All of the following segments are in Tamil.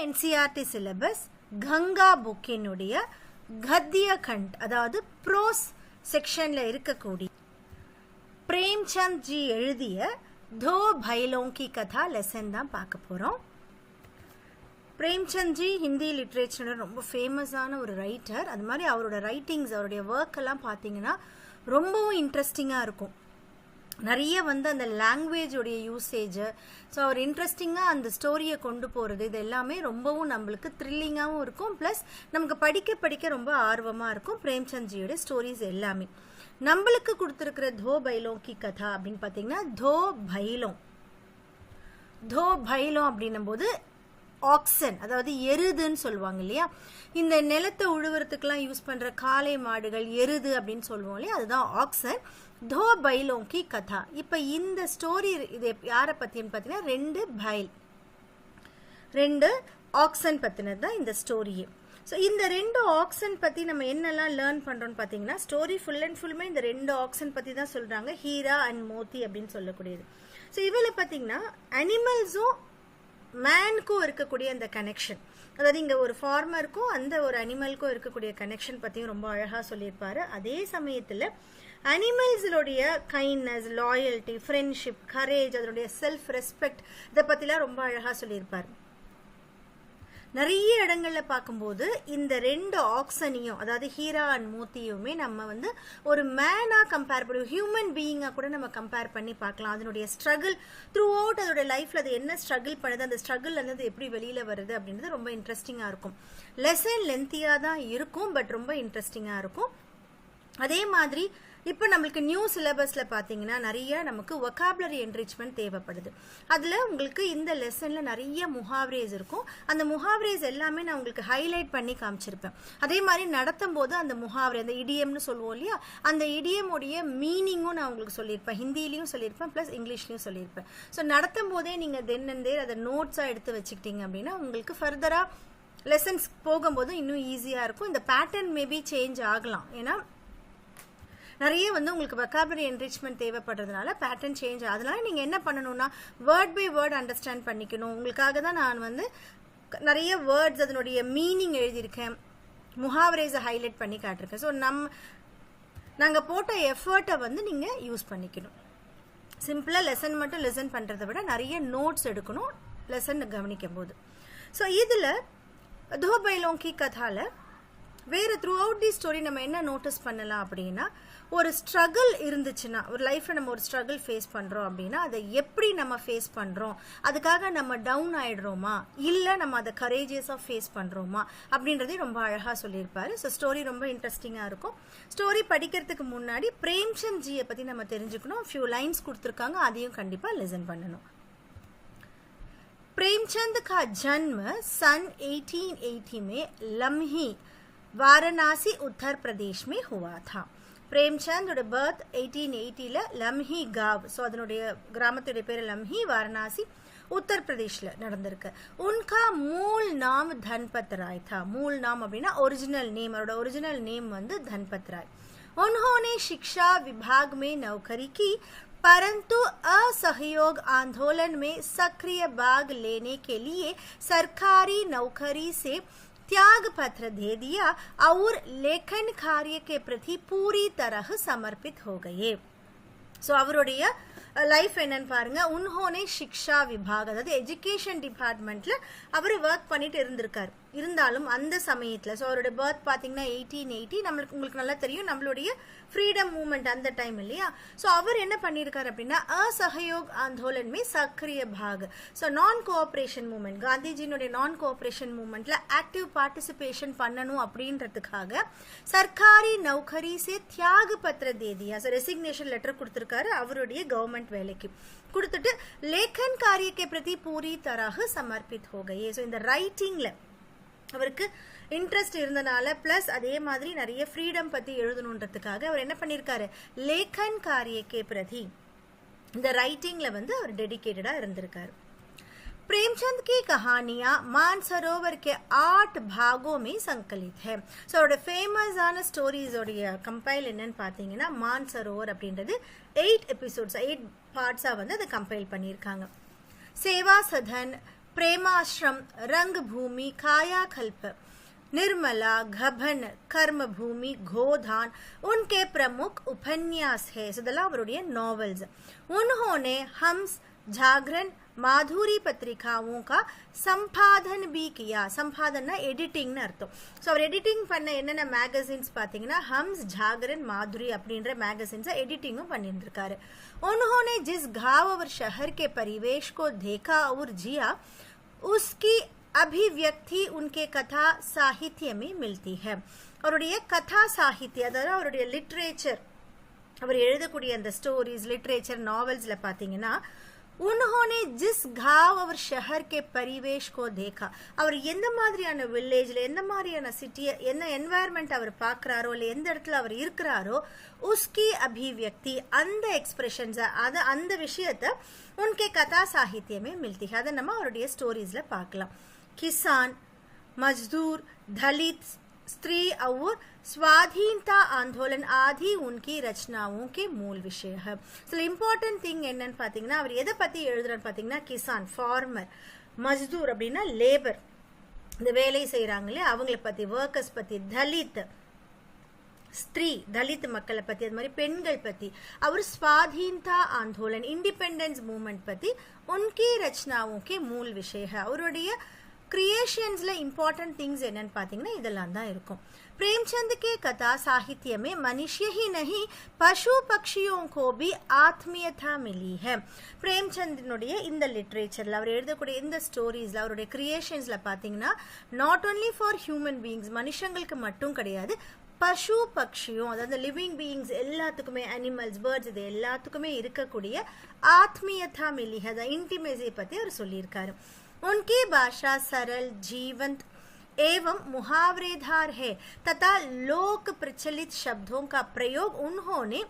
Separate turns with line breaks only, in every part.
NCERT சிலபஸ் கங்கா புக்கினுடைய கத்திய கண்ட் அதாவது ப்ரோஸ் செக்ஷன்ல இருக்கக்கூடிய பிரேம்சந்த் ஜி எழுதிய தோ பைலோं की கதா லெசன் தான் பார்க்க போறோம். பிரேம்சந்த் ஜி ஹிந்தி லிட்ரேச்சர் ரொம்ப ஃபேமஸான ஒரு ரைட்டர். அது மாதிரி அவரோட ரைட்டிங்ஸ், அவருடைய ஒர்க் எல்லாம் பார்த்தீங்கன்னா ரொம்பவும் இன்ட்ரெஸ்டிங்காக இருக்கும். நிறைய அந்த லாங்குவேஜோடைய யூசேஜ், ஸோ அவர் இன்ட்ரெஸ்டிங்காக அந்த ஸ்டோரியை கொண்டு போகிறது, இது எல்லாமே ரொம்பவும் நம்மளுக்கு த்ரில்லிங்காகவும் இருக்கும். ப்ளஸ் நமக்கு படிக்க படிக்க ரொம்ப ஆர்வமாக இருக்கும். பிரேம்சந்த் ஜியோட ஸ்டோரிஸ் எல்லாமே நம்மளுக்கு கொடுத்துருக்கிற தோ பைலோं की கதா அப்படின்னு பார்த்தீங்கன்னா தோ பைலோं அப்படின்னும் போது ஆக்சன், அதாவது எருதுன்னு சொல்லுவாங்க இல்லையா. இந்த நிலத்தை உழுவுறதுக்கெல்லாம் யூஸ் பண்ணுற காளை மாடுகள் எருது அப்படின்னு சொல்லுவோம் இல்லையா, அதுதான் ஆக்சன். தோ பைலோं की கதா. இப்போ இந்த ஸ்டோரி இது யாரை பற்றின்னு பார்த்தீங்கன்னா ரெண்டு ஆக்சன் பற்றினது தான் இந்த ஸ்டோரியே. ஸோ இந்த ரெண்டு ஆக்சன் பற்றி நம்ம என்னெல்லாம் லேர்ன் பண்ணுறோன்னு பார்த்தீங்கன்னா, ஸ்டோரி ஃபுல் அண்ட் ஃபுல்லுமே இந்த ரெண்டு ஆக்சன் பற்றி தான் சொல்கிறாங்க, ஹீரா அண்ட் மோத்தி அப்படின்னு சொல்லக்கூடியது. ஸோ இதில் பார்த்தீங்கன்னா அனிமல்ஸும் மேனுக்கும் இருக்கக்கூடிய அந்த கனெக்ஷன், அதாவது இங்கே ஒரு ஃபார்மருக்கும் அந்த ஒரு அனிமலுக்கும் இருக்கக்கூடிய கனெக்ஷன் பற்றியும் ரொம்ப அழகாக சொல்லியிருப்பாரு. அதே சமயத்தில் அனிமல்ஸுடைய கைண்ட்னஸ், லாயல்ட்டி, ஃப்ரெண்ட்ஷிப், கரேஜ், அதனுடைய செல்ஃப் ரெஸ்பெக்ட், இதை பற்றிலாம் ரொம்ப அழகாக சொல்லியிருப்பார். நிறைய இடங்கள்ல பார்க்கும்போது இந்த ரெண்டு ஆக்சனையும், அதாவது ஹீரா அண்ட் மோத்தியுமே நம்ம ஒரு மேனா கம்பேர் பண்ணி, ஹியூமன் பீயிங்கா கூட நம்ம கம்பேர் பண்ணி பார்க்கலாம். அதனுடைய ஸ்ட்ரகிள் த்ரூ அவுட், அதோட லைஃப்ல அது என்ன ஸ்ட்ரகிள் பண்ணுது, அந்த ஸ்ட்ரகிள் அது எப்படி வெளியில வருது அப்படின்றது ரொம்ப இன்ட்ரெஸ்டிங்கா இருக்கும். லெசன் லென்த்தியா தான் இருக்கும், பட் ரொம்ப இன்ட்ரெஸ்டிங்கா இருக்கும். அதே மாதிரி இப்போ நம்மளுக்கு நியூ சிலபஸில் பார்த்தீங்கன்னா நிறைய நமக்கு வொக்காபுலரி என்ரிச்மெண்ட் தேவைப்படுது. அதில் உங்களுக்கு இந்த லெசனில் நிறைய முஹாவ்ரேஸ் இருக்கும். அந்த முஹாவ்ரேஸ் எல்லாமே நான் உங்களுக்கு ஹைலைட் பண்ணி காமிச்சிருப்பேன். அதே மாதிரி நடத்தும் போது அந்த முஹாவ்ரே, அந்த இடியம்னு சொல்லுவோம் இல்லையா, அந்த இடியமுடைய மீனிங்கும் நான் உங்களுக்கு சொல்லியிருப்பேன். ஹிந்திலையும் சொல்லியிருப்பேன், ப்ளஸ் இங்கிலீஷ்லையும் சொல்லியிருப்பேன். ஸோ நடத்தும் போதே நீங்கள் தென் அண்ட் தேர் அதை நோட்ஸாக எடுத்து வச்சுக்கிட்டீங்க அப்படின்னா உங்களுக்கு ஃபர்தராக லெசன்ஸ் போகும்போது இன்னும் ஈஸியாக இருக்கும். இந்த பேட்டர்ன் மேபி சேஞ்ச் ஆகலாம், ஏன்னா நிறைய உங்களுக்கு வொக்காபுலரி என்ரிச்மெண்ட் தேவைப்படுறதுனால பேட்டர்ன் சேஞ்ச். அதனால நீங்கள் என்ன பண்ணணும்னா வேர்ட் பை வேர்ட் அண்டர்ஸ்டாண்ட் பண்ணிக்கணும். உங்களுக்காக தான் நான் நிறைய வேர்ட்ஸ் அதனுடைய மீனிங் எழுதியிருக்கேன், முஹாவரேஸை ஹைலைட் பண்ணி காட்டிருக்கேன். ஸோ நாங்கள் போட்ட எஃபர்ட்டை நீங்கள் யூஸ் பண்ணிக்கணும். சிம்பிளாக லெசன் மட்டும் லெசன் பண்ணுறதை விட நிறைய நோட்ஸ் எடுக்கணும் லெசன் கவனிக்கும் போது. ஸோ இதில் தோ பைலோं की கதால வேறு த்ரூ அவுட் தி ஸ்டோரி நம்ம என்ன நோட்டீஸ் பண்ணலாம் அப்படின்னா, ஒரு ஸ்ட்ரகிள் இருந்துச்சுன்னா, ஒரு லைஃப்பில் நம்ம ஒரு ஸ்ட்ரகிள் ஃபேஸ் பண்ணுறோம் அப்படின்னா அதை எப்படி நம்ம ஃபேஸ் பண்ணுறோம், அதுக்காக நம்ம டவுன் ஆகிடுறோமா இல்லை நம்ம அதை கரேஜியஸாக ஃபேஸ் பண்ணுறோமா அப்படின்றதே ரொம்ப அழகாக சொல்லியிருப்பாரு. ஸோ ஸ்டோரி ரொம்ப இன்ட்ரெஸ்டிங்காக இருக்கும். ஸ்டோரி படிக்கிறதுக்கு முன்னாடி பிரேம்சந்த் ஜியை பற்றி நம்ம தெரிஞ்சுக்கணும். ஃபியூ லைன்ஸ் கொடுத்துருக்காங்க, அதையும் கண்டிப்பாக லிசன் பண்ணணும். प्रेमचंद का जन्म सन 1880 में लम्ही वाराणसी उत्तर प्रदेश में हुआ था. பிரேம்சந்தோட பர்த் 1880 லம்ஹி காவ், ஸோ அதனுடைய கிராமத்துடைய பேர் லம்ஹி, வாரணாசி, உத்தர் பிரதேஷ்ல நடந்திருக்கு. உன்கா மூல் நாம் தன்பத் ராய் தா. மூல் நாம் அப்படின்னா ஒரிஜினல் நேம், அவரோட ஒரிஜினல் நேம் தன்பத் ராய். उन्होंने शिक्षा विभाग में नौकरी की, परंतु असहयोग आंदोलन में सक्रिय भाग लेने के लिए सरकारी नौकरी से त्याग पत्र दे दिया और लेखन कार्य के प्रति पूरी तरह समर्पित हो गए. ஸோ அவருடைய லைஃப் என்னன்னு பாருங்க. உன்ஹோனே சிக்ஷா விபாக், அதாவது எஜுகேஷன் டிபார்ட்மெண்ட்ல அவர் ஒர்க் பண்ணிட்டு இருந்திருக்காரு. இருந்தாலும் அந்த சமயத்தில், ஸோ அவருடைய பர்த் பார்த்தீங்கன்னா 1880, உங்களுக்கு நல்லா தெரியும் நம்மளுடைய ஃப்ரீடம் மூவ்மெண்ட் அந்த டைம் இல்லையா. ஸோ அவர் என்ன பண்ணியிருக்காரு அப்படின்னா அசஹயோக் ஆந்தோலன்மே சக்ரிய பாக், ஸோ நான் கோஆப்ரேஷன் மூவ்மெண்ட், காந்திஜியினுடைய நான் கோஆப்ரேஷன் மூவ்மெண்ட்ல ஆக்டிவ் பார்ட்டிசிபேஷன் பண்ணணும் அப்படின்றதுக்காக சர்க்காரி நௌகரி சே தியாக பத்திர தேதியா, ஸோ ரெசிக்னேஷன் லெட்டர் கொடுத்துருக்காரு அவருடைய கவர்மெண்ட் வேலைக்கு கொடுத்துட்டு லேखन कार्य के प्रति पूरी तरह समर्पित हो गए. ஸோ இந்த ரைட்டிங்ல அவருக்கு இன்ட்ரெஸ்ட் இருந்தனால, பிளஸ் அதே மாதிரி நிறைய ஃப்ரீடம் பத்தி எழுதணுன்றதுக்காக அவர் என்ன பண்ணியிருக்காரு, லேखन कार्य के प्रति இந்த ரைட்டிங்ல அவர் டெடிகேட்டடா இருந்திருக்காரு. प्रेमचंद की कहानियां मानसरोवर के 8 भागों में संकलित है. ஸோ அவரோட ஃபேமஸான ஸ்டோரிஸோடைய கம்பைல் என்னன்னு பார்த்தீங்கன்னா மான்சரோவர் அப்படின்றது 8 எபிசோட்ஸ், 8 பார்ட்ஸாக அதை கம்பைல் பண்ணியிருக்காங்க. सेवा सदन, प्रेमाश्रम, रंग भूमि, कायाकल्प, निर्मला, घबन, कर्म भूमि, गोधान उनके प्रमुख उपन्यास है. So இதெல்லாம் அவருடைய நாவல்ஸ். उन्होंने हम्स, जागरण, माधुरी पत्रिकाओं का संपादन भी किया. संपादन एडिटिंग அர்த்தம். ஸோ அவர் எடிட்டிங் பண்ண என்னென்ன மேகசின்ஸ் பார்த்தீங்கன்னா ஹம்ஸ், ஜாகரன், மாதுரி அப்படின்ற மேகசின்ஸை எடிட்டிங்கும் பண்ணியிருந்திருக்காரு. उन्होंने जिस गांव और शहर के परिवेश को देखा और जिया उसकी अभिव्यक्ति उनके कथा साहित्य में मिलती है. அவருடைய கதா சாகித்யம், அதாவது அவருடைய லிட்ரேச்சர், அவர் எழுதக்கூடிய அந்த ஸ்டோரிஸ், லிட்ரேச்சர், நாவல்ஸ்ல பாத்தீங்கன்னா उन्होंने जिस गांव और शहर के परिवेश को देखा, அவர் எந்த மாதிரியான வில்லேஜ்ல, எந்த மாதிரியான சிட்டி, என்ன என்வாயர்மெண்ட் அவர் பார்க்கறாரோ, இல்லை எந்த இடத்துல அவர் இருக்கிறாரோ, उसकी अभिव्यक्ति, அந்த எக்ஸ்பிரஷன்ஸ், அந்த விஷயத்தை उनके कथा साहित्य में मिलती है. அதை நம்ம அவருடைய ஸ்டோரிஸ்ல பார்க்கலாம். किसान, मजदूर, दलित, स्त्री और स्वाधीनता आंदोलन आदि उनकी रचनाओं के मूल विषय है. So important thing என்னன்னு பாத்தீங்கன்னா அவர் எதை பத்தி எழுதுறான்னு பாத்தீங்கன்னா கிசான், ஃபார்மர், மஸ்தூர் அப்படின்னா லேபர், இந்த வேலை செய்யறாங்களே அவங்கள பத்தி, ஒர்க்கர்ஸ் பத்தி, தலித், ஸ்திரீ, தலித் மக்களை பத்தி, அது மாதிரி பெண்கள் பத்தி, அவர் स्वाधीनता आंदोलन, इंडिपेंडेंस मूवमेंट பத்தி उनकी रचनाओं के मूल विषय है. அவருடைய क्रिएशंसல इंपॉर्टेंट थिंग्स என்னன்னு பாத்தீங்கன்னா இதெல்லாம் தான் இருக்கும். प्रेमचंद के कथा साहित्य में मनुष्य ही नहीं पशु पक्षियों को भी आत्मीयता मिली है. பிரேம்சந்தினுடைய இந்த லிட்ரேச்சர்ல அவர் எழுதக்கூடிய இந்த ஸ்டோரிஸ்ல, அவருடைய கிரியேஷன்ஸ்ல பாத்தீங்கன்னா not only for human beings, மனுஷங்களுக்கு மட்டும் கிடையாது, பசு பக்ஷியும், அதாவது லிவிங் பீயிங்ஸ் எல்லாத்துக்குமே, அனிமல்ஸ், பேர்ட்ஸ், இது எல்லாத்துக்குமே இருக்கக்கூடிய ஆத்மீயதா மிலி, அதாவது இன்டிமேசி பத்தி அவர் சொல்லியிருக்காரு. उनकी भाषा सरल, जीवंत एवं मुहावरेदार है तथा लोक प्रचलित शब्दों का प्रयोग उन्होंने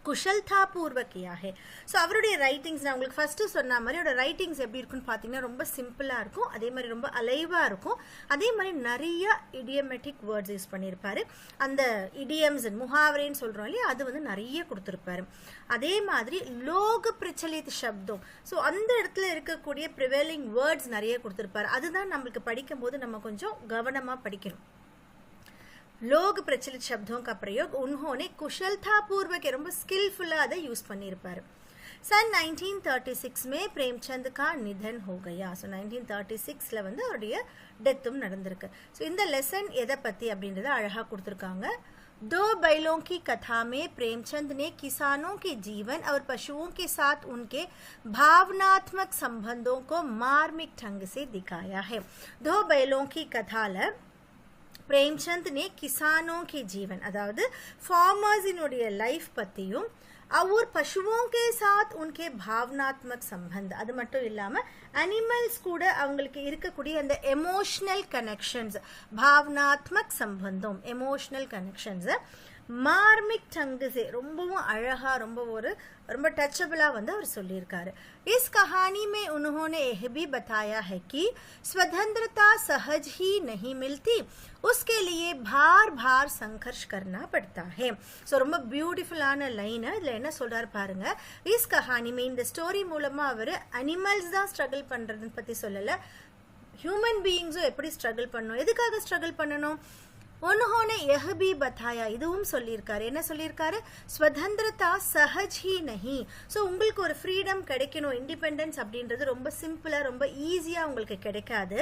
குஷல்தா பூர்வக்கியா ஹே. ஸோ அவருடைய ரைட்டிங்ஸ் நான் உங்களுக்கு ஃபர்ஸ்ட் சொன்ன மாதிரி அவரோட ரைட்டிங்ஸ் எப்படி இருக்குன்னு பார்த்தீங்கன்னா ரொம்ப சிம்பிளாக இருக்கும், அதே மாதிரி ரொம்ப அலைவாக இருக்கும், அதே மாதிரி நிறைய இடியமெட்டிக் வேர்ட்ஸ் யூஸ் பண்ணியிருப்பாரு. அந்த இடியம்ஸ், முஹாவரேன்னு சொல்கிறோம் இல்லையா, அது வந்து நிறைய கொடுத்துருப்பாரு. அதே மாதிரி லோக பிரச்சலித் சப்தம், ஸோ அந்த இடத்துல இருக்கக்கூடிய ப்ரிவேலிங் வேர்ட்ஸ் நிறைய கொடுத்துருப்பாரு. அதுதான் நம்மளுக்கு படிக்கும்போது நம்ம கொஞ்சம் கவனமாக படிக்கணும். लोग प्रचलित शब्दों का प्रयोग उन्होंने कुशलता पूर्वक ரொம்ப स्किलफुल्ला அதை யூஸ் பண்ணியிருப்பாரு. सन 1936 में प्रेमचंद का निधन हो गया. ஸோ 1936ல வந்து அவருடைய டெத்தும் நடந்திருக்கு. ஸோ இந்த லெசன் எதை பத்தி அப்படின்றத அழகா கொடுத்துருக்காங்க. दो बैलों की कथा में प्रेमचंद ने किसानों के जीवन और पशुओं के साथ उनके भावनात्मक संबंधों को मार्मिक ढंग से दिखाया है. दो बैलों की कथाல பிரேம்சந்த் ने किसानों के जीवन, அதாவது ஃபார்மர்ஸினுடைய லைஃப் பத்தியும், और पशुओं के साथ उनके भावनात्मक संबंध, அது மட்டும் இல்லாம அனிமல்ஸ் கூட அவங்களுக்கு இருக்கக்கூடிய அந்த எமோஷனல் கனெக்ஷன்ஸ், பாவனாத்மக் சம்பந்தம், எமோஷனல் கனெக்ஷன்ஸ் மார்மிக் டங்கு से ரொம்பவும் அழகா, ரொம்ப टचबला வந்து அவர் சொல்லியிருக்காரு. इस कहानी में उन्होंने यह भी बताया है कि स्वतंत्रता सहज ही नहीं मिलती, उसके लिए बार बार संघर्ष करना पड़ता है. ஸோ ரொம்ப பியூட்டிஃபுல்லான லைன். இதுல என்ன சொல்றாரு பாருங்க. இஸ் கஹானி में இந்த ஸ்டோரி மூலமா அவர் அனிமல்ஸ் தான் ஸ்ட்ரகிள் பண்றதுன்னு பத்தி சொல்லல, ஹியூமன் பீயிங்ஸும் எப்படி ஸ்ட்ரகிள் பண்ணணும், எதுக்காக ஸ்ட்ரகிள் பண்ணணும். उन्होंने यह भी बताया, இதுவும் சொல்லியிருக்காரு. என்ன சொல்லியிருக்காரு? स्वतंत्रता सहज ही नहीं. ஸோ உங்களுக்கு ஒரு ஃப்ரீடம் கிடைக்கணும், இண்டிபெண்டன்ஸ் அப்படின்றது ரொம்ப சிம்பிளா, ரொம்ப ஈஸியா உங்களுக்கு கிடைக்காது.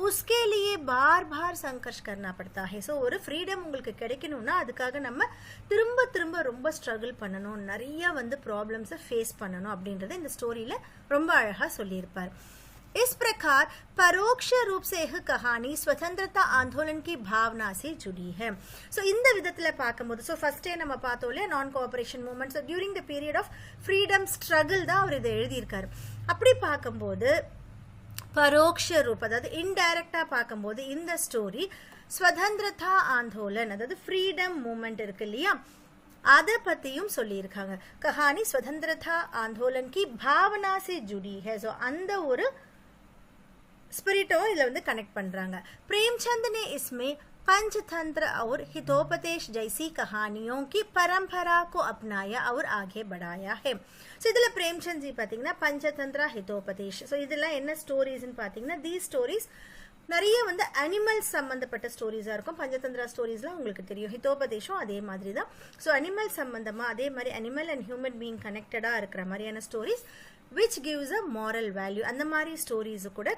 उसके लिए बार बार संघर्ष करना पड़ता है. ஸோ ஒரு ஃப்ரீடம் உங்களுக்கு கிடைக்கணும்னா அதுக்காக நம்ம திரும்ப திரும்ப ரொம்ப ஸ்ட்ரகிள் பண்ணணும், நிறைய வந்து ப்ராப்ளம்ஸை ஃபேஸ் பண்ணணும் அப்படின்றத இந்த ஸ்டோரியில ரொம்ப அழகா சொல்லியிருப்பார். इस प्रकार परोक्ष रूप से यह कहानी स्वतंत्रता आंदोलन की भावना से जुड़ी है. सो இந்த விதத்துல பாக்கும்போது, சோ ஃபர்ஸ்டே நம்ம பார்த்தோம்ல non cooperation movement, so during the period of freedom struggle தான் அவர் இதை எழுதியிருக்காரு. அப்படி பார்க்கும்போது பரோக்ஷ ரூப், அதாவது இன்டைரக்டா பார்க்கும்போது இந்த ஸ்டோரி स्वतंत्रता आंदोलन, அதாவது ஃப்ரீடம் மூவ்மெண்ட் இருக்கு இல்லையா, அதை பத்தியும் சொல்லியிருக்காங்க. கஹானி स्वतंत्रता आंदोलन की भावना से जुड़ी है. சோ அந்த ஒரு ஸ்பிரிட்டோ இதுல வந்து கனெக்ட் பண்றாங்க. प्रेमचंद ने इसमें पंचतंत्र और हितोपदेश जैसी कहानियों की परंपरा को अपनाया और आगे बढ़ाया है. ஸோ இதில் பிரேம்சந்த் ஜி பார்த்தீங்கன்னா பஞ்சதந்திரா ஹிதோபதேஷ். ஸோ இதெல்லாம் என்ன ஸ்டோரிஸ்ன்னு பார்த்தீங்கன்னா தீஸ் ஸ்டோரிஸ் நிறைய வந்து அனிமல்ஸ் சம்மந்தப்பட்ட ஸ்டோரிஸாக இருக்கும். பஞ்சதந்திரா ஸ்டோரிஸ்லாம் உங்களுக்கு தெரியும். ஹிதோபதேஷம் அதே மாதிரி தான். ஸோ அனிமல் சம்மந்தமாக அதே மாதிரி அனிமல் அண்ட் ஹியூமன் பீயிங் கனெக்டடாக இருக்கிற மாதிரியான stories which gives a moral value. அந்த மாதிரி ஸ்டோரிஸு கூட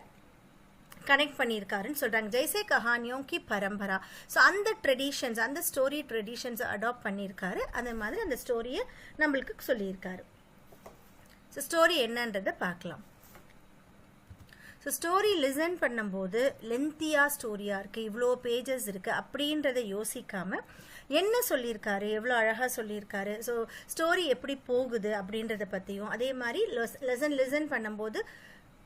கனெக்ட் பண்ணியிருக்காருன்னு சொல்கிறாங்க. ஜெய்சே கஹானியோं की परंपरा. ஸோ அந்த ட்ரெடிஷன்ஸ் அந்த ஸ்டோரி ட்ரெடிஷன்ஸை அடாப்ட் பண்ணியிருக்காரு. அதே மாதிரி அந்த ஸ்டோரியை நம்மளுக்கு சொல்லியிருக்காரு. ஸோ ஸ்டோரி என்னன்றதை பார்க்கலாம். ஸோ ஸ்டோரி லிசன் பண்ணும்போது லென்த்தியாக ஸ்டோரியாக இருக்குது, இவ்வளோ பேஜஸ் இருக்குது அப்படின்றத யோசிக்காமல் என்ன சொல்லியிருக்காரு, எவ்வளோ அழகாக சொல்லியிருக்காரு, ஸோ ஸ்டோரி எப்படி போகுது அப்படின்றத பற்றியும், அதே மாதிரி லிசன் பண்ணும்போது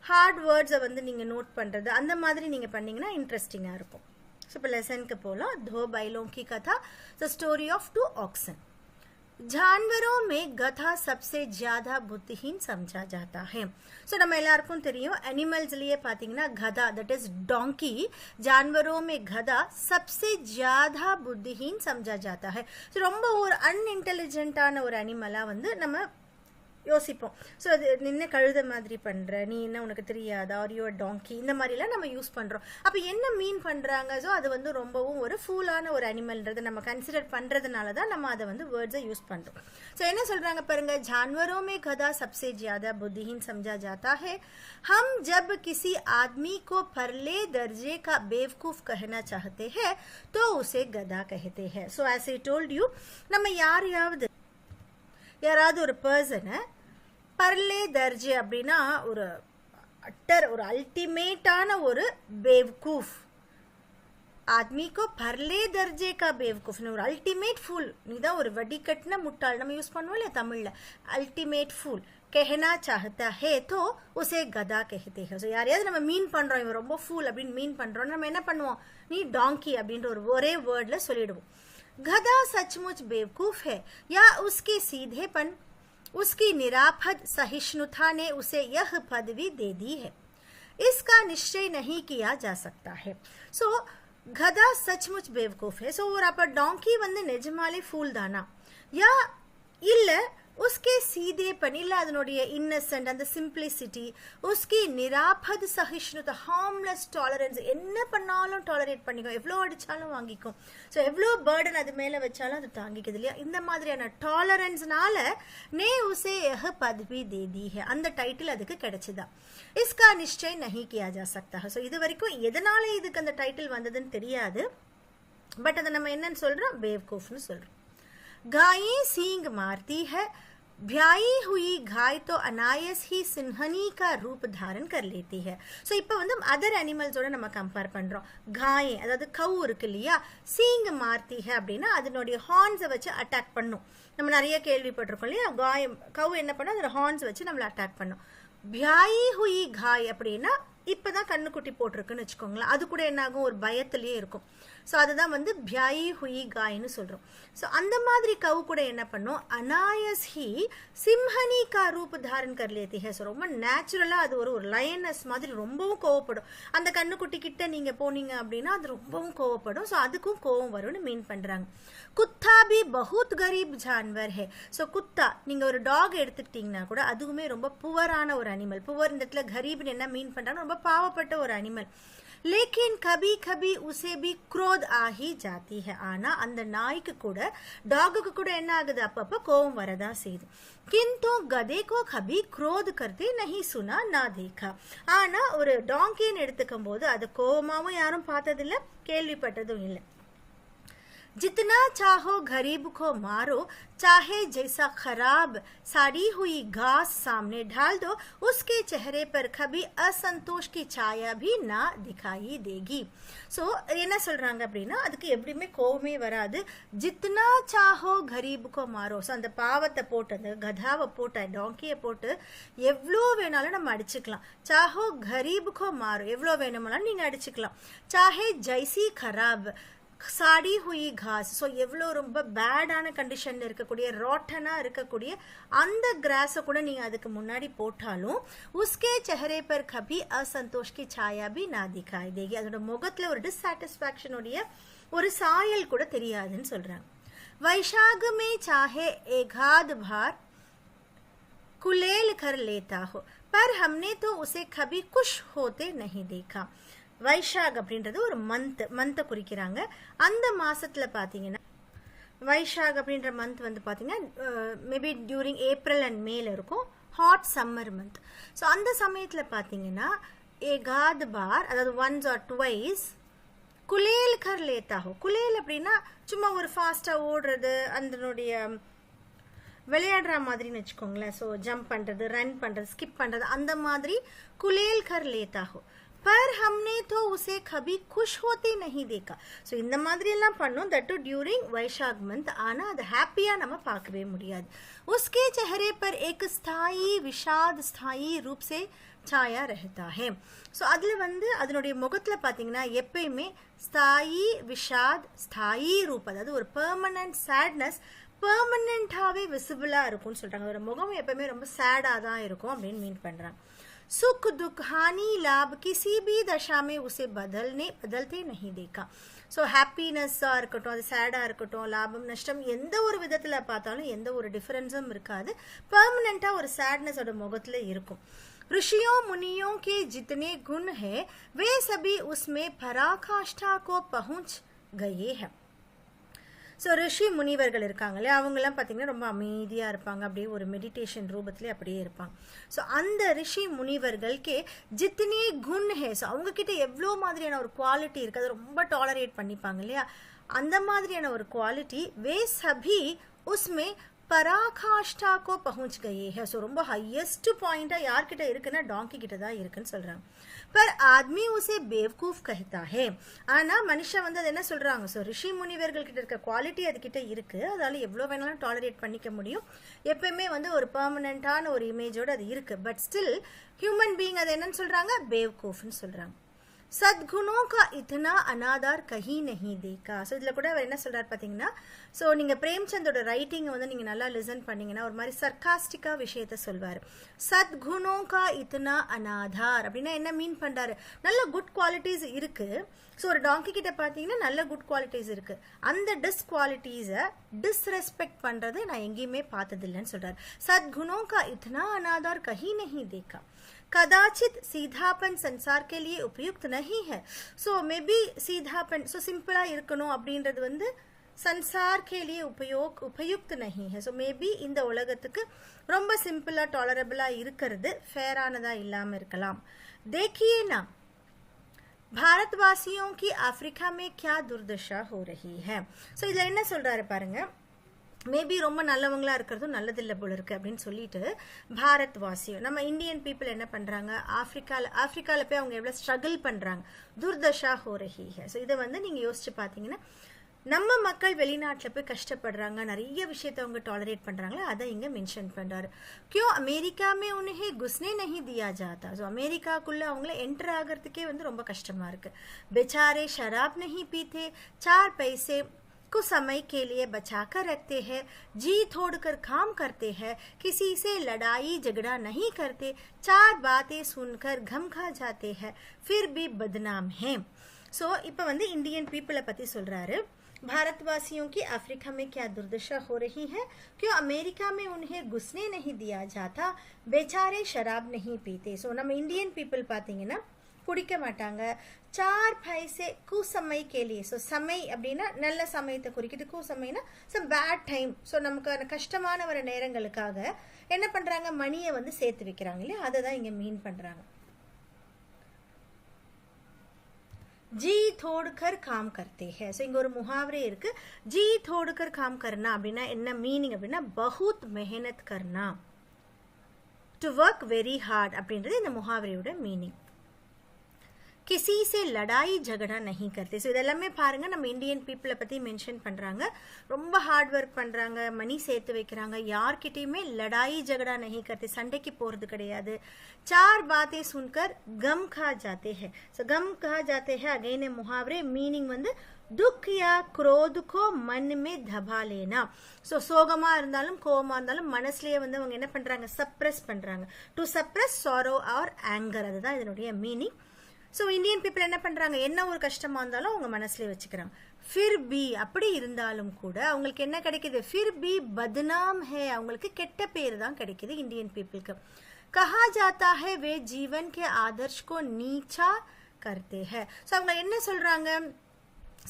ஹார்ட் வேர்ட்ஸை வந்து நீங்கள் நோட் பண்ணுறது அந்த மாதிரி நீங்கள் பண்ணிங்கன்னா இன்ட்ரெஸ்டிங்காக இருக்கும். ஸோ இப்போ லெசனுக்கு போகலாம். दो बैलों की कथा, द स्टोरी ऑफ 2 oxen. जानवरों में गधा सबसे ज्यादा बुद्धिहीन समझा जाता है. ஸோ நம்ம எல்லாருக்கும் தெரியும் அனிமல்ஸ்லயே பார்த்தீங்கன்னா கதா தட் இஸ் डोंकी, जानवरों में गधा सबसे ज्यादा बुद्धिहीन समझा जाता है. ஸோ ரொம்ப ஒரு அன்இன்டெலிஜென்ட்டான ஒரு அனிமலாக வந்து நம்ம யோசிப்போம். ஸோ அது நின்று கழுத மாதிரி பண்ணுற, நீ என்ன உனக்கு தெரியாதா, ஆர் யூ டாங்கி, இந்த மாதிரிலாம் நம்ம யூஸ் பண்ணுறோம். அப்போ என்ன மீன் பண்ணுறாங்க? ஸோ அது வந்து ரொம்பவும் ஒரு ஃபூலான ஒரு அனிமல்ன்றதை நம்ம கன்சிடர் பண்ணுறதுனால தான் நம்ம அதை வந்து வேர்ட்ஸை யூஸ் பண்ணுறோம். ஸோ என்ன சொல்கிறாங்க பாருங்க, जानवरों में गधा सबसे ज्यादा बुद्धिहीन समझा जाता है. हम जब किसी आदमी को परले दर्जे का बेवकूफ कहना चाहते हैं तो उसे गधा कहते हैं. So as I told you, நம்ம யாராவது ஒரு பர்சனை பர்லே தர்ஜே அப்படின்னா ஒரு ஒரு அல்டிமேட்டான ஒரு बेवकूफ, आदमी को परले दर्जे का बेवकूफ, ஒரு அல்டிமேட் ஃபூல், நீ தான் ஒரு வடிகட்டின முட்டாள் நம்ம யூஸ் பண்ணுவோம் இல்லையா தமிழில், அல்டிமேட் ஃபூல் कहना चाहता है तो उसे गधा कहते हैं. ஸோ யாரையாவது நம்ம மீன் பண்ணுறோம், இவன் ரொம்ப ஃபூல் அப்படின்னு மீன் பண்ணுறோம், நம்ம என்ன பண்ணுவோம், நீ டாங்கி அப்படின்ற ஒரு ஒரே வேர்டில் சொல்லிடுவோம். गधा सचमुच बेवकूफ है या उसके सीधेपन, उसकी निरापद सहिष्णुता ने उसे यह पदवी दे दी है, इसका निश्चय नहीं किया जा सकता है. सो गधा सचमुच बेवकूफ है. सो और आप डोंकी வந்து நிஜமாலே ஃபூல் தானா, யா இல்ல उसके सीधेपन இல்ல அதனுடைய இன்னசென்ட் அந்த சிம்பிளிசிட்டி, उसकी निरापद सहिष्णुता हार्मलेस टॉलरेंस, என்ன பண்ணாலும் டாலரேட் பண்ணிக்கும், எவ்வளோ அடிச்சாலும் வாங்கிக்கும், ஸோ எவ்வளோ பர்டன் அது மேலே வச்சாலும் அது தாங்கிக்குது இல்லையா, இந்த மாதிரியான டாலரன்ஸ்னால நே உசே यह पदवी दे दी है, அந்த டைட்டில் அதுக்கு கிடைச்சதா. इसका निश्चय नहीं किया जा सकता है. ஸோ இது வரைக்கும் எதனால இதுக்கு அந்த டைட்டில் வந்ததுன்னு தெரியாது, பட் அதை நம்ம என்னன்னு சொல்றோம், बेवकूफ்னு சொல்றோம். गायें सींग मारती है, ब्याई हुई गाय तो अनायस ही सिंहनी का रूप धारण कर लेती है. ஸோ இப்போ வந்து அதர் அனிமல்ஸோட நம்ம கம்பேர் பண்ணுறோம். காய் அதாவது கவு இருக்கு இல்லையா, சீங் மார்த்தி ஹே அப்படின்னா அதனுடைய ஹார்ன்ஸை வச்சு அட்டாக் பண்ணும். நம்ம நிறைய கேள்விப்பட்டிருக்கோம் இல்லையா, கவு என்ன பண்ணும், அதோட ஹார்ன்ஸ் வச்சு நம்மளை அட்டாக் பண்ணும். பியாயி ஹுயி காய் அப்படின்னா இப்போதான் கண்ணுக்குட்டி போட்டிருக்குன்னு வச்சுக்கோங்களேன், அது கூட என்ன ஆகும், ஒரு பயத்திலேயே இருக்கும். ஸோ அதுதான் வந்து பியாயி ஹுயி காய்னு சொல்கிறோம். ஸோ அந்த மாதிரி கவு கூட என்ன பண்ணும், அனாயஸ் ஹி சிம்ஹனி கா ரூப் தாரன் கர் லேத்தி ஹே. ஸோ ரொம்ப நேச்சுரலாக அது ஒரு லயனஸ் மாதிரி ரொம்பவும் கோவப்படும். அந்த கண்ணுக்குட்டி கிட்ட நீங்கள் போனீங்க அப்படின்னா அது ரொம்பவும் கோவப்படும். ஸோ அதுக்கும் கோவம் வரும்னு மீன் பண்ணுறாங்க. குத்தா பி பஹுத் கரீப் ஜான்வர் ஹே. ஸோ குத்தா நீங்கள் ஒரு டாக் எடுத்துக்கிட்டிங்கன்னா கூட அதுவுமே ரொம்ப புவரான ஒரு அனிமல். புவர் இந்த இடத்துல கரீப்னு என்ன மீன் பண்ணுறாங்கன்னா ரொம்ப பாவப்பட்ட ஒரு அனிமல். लेकिन कभी कभी उसे भी क्रोध आ ही जाती है. ஆனா அந்த நாய்க்கு கூட டாகுக்கு கூட என்ன ஆகுது, அப்பப்ப கோவம் வரதா செய்யுது. किंतु गधे को कभी क्रोध करते नहीं सुना ना देखा. ஆனா ஒரு டாங்கின்னு எடுத்துக்கும் போது அது கோவமாவும் யாரும் பார்த்ததில்லை, கேள்விப்பட்டதும் இல்லை. जितना चाहो गरीब को मारो, चाहे जैसा खराब साड़ी हुई घास सामने डाल दो, उसके चेहरे पर कभी असंतोष की छाया भी ना दिखाई देगी. ஸோ என்ன சொல்றாங்க அப்படின்னா அதுக்கு எப்படியுமே கோவமே வராது. ஜித்னா சாஹோ கரீபுக்கோ மாறோ. ஸோ அந்த பாவத்தை போட்டு அந்த கதாவை போட்டு டாங்கியை போட்டு எவ்வளோ வேணாலும் நம்ம அடிச்சுக்கலாம். சாஹோ கரீபுக்கோ மாறோ, எவ்வளோ வேணுமானாலும் நீங்கள் அடிச்சுக்கலாம். சாஹே ஜைசி खराब சாடி ஹுயி घास. ஸோ எவ்வளோ ரொம்ப பேடான கண்டிஷனில் இருக்கக்கூடிய ராட்டனாக இருக்கக்கூடிய அந்த கிராஸை கூட நீங்கள் அதுக்கு முன்னாடி போட்டாலும் உஸ்கே செஹரே பர் கபி அசந்தோஷ் கி சாயா பி நா திகாய் தேகி. அதோட முகத்தில் ஒரு டிஸ்சாட்டிஸ்ஃபேக்ஷனுடைய ஒரு சாயல் கூட தெரியாதுன்னு சொல்றாங்க. वैशाख में चाहे एकाध बार कुलेल कर लेता हो पर हमने तो उसे कभी खुश होते नहीं देखा. வைஷாக் அப்படின்றது ஒரு மந்த்தை குறிக்கிறாங்க. அந்த மாசத்துல பாத்தீங்கன்னா வைஷாக் அப்படின்ற மந்த் வந்து பாத்தீங்கன்னா மேபி டியூரிங் ஏப்ரல் அண்ட் மேல இருக்கும், ஹாட் சம்மர் மந்த். ஸோ அந்த சமயத்துல பாத்தீங்கன்னா ஏகாத் பார், அதாவது ஒன்ஸ் ஆர் ட்வைஸ் குலேல் கர் லேத்தாகும். குலேல் அப்படின்னா சும்மா ஒரு ஃபாஸ்டா ஓடுறது, அதனுடைய விளையாடுற மாதிரின்னு வச்சுக்கோங்களேன். ஸோ ஜம்ப் பண்றது, ரன் பண்றது, ஸ்கிப் பண்றது, அந்த மாதிரி குலேல் கர் லேத்தாகும். பர் ஹம்னே தோ உசே கபி குஷ் ஹோத்தே நஹி தேக்கா. ஸோ இந்த மாதிரி எல்லாம் பண்ணோம், that to during Vizag month. ஆனா அது ஹாப்பியா நம்ம பார்க்கவே முடியாது. உஸ்கே செஹரே பர் ஏக் ஸ்தாயி விஷாத் ஸ்தாயி ரூப் சே சாயா ரஹதா ஹே. ஸோ அதுல வந்து அதனுடைய முகத்துல பாத்தீங்கன்னா எப்பயுமே ஸ்தாயி விஷாத் ஸ்தாயி ரூப், அதாவது ஒரு பெர்மனன்ட் சேட்னஸ் பெர்மனண்டாவே விசிபிளா இருக்கும்னு சொல்றாங்க. ஒரு முகம் எப்பவுமே ரொம்ப சேடா தான் இருக்கும் அப்படின்னு மீன் பண்றாங்க. सुख दुख हानि लाभ किसी भी दशा में उसे बदलते नहीं देखा. ஸோ ஹாப்பினஸ்ஸாக இருக்கட்டும், அது சேடாக இருக்கட்டும், லாபம் நஷ்டம், எந்த ஒரு விதத்தில் பார்த்தாலும் எந்த ஒரு டிஃபரன்ஸும் இருக்காது. பெர்மனெண்ட்டாக ஒரு சேட்னஸோட முகத்தில் இருக்கும். ऋषियों मुनियों के जितने गुण है वे सभी उसमें पराकाष्ठा को पहुंच गए हैं. ஸோ ரிஷி முனிவர்கள் இருக்காங்களே, அவங்கெல்லாம் பார்த்தீங்கன்னா ரொம்ப அமைதியாக இருப்பாங்க, அப்படியே ஒரு மெடிடேஷன் ரூபத்திலே அப்படியே இருப்பாங்க. ஸோ அந்த ரிஷி முனிவர்களுக்கே ஜித்னே குண் ஹே, ஸோ அவங்கக்கிட்ட எவ்வளோ மாதிரியான ஒரு குவாலிட்டி இருக்குது, அதை ரொம்ப டாலரேட் பண்ணிப்பாங்க இல்லையா, அந்த மாதிரியான ஒரு குவாலிட்டி வே சபி உஸ்மே பராகாஷ்டா கோ பहुंच गए हैं. ஸோ ரொம்ப ஹையஸ்ட் பாயிண்டாக யார்கிட்ட இருக்குன்னா டாங்கி கிட்ட தான் இருக்குன்னு சொல்கிறாங்க. பர் ஆத்மி உசே பேவ்கூஃப் கஹ்தா ஹே. ஆனால் மனுஷன் வந்து அது என்ன சொல்கிறாங்க, ஸோ ரிஷி முனிவர்கள் கிட்ட இருக்க குவாலிட்டி அதுக்கிட்ட இருக்குது, அதால் எவ்வளோ வேணாலும் டாலரேட் பண்ணிக்க முடியும், எப்பயுமே வந்து ஒரு பெர்மனண்ட்டான ஒரு இமேஜோடு அது இருக்குது. பட் ஸ்டில் ஹியூமன் பீயிங் அது என்னன்னு சொல்கிறாங்க, பேவ்கூஃப்னு சொல்கிறாங்க. சத்குணோं का इतना अनादर कहीं नहीं देखा. ஸோ இதில் கூட அவர் என்ன சொல்கிறார் பார்த்தீங்கன்னா, ஸோ நீங்கள் பிரேம்சந்தோட ரைட்டிங்கை வந்து நீங்கள் நல்லா லிசன் பண்ணீங்கன்னா ஒரு மாதிரி சர்க்காஸ்டிக்காக விஷயத்த சொல்வார். சத்குணோं का इतना अनादर அப்படின்னா என்ன மீன் பண்ணுறாரு, நல்ல குட் குவாலிட்டிஸ் இருக்குது. ஸோ ஒரு டாங்கி கிட்ட பார்த்தீங்கன்னா நல்ல குட் குவாலிட்டிஸ் இருக்குது, அந்த டிஸ்குவாலிட்டிஸை டிஸ்ரெஸ்பெக்ட் பண்ணுறது நான் எங்கேயுமே பார்த்ததில்லைன்னு சொல்கிறார். சத்குணோं का इतना अनादर कहीं नहीं देखा. कदाचित सीधापन संसार के लिए उपयुक्त नहीं है. सो मे बी सीधापन, सो सिंपला இருக்கணும் அப்படின்றது வந்து संसार के लिए उपयुक्त नहीं है. सो मे बी இந்த உலகத்துக்கு ரொம்ப சிம்பிளா டாலரபிளா இருக்கிறது ஃபேரானதா இல்லாம இருக்கலாம். देखिए ना भारतवासियों की अफ्रीका में क्या दुर्दशा हो रही है. सो இதுல என்ன சொல்றாரு பாருங்க, மேபி ரொம்ப நல்லவங்களா இருக்கிறதும் நல்லதில்லை போல இருக்கு அப்படின்னு சொல்லிட்டு பாரத் வாசியம், நம்ம இந்தியன் பீப்புள் என்ன பண்றாங்க, ஆப்பிரிக்கால போய் அவங்க எவ்வளவு ஸ்ட்ரகிள் பண்றாங்க, துர்தஷா ஹோ ரஹி ஹை. ஸோ இதை வந்து நீங்க யோசிச்சு பார்த்தீங்கன்னா நம்ம மக்கள் வெளிநாட்டில் போய் கஷ்டப்படுறாங்க, நிறைய விஷயத்த அவங்க டாலரேட் பண்றாங்களா, அதை இங்க மென்ஷன் பண்றாரு. கியோ அமெரிக்காமே உன்ஹே குஸ்னே நஹி தியா ஜாதா. ஸோ அமெரிக்காக்குள்ள அவங்கள என்டர் ஆகிறதுக்கே வந்து ரொம்ப கஷ்டமா இருக்கு. बेचारे शराब नहीं पीते, 4 पैसे कुछ समय के लिए बचा कर रखते हैं, जी तोड़कर काम करते हैं, किसी से लड़ाई झगड़ा नहीं करते, 4 बातें सुनकर गम खा जाते हैं, फिर भी बदनाम हैं. सो இப்போ வந்து இந்தியன் பீப்புளை பற்றி சொல்கிறாரு. भारतवासियों की अफ्रीका में क्या दुर्दशा हो रही है, क्यों अमेरिका में उन्हें घुसने नहीं दिया जाता, बेचारे शराब नहीं पीते. ஸோ நம்ம இந்தியன் பீப்புள் பார்த்தீங்கன்னா குடிக்க மாட்டாங்க. 4 पैसे कुसमय के लिए. ஸோ சமை அப்படின்னா நல்ல சமயத்தை குறிக்கிட்டு, குசமைனா சம் பேட் டைம். ஸோ நமக்கு கஷ்டமான வர நேரங்களுக்காக என்ன பண்றாங்க, மணியை வந்து சேர்த்து வைக்கிறாங்க இல்லையா, அதை தான் இங்க மீன் பண்றாங்க. जी तोड़कर काम करते हैं. ஸோ இங்க ஒரு முஹாவரே இருக்கு, जी तोड़कर काम करना அப்படின்னா என்ன மீனிங் அப்படின்னா बहुत मेहनत करना, to work very hard அப்படின்றது இந்த முஹாவரையோட மீனிங். किसी से लड़ाई झगड़ा नहीं करते. ஸோ இதெல்லாமே பாருங்க நம்ம இந்தியன் பீப்புளை பற்றி மென்ஷன் பண்ணுறாங்க, ரொம்ப ஹார்ட் ஒர்க் பண்ணுறாங்க, மணி சேர்த்து வைக்கிறாங்க, யார்கிட்டையுமே லடாயி झगड़ा नहीं करते, சண்டைக்கு போகிறது கிடையாது. 4 बातें सुनकर गम खा जाते हैं. ஸோ गम खा जाते हैं अगेन मुहावरे, மீனிங் வந்து दुख या क्रोध को मन में दबा लेना. ஸோ சோகமாக இருந்தாலும் கோபமாக இருந்தாலும் மனசுலேயே வந்து அவங்க என்ன பண்ணுறாங்க, சப்ரெஸ் பண்ணுறாங்க. To suppress sorrow or anger, அதுதான் இதனுடைய மீனிங். ஸோ இந்தியன் பீப்புள் என்ன பண்ணுறாங்க, என்ன ஒரு கஷ்டமாக இருந்தாலும் அவங்க மனசுலேயே வச்சுக்கிறாங்க. फिर भी அப்படி இருந்தாலும் கூட அவங்களுக்கு என்ன கிடைக்குது, फिर भी बदनाम है, அவங்களுக்கு கெட்ட பேர் தான் கிடைக்குது இந்தியன் பீப்புளுக்கு. कहा जाता है वे जीवन के आदर्श को नीचा करते हैं. ஸோ அவங்க என்ன சொல்றாங்க,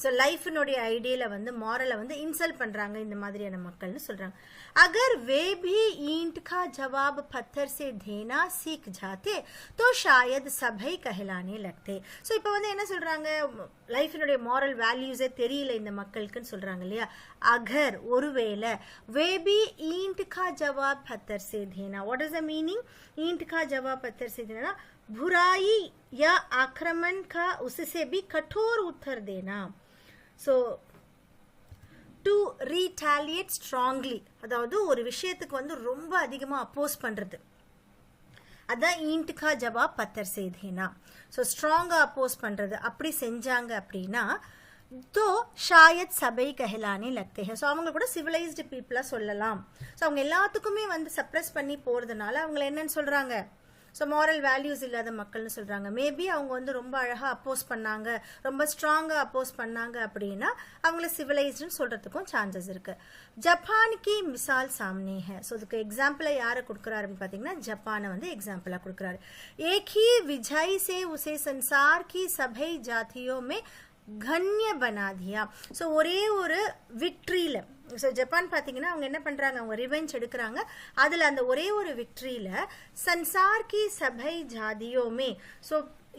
ஸோ லைஃபினுடைய ஐடியல வந்து மாரலை வந்து இன்சல்ட் பண்றாங்க இந்த மாதிரியான மக்கள்னு சொல்றாங்க. अगर वे भी ईंट का जवाब पत्थर से देना सीख जाते तो शायद सभी कहलाने लगते. ஸோ இப்போ வந்து என்ன சொல்றாங்க, லைஃபினுடைய மாரல் வேல்யூஸே தெரியல இந்த மக்களுக்குன்னு சொல்றாங்க இல்லையா. अगर ஒருவேளை वे भी ईंट का जवाब पत्थर से देना, व्हाट इज द मीनिंग, ईंट का जवाब पत्थर से देना, बुराई या आक्रमण का उससे भी कठोर उत्तर देना. ஸோ டு ரீட்டாலியேட் ஸ்ட்ராங்லி, அதாவது ஒரு விஷயத்துக்கு வந்து ரொம்ப அதிகமாக அப்போஸ் பண்ணுறது, அதான் ஈண்ட்கா ஜவாப் பத்தர் சேதேனா. ஸோ ஸ்ட்ராங்காக அப்போஸ் பண்ணுறது, அப்படி செஞ்சாங்க அப்படின்னா तो शायद சபை कहलाने लगते हैं. ஸோ அவங்க கூட சிவிலைஸ்டு பீப்புளாக சொல்லலாம். ஸோ அவங்க எல்லாத்துக்குமே வந்து சப்ரஸ் பண்ணி போகிறதுனால அவங்கள என்னன்னு சொல்கிறாங்க, ஸோ மாரல் வேல்யூஸ் இல்லாத மக்கள்னு சொல்கிறாங்க. மேபி அவங்க வந்து ரொம்ப அழகாக அப்போஸ் பண்ணாங்க, ரொம்ப ஸ்ட்ராங்காக அப்போஸ் பண்ணாங்க அப்படின்னா அவங்கள சிவிலைஸ்டுன்னு சொல்கிறதுக்கும் சான்சஸ் இருக்குது. ஜப்பான் கி மிசால் சாம்னே ஹே. ஸோ இதுக்கு எக்ஸாம்பிளை யாரை கொடுக்குறாருன்னு பார்த்தீங்கன்னா ஜப்பானை வந்து எக்ஸாம்பிளாக கொடுக்குறாரு. ஏக் ஹி விஜய் சே உசே சன்சார் கி சபை ஜாத்தியோ மே கண்ணிய பனாதியா. ஸோ ஒரே ஒரு விக்ட்ரியில், ஸோ ஜப்பான் பார்த்தீங்கன்னா அவங்க என்ன பண்ணுறாங்க, அவங்க ரிவெஞ்ச் எடுக்கிறாங்க. அதில் அந்த ஒரே ஒரு விக்ட்ரியில் சன்சார் கி சபை ஜாதியோமே, ஸோ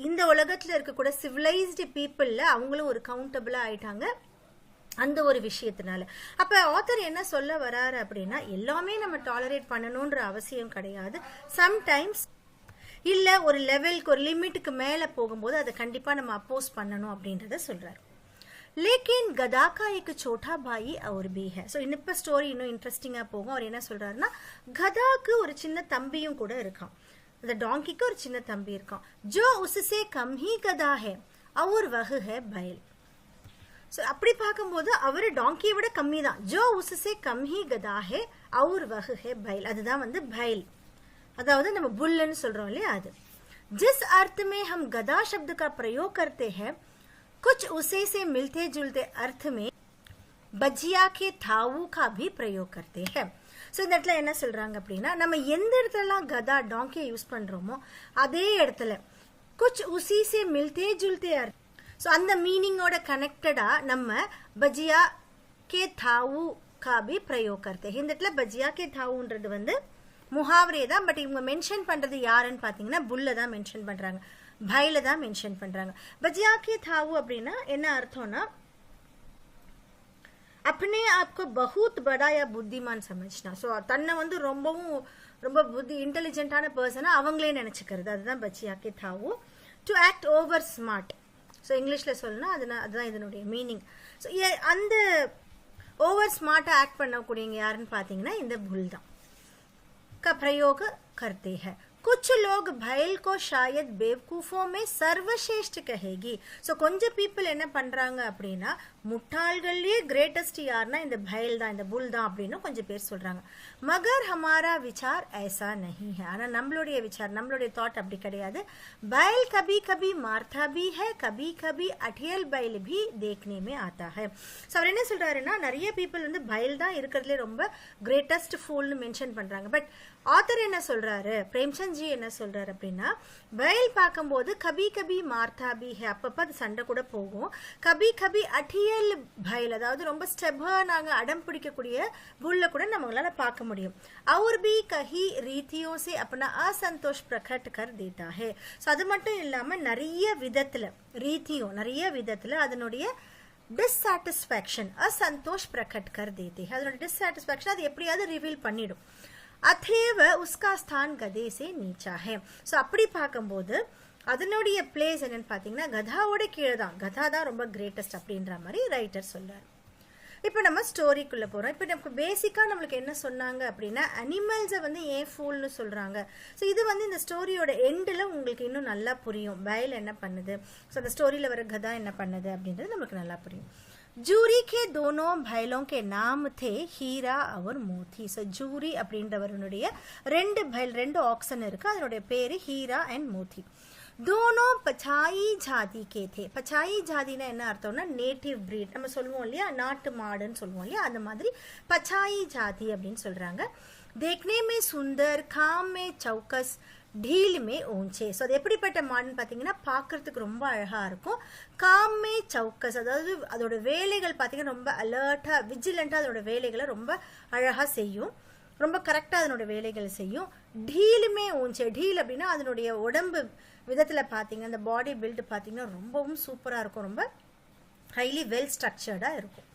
இந்த உலகத்தில் இருக்கக்கூட சிவிலைஸ்டு பீப்புளில் அவங்களும் ஒரு கவுண்டபிளாக ஆயிட்டாங்க அந்த ஒரு விஷயத்தினால. அப்போ ஆத்தர் என்ன சொல்ல வராரு அப்படின்னா, எல்லாமே நம்ம டாலரேட் பண்ணணுன்ற அவசியம் கிடையாது. சம்டைம்ஸ் இல்லை ஒரு லெவலுக்கு ஒரு லிமிட்டுக்கு மேலே போகும்போது அதை கண்டிப்பாக நம்ம அப்போஸ் பண்ணணும் அப்படின்றத சொல்கிறார். லேக்கின் கதா கா एक छोटा भाई और भी है. ஸோ இப்போ ஸ்டோரி இன்னும் இன்ட்ரெஸ்டிங்காக போகும். அவர் என்ன சொல்கிறாருன்னா, கதாக்கு ஒரு சின்ன தம்பியும் கூட இருக்கான், அந்த டாங்கிக்கு ஒரு சின்ன தம்பி இருக்கான். ஜோ உஸ்ஸே கம் ஹி கதா ஹே और वह है बैल. ஸோ அப்படி பார்க்கும்போது அவர் டாங்கியை விட கம்மி தான். ஜோ உஸ்ஸே கம் ஹி கதா ஹே और वह है बैल, அதுதான் வந்து बैल, அதாவது நம்ம புல்லுன்னு சொல்றோம் இல்லையா அது. जिस अर्थ में हम गधा शब्द का प्रयोग करते हैं कुछ उसे से मिलते जुलते अर्थ में बजिया के थाऊ का भी प्रयोग करते हैं. ஸோ இந்த இடத்துல என்ன சொல்றாங்க அப்படின்னா, நம்ம எந்த இடத்துலலாம் கதா டாங்கியை யூஸ் பண்றோமோ அதே இடத்துல குச் உசி சே மில்தே ஜுல்தே அர்த், ஸோ அந்த மீனிங்கோட கனெக்டடா நம்ம பஜியா கே தாவு கா பி பிரயோக் கர்த்தே. இந்த இடத்துல பஜியா கே தாவுன்றது வந்து முஹாவரே தான், பட் இவங்க மென்ஷன் பண்றது யாருன்னு பார்த்தீங்கன்னா புல்ல தான் மென்ஷன் பண்றாங்க, பைல தான் மென்ஷன் பண்றாங்க. பஜியா கே தாவு அப்படின்னா என்ன அர்த்தம்னா, अपने आप को बहुत बड़ा या बुद्धिमान समझना. ஸோ தன்னை வந்து ரொம்ப புத்தி இன்டெலிஜென்ட்டான பர்சனா அவங்களே நினைச்சுக்கிறது, அதுதான் பச்சியா கே தாவு. To act over smart, so இங்கிலீஷில் சொல்லணும், அதுதான் இதனுடைய மீனிங். ஸோ அந்த ஓவர் ஸ்மார்ட்டாக ஆக்ட் பண்ணக்கூடியவங்க யாருன்னு பார்த்தீங்கன்னா இந்த புல் தான். का प्रयोग करते हैं. कुछ लोग बैल को शायद बेवकूफों में सर्वश्रेष्ठ कहेगी. ஸோ கொஞ்சம் பீப்புள் என்ன பண்றாங்க அப்படின்னா, முட்டாள்கள்லயே கிரேட்டஸ்ட் யாருன்னா இந்த बैल தான், இந்த புல் தான் அப்படின்னு கொஞ்சம் பேர் சொல்றாங்க. மகர் हमारा विचार ऐसा नहीं है. ஆனா நம்மளுடைய விசார், நம்மளுடைய தாட் அப்படி கிடையாது. बैल कभी कभी मारता भी है, कभी कभी अठियल बैल भी देखने में आता है. ஸோ அவர் என்ன சொல்றாருன்னா, நிறைய பீப்புள் வந்து बैल தான் இருக்கிறதுலே ரொம்ப கிரேட்டஸ்ட் ஃபூல்னு மென்ஷன் பண்றாங்க. பட் ஆத்தர் என்ன சொல்றாரு, பிரேம்சந்த் ஜி என்ன சொல்றாரு அப்படின்னா, बैल பார்க்கும்போது கபி கபி மார்த்தா பி ஹே, அப்பப்ப அது சண்டை கூட போகும். கபி கபி அட்டியல் बैल, அதாவது ரொம்ப ஸ்டெபர்னாக அடம் பிடிக்கக்கூடிய புல்ல கூட நம்மளால பார்க்க முடியும். और भी कहीं रीतियों से अपना असंतोष प्रकट कर देता है. ஸோ அது மட்டும் இல்லாம நிறைய விதத்துல அதனுடைய டிஸ்சாட்டிஸ்ஃபேக்ஷன் असंतोष प्रकट कर देते हैं. அதனுடைய டிஸ்சாட்டிஸ்ஃபேக்ஷன் அது எப்படியாவது ரிவீல் பண்ணிடும். अथेव उसका स्थान गधे से नीचा है. ஸோ அப்படி பார்க்கும்போது அதனுடைய பிளேஸ் என்னன்னு பார்த்தீங்கன்னா கதாவோட கீழே தான், கதா தான் ரொம்ப கிரேட்டஸ்ட் அப்படின்ற மாதிரி ரைட்டர் சொல்றாரு. இப்போ நம்ம ஸ்டோரிக்குள்ளே போகிறோம். இப்போ நமக்கு பேசிக்காக நம்மளுக்கு என்ன சொன்னாங்க அப்படின்னா, அனிமல்ஸை வந்து ஏன் ஃபூல்னு சொல்கிறாங்க. ஸோ இது வந்து இந்த ஸ்டோரியோட எண்டில் உங்களுக்கு இன்னும் நல்லா புரியும், बैल என்ன பண்ணுது, ஸோ அந்த ஸ்டோரியில் வர கதா என்ன பண்ணுது அப்படின்றது நமக்கு நல்லா புரியும். ஜூரி கே दोनों बैलों के नाम थे हीरा और मोती. ஸோ ஜூரி அப்படின்றவருடைய ரெண்டு ஆக்சன் இருக்கு, அதனுடைய பேரு ஹீரா அண்ட் மோத்தி. दोनों पछाई जाति के थे. पछाई जातिना என்ன அர்த்தம்னா நேட்டிவ் பிரீட். நம்ம சொல்லுவோம் இல்லையா நாட்டு மாடுன்னு சொல்லுவோம் இல்லையா அந்த மாதிரி पछाई जाति அப்படின்னு சொல்றாங்க. देखने में सुंदर, काम में चौकस, ढील में ऊंचे. ஸோ அது எப்படிப்பட்ட மாடுன்னு பார்த்தீங்கன்னா பார்க்கறதுக்கு ரொம்ப அழகாக இருக்கும். காமே சவுக்கஸ், அதாவது அதோட வேலைகள் பார்த்தீங்கன்னா ரொம்ப அலர்ட்டாக விஜிலண்ட்டாக அதோட வேலைகளை ரொம்ப அழகாக செய்யும், ரொம்ப கரெக்டாக அதனோட வேலைகளை செய்யும். ढीலுமே ஊஞ்சே, ढीல் அப்படின்னா அதனுடைய உடம்பு விதத்தில் பார்த்தீங்கன்னா அந்த பாடி பில்டு பார்த்தீங்கன்னா ரொம்பவும் சூப்பராக இருக்கும், ரொம்ப ஹைலி வெல் ஸ்ட்ரக்சர்டாக இருக்கும்.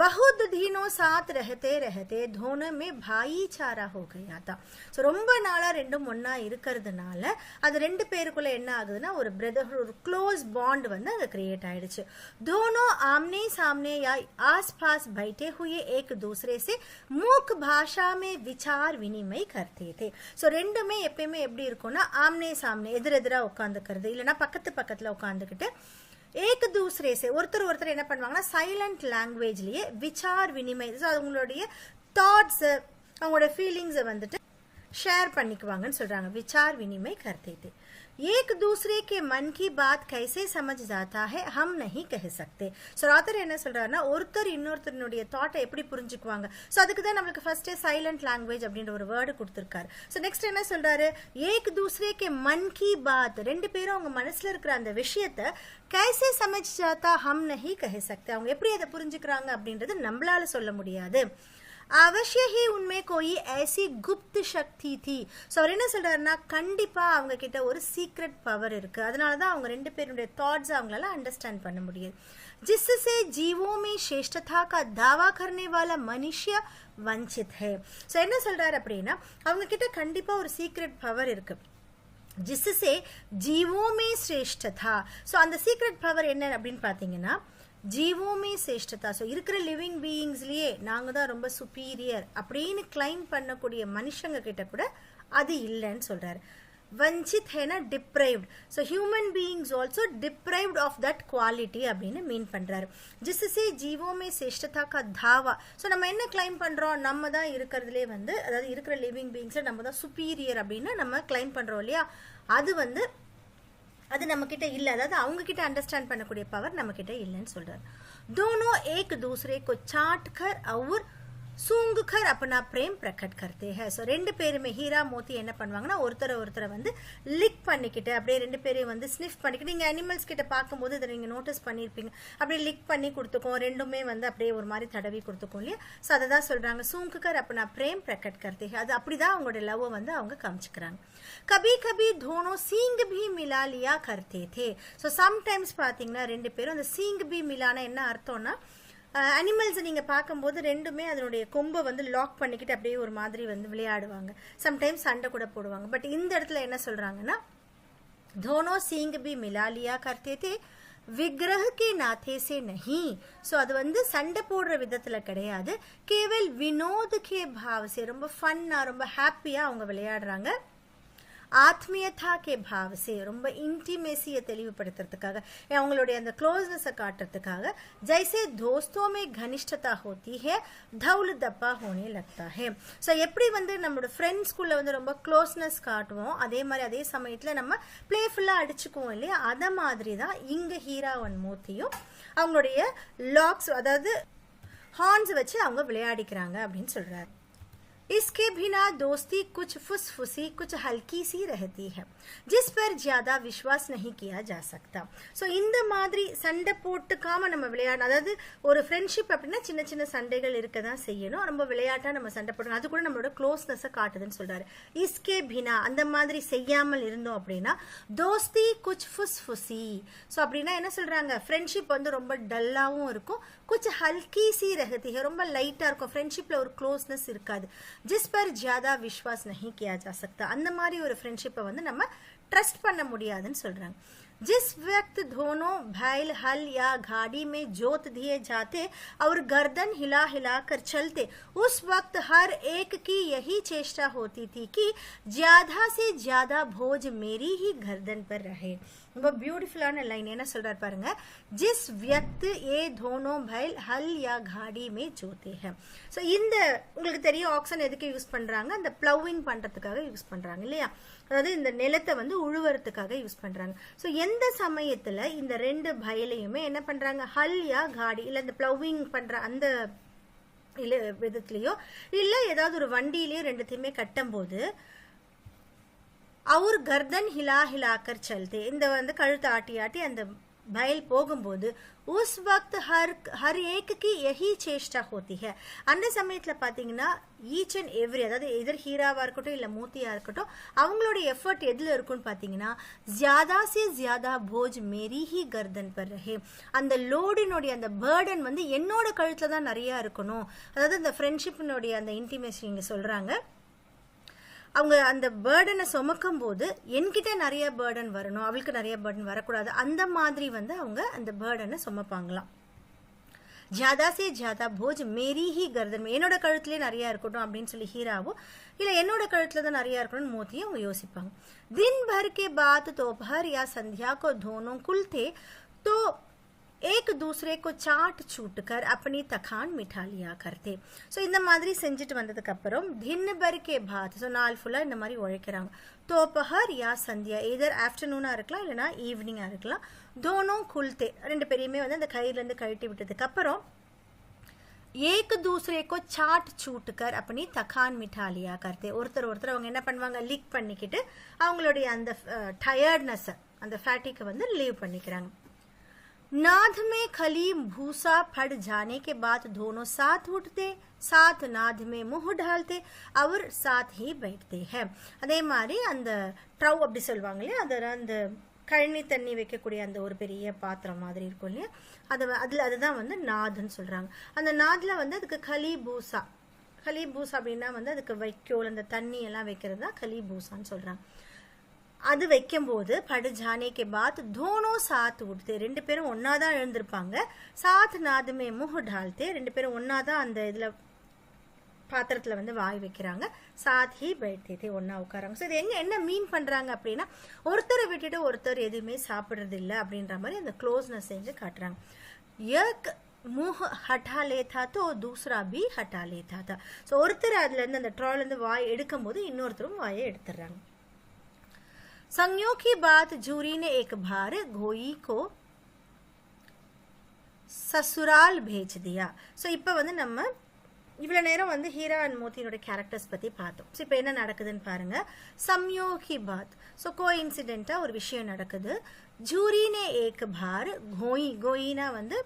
बहुत दिनों साथ रहते रहते दोनों में भाईचारा हो गया था. ஸோ ரொம்ப நாளாக ரெண்டும் ஒன்றா இருக்கிறதுனால அது ரெண்டு பேருக்குள்ள என்ன ஆகுதுன்னா ஒரு பிரதர்ஹுட், ஒரு க்ளோஸ் பாண்ட் வந்து அங்கே கிரியேட் ஆயிடுச்சு. दोनों आमने सामने या आसपास बैठे हुए एक दूसरे से मूक भाषा में विचार विनिमय करते थे. ஸோ ரெண்டுமே எப்பயுமே எப்படி இருக்கும்னா ஆம்னே சாம்னே எதிரெதிராக உட்காந்துக்கிறது, இல்லைன்னா பக்கத்து பக்கத்தில் உட்காந்துக்கிட்டு ஏக் தூசரே சே ஒருத்தர் என்ன பண்ணுவாங்கன்னா சைலண்ட் லாங்குவேஜ்லயே விசார் வினிமய், அவங்களுடைய தாட்ஸ் அவங்களோட ஃபீலிங்ஸை வந்துட்டு ஷேர் பண்ணிக்குவாங்கன்னு சொல்றாங்க. விசார் வினிமய் करते थे. एक दूसरे के मन की बात कैसे समझ जाता है हम नहीं कह सकते. ஸோ ஆத்தர் என்ன சொல்றாருன்னா ஒருத்தர் இன்னொருத்தருடைய தாட்டை எப்படி புரிஞ்சுக்குவாங்க. ஸோ அதுக்கு தான் நம்மளுக்கு ஃபர்ஸ்டே சைலண்ட் லாங்குவேஜ் அப்படின்ற ஒரு வேர்டு கொடுத்துருக்காரு. ஸோ நெக்ஸ்ட் என்ன சொல்றாரு, ஏக் தூசரே கே மன் கி பாத், ரெண்டு பேரும் அவங்க மனசுல இருக்கிற அந்த விஷயத்தை कैसे समझ जाता हम नहीं कह सकते, அவங்க எப்படி அதை புரிஞ்சுக்கிறாங்க அப்படின்றது நம்மளால சொல்ல முடியாது. அவசிய ही उनमें कोई ऐसी गुप्त शक्ति थी. ஸோ அவர் என்ன சொல்றாருன்னா கண்டிப்பா அவங்க கிட்ட ஒரு சீக்ரெட் பவர் இருக்கு, அதனால தான் அவங்க ரெண்டு பேருடைய தாட்ஸ் அவங்களால அண்டர்ஸ்டாண்ட் பண்ண முடியுது. जिससे जीवों में श्रेष्ठता का दावा करने वाला मनुष्य वंचित है. ஸோ என்ன சொல்றாரு அப்படின்னா அவங்க கிட்ட கண்டிப்பா ஒரு சீக்ரெட் பவர் இருக்கு. जिससे जीवों में श्रेष्ठता, ஸோ அந்த சீக்ரெட் பவர் என்ன அப்படின்னு பார்த்தீங்கன்னா ஜீவோமே சேஷ்டதா. ஸோ இருக்கிற லிவிங் பீயிங்ஸ்லயே நாங்கள் தான் ரொம்ப சுப்பீரியர் அப்படின்னு கிளைம் பண்ணக்கூடிய மனுஷங்க கிட்ட கூட அது இல்லைன்னு சொல்றாரு. வஞ்சித் ஹேனா deprived. So human beings also deprived of that quality அப்படின்னு மீன் பண்றாரு. ஜிஸ்ஸே ஜீவோமே சேஷ்டதா கா தாவா. ஸோ நம்ம என்ன கிளைம் பண்றோம், நம்ம தான் இருக்கிறதுலே வந்து அதாவது இருக்கிற லிவிங் பீயிங்ஸ்ல நம்ம தான் சுப்பீரியர் அப்படின்னு நம்ம கிளைம் பண்றோம் இல்லையா, அது நம்ம கிட்ட இல்ல, அதாவது அவங்க கிட்ட அண்டர்ஸ்டாண்ட் பண்ணக்கூடிய பவர் நம்ம கிட்ட இல்லைன்னு சொல்றாரு. दोनों एक दूसरे को चाट कर और सूंघ कर अपना प्रेम प्रकट करते हैं. ஸோ ரெண்டு பேருமே ஹீரா மோத்தி என்ன பண்ணுவாங்கன்னா ஒருத்தரை வந்து லிக் பண்ணிக்கிட்டு அப்படியே ரெண்டு பேரையும் வந்து ஸ்னிஃப் பண்ணிக்கிட்டு, நீங்கள் அனிமல்ஸ் கிட்ட பார்க்கும்போது இதை நீங்கள் நோட்டீஸ் பண்ணியிருப்பீங்க, அப்படியே லிக் பண்ணி கொடுத்துக்கும், ரெண்டுமே வந்து அப்படியே ஒரு மாதிரி தடவி கொடுத்துக்கும் இல்லையா. ஸோ அதை தான் சொல்றாங்க சூங்குக்கர் அப்பனா பிரேம் பிரகட் करते हैं. அது அப்படிதான் அவங்களோட லவ் வந்து அவங்க காமிச்சுக்கிறாங்க. கபி கபி தோனோ சீங் பி மிலா லியா करते थे. ஸோ சம்டைம்ஸ் பார்த்தீங்கன்னா ரெண்டு பேரும் அந்த சீங் பி மிலானா என்ன அர்த்தம்னா அனிமல்ஸை நீங்கள் பார்க்கும்போது ரெண்டுமே அதனுடைய கொம்பை வந்து லாக் பண்ணிக்கிட்டு அப்படியே ஒரு மாதிரி வந்து விளையாடுவாங்க, சம்டைம்ஸ் சண்டை கூட போடுவாங்க. பட் இந்த இடத்துல என்ன சொல்றாங்கன்னா दोनों सींग भी मिला लिया करते थे விக்கிரக கே நாத்தே சே நஹி. ஸோ அது வந்து சண்டை போடுற விதத்துல கிடையாது, கேவல் வினோத் கே பாவ் சே, ரொம்ப ஃபன்னா ரொம்ப ஹாப்பியா அவங்க விளையாடுறாங்க. ஆத்மீயதா கே பாவ் சே, ரொம்ப இன்டிமேசியை தெளிவுபடுத்துறதுக்காக அவங்களுடைய அந்த க்ளோஸ்னஸை காட்டுறதுக்காக. ஜைசே தோஸ்தோ மே கனிஷ்டதா ஹோத்தி ஹே தவுல் தப்பா ஹோனே லக்தா ஹே. ஸோ எப்படி வந்து நம்மளோட ஃப்ரெண்ட்ஸ்குள்ள வந்து ரொம்ப க்ளோஸ்னஸ் காட்டுவோம், அதே மாதிரி அதே சமயத்தில் நம்ம பிளேஃபுல்லாக அடிச்சுக்குவோம் இல்லையா, அதை மாதிரி தான் இங்கே ஹீராவன் மோத்தியும் அவங்களுடைய லாக்ஸ் அதாவது ஹார்ன்ஸ் வச்சு அவங்க விளையாடிக்கிறாங்க அப்படின்னு சொல்றாரு. इसके बिना दोस्ती कुछ फुसफुसी कुछ हल्की सी रहती है जिस पर ज्यादा विश्वास नहीं किया जा सकता. ஸோ இந்த மாதிரி சண்டை போட்டுக்காம நம்ம விளையாடணும், அதாவது ஒரு ஃப்ரெண்ட்ஷிப் அப்படின்னா சின்ன சின்ன சண்டைகள் இருக்க தான் செய்யணும், ரொம்ப விளையாட்டா நம்ம சண்டை போடணும், அது கூட நம்மளோட க்ளோஸ்னஸை காட்டுதுன்னு சொல்றாரு. இஸ்கே பினா அந்த மாதிரி செய்யாமல் இருந்தோம் அப்படின்னா தோஸ்தி குச் ஃபுஸ்ஃபுசி. ஸோ அப்படின்னா என்ன சொல்றாங்க, ஃப்ரெண்ட்ஷிப் வந்து ரொம்ப டல்லாவும் இருக்கும், குச் ஹல்கி சி ரஹதி ஹை, ரொம்ப லைட்டா இருக்கும், ஃப்ரெண்ட்ஷிப்ல ஒரு க்ளோஸ்னஸ் இருக்காது. जिस पर ज्यादा विश्वास नहीं किया जा सकता, அந்த மாதிரி ஒரு ஃப்ரெண்ட்ஷிப்பை வந்து நம்ம ட்ரஸ்ட் பண்ண முடியாதுன்னு சொல்றாங்க. जिस वक्त दोनों बैल हल या गाड़ी में जोत दिए जाते और गर्दन हिला हिला कर चलते, उस वक्त हर एक की यही चेष्टा होती थी कि ज्यादा से ज्यादा बोझ मेरी ही गर्दन पर रहे. ரொம்ப பியூட்டிஃபுல்லான லைன் என்ன சொல்றாரு பாருங்க, ஜிஸ் வியக்த் ஏ தோனோ பைல் ஹல் யா காடி மே ஜோதே ஹை. ஸோ இந்த உங்களுக்கு தெரியும் ஆக்சன் எதுக்கு யூஸ் பண்றாங்க, அந்த பிளவிங் பண்றதுக்காக யூஸ் பண்றாங்க இல்லையா, அதாவது இந்த நிலத்தை வந்து உழுவறதுக்காக யூஸ் பண்றாங்க. ஸோ எந்த சமயத்துல இந்த ரெண்டு பயலையுமே என்ன பண்றாங்க, ஹல் யா காடி இல்ல இந்த பிளவிங் பண்ற அந்த இல்ல விதத்திலயோ இல்ல ஏதாவது ஒரு வண்டியிலயோ ரெண்டுத்தையுமே கட்டும் போது அவர் கர்தன் ஹிலா ஹிலாக்கர் சல்தே, இந்த வந்து கழுத்தை ஆட்டி ஆட்டி அந்த பயல் போகும்போது உஸ் வக்த் ஹர் ஏக்கு யஹி சேஷ்டா ஹோத்தி ஹை. அந்த சமயத்துல பாத்தீங்கன்னா ஈச் அண்ட் எவ்ரி, அதாவது எதிர் ஹீராவா இருக்கட்டும் இல்ல மூத்தியா இருக்கட்டும், அவங்களோட எஃபர்ட் எதுல இருக்குன்னு பாத்தீங்கன்னா ஜியாதா சே ஜியாதா போஜ் மேரி ஹி கர்தன் பர் ரஹே, அந்த லோடினுடைய அந்த பேர்டன் வந்து என்னோட கழுத்துல தான் நிறைய இருக்கணும். அதாவது அந்த ஃப்ரெண்ட்ஷிப்பினுடைய அந்த இன்டிமேசி இங்க சொல்றாங்க, அவங்க அந்த பேர்டனை சுமக்கும் போது என்கிட்ட நிறைய பேர்டன் வரணும், அவளுக்கு நிறைய பேர்டன் வரக்கூடாது, அந்த மாதிரி வந்து அவங்க அந்த பேர்டனை சுமப்பாங்களாம். ஜியாதா சே ஜியாதா போஜ் மேரி ஹி கர்தன், என்னோட கழுத்துலயே நிறைய இருக்கட்டும் அப்படின்னு சொல்லி ஹீராவோ இல்ல என்னோட கழுத்துல தான் நிறைய இருக்கணும்னு மோத்தியும் அவங்க யோசிப்பாங்க. தின் பர் கே பாத் दोपहर या संध्या को दोनों कुल थे तो एक दूसरे को चाट छूट कर अपनी तखान मिठा लिया करते. ஸோ இந்த மாதிரி செஞ்சுட்டு வந்ததுக்கு அப்புறம் தின் பர் கே பாத், ஸோ நாள் ஃபுல்லா இந்த மாதிரி உழைக்கிறாங்க. தோபஹர் யா சந்தியா, எதர் ஆஃப்டர்நூனா இருக்கலாம் இல்லைன்னா ஈவினிங்கா இருக்கலாம். தோனோ குல்தே, ரெண்டு பேரையுமே வந்து அந்த கயிறுல இருந்து கழட்டி விட்டதுக்கு அப்புறம் ஏக் தூசரேக்கோ சாட் சூட்டுக்கர் அப்படி தக்கான் மிட்டாலியா கர்த்தே, ஒருத்தர் ஒருத்தர் அவங்க என்ன பண்ணுவாங்க, லீக் பண்ணிக்கிட்டு அவங்களுடைய அந்த டயர்ட்னஸ் அந்த ஃபேட்டிக்கு வந்து லீவ் பண்ணிக்கிறாங்க. नाद में खली भूसा फट जाने के बाद दोनों साथ उठते, साथ नाद में मुंह डालते और साथ ही बैठते हैं. அதே மாதிரி அந்த ட்ரவ் அப்படி சொல்லுவாங்க இல்லையா, அது அந்த கழனி தண்ணி வைக்கக்கூடிய அந்த ஒரு பெரிய பாத்திரம் மாதிரி இருக்கும் இல்லையா, அதுதான் வந்து நாதுன்னு சொல்றாங்க. அந்த நாதுல வந்து அதுக்கு கலி பூசா அப்படின்னா வந்து அதுக்கு வைக்கோல் அந்த தண்ணி எல்லாம் வைக்கிறது தான் கலி பூசான்னு சொல்றாங்க. அது வைக்கும் போது படு ஜானேக்கு பாத் தோனோ சாத் உடுத்தே, ரெண்டு பேரும் ஒன்னாதான் எழுந்திருப்பாங்க. சாத் நாதுமே முஹ் டால்தே, ரெண்டு பேரும் ஒன்னாதான் அந்த இதுல பாத்திரத்துல வந்து வாய் வைக்கிறாங்க. சாத் ஹி பைத்தே, ஒன்னா உட்காராங்க. ஸோ இது என்ன மீன் பண்றாங்க அப்படின்னா, ஒருத்தரை விட்டுட்டு ஒருத்தர் எதுவுமே சாப்பிடுறது இல்லை அப்படின்ற மாதிரி அந்த க்ளோஸ்னஸ் செஞ்சு காட்டுறாங்க. யக் முஹ் ஹட்டா லேதா தோ தூசரா பி ஹட்டா லேதா தா. ஸோ ஒருத்தர் அதுல இருந்து அந்த ட்ரால இருந்து வாய் எடுக்கும் போது இன்னொருத்தரும் வாயை எடுத்துடுறாங்க. संज्ञों की बात जूरी ने एक बार गोई को ससुराल भेज दिया. ஸோ இப்போ வந்து நம்ம இவ்வளோ நேரம் வந்து ஹீரா அண்ட் மோத்தியோட கேரக்டர்ஸ் பற்றி பார்த்தோம். ஸோ இப்போ என்ன நடக்குதுன்னு பாருங்க. சம்யோ கி பாத், ஸோ கோ இன்சிடென்ட்டாக ஒரு விஷயம் நடக்குது. ஜூரினே ஏக் பார் கோயினா வந்து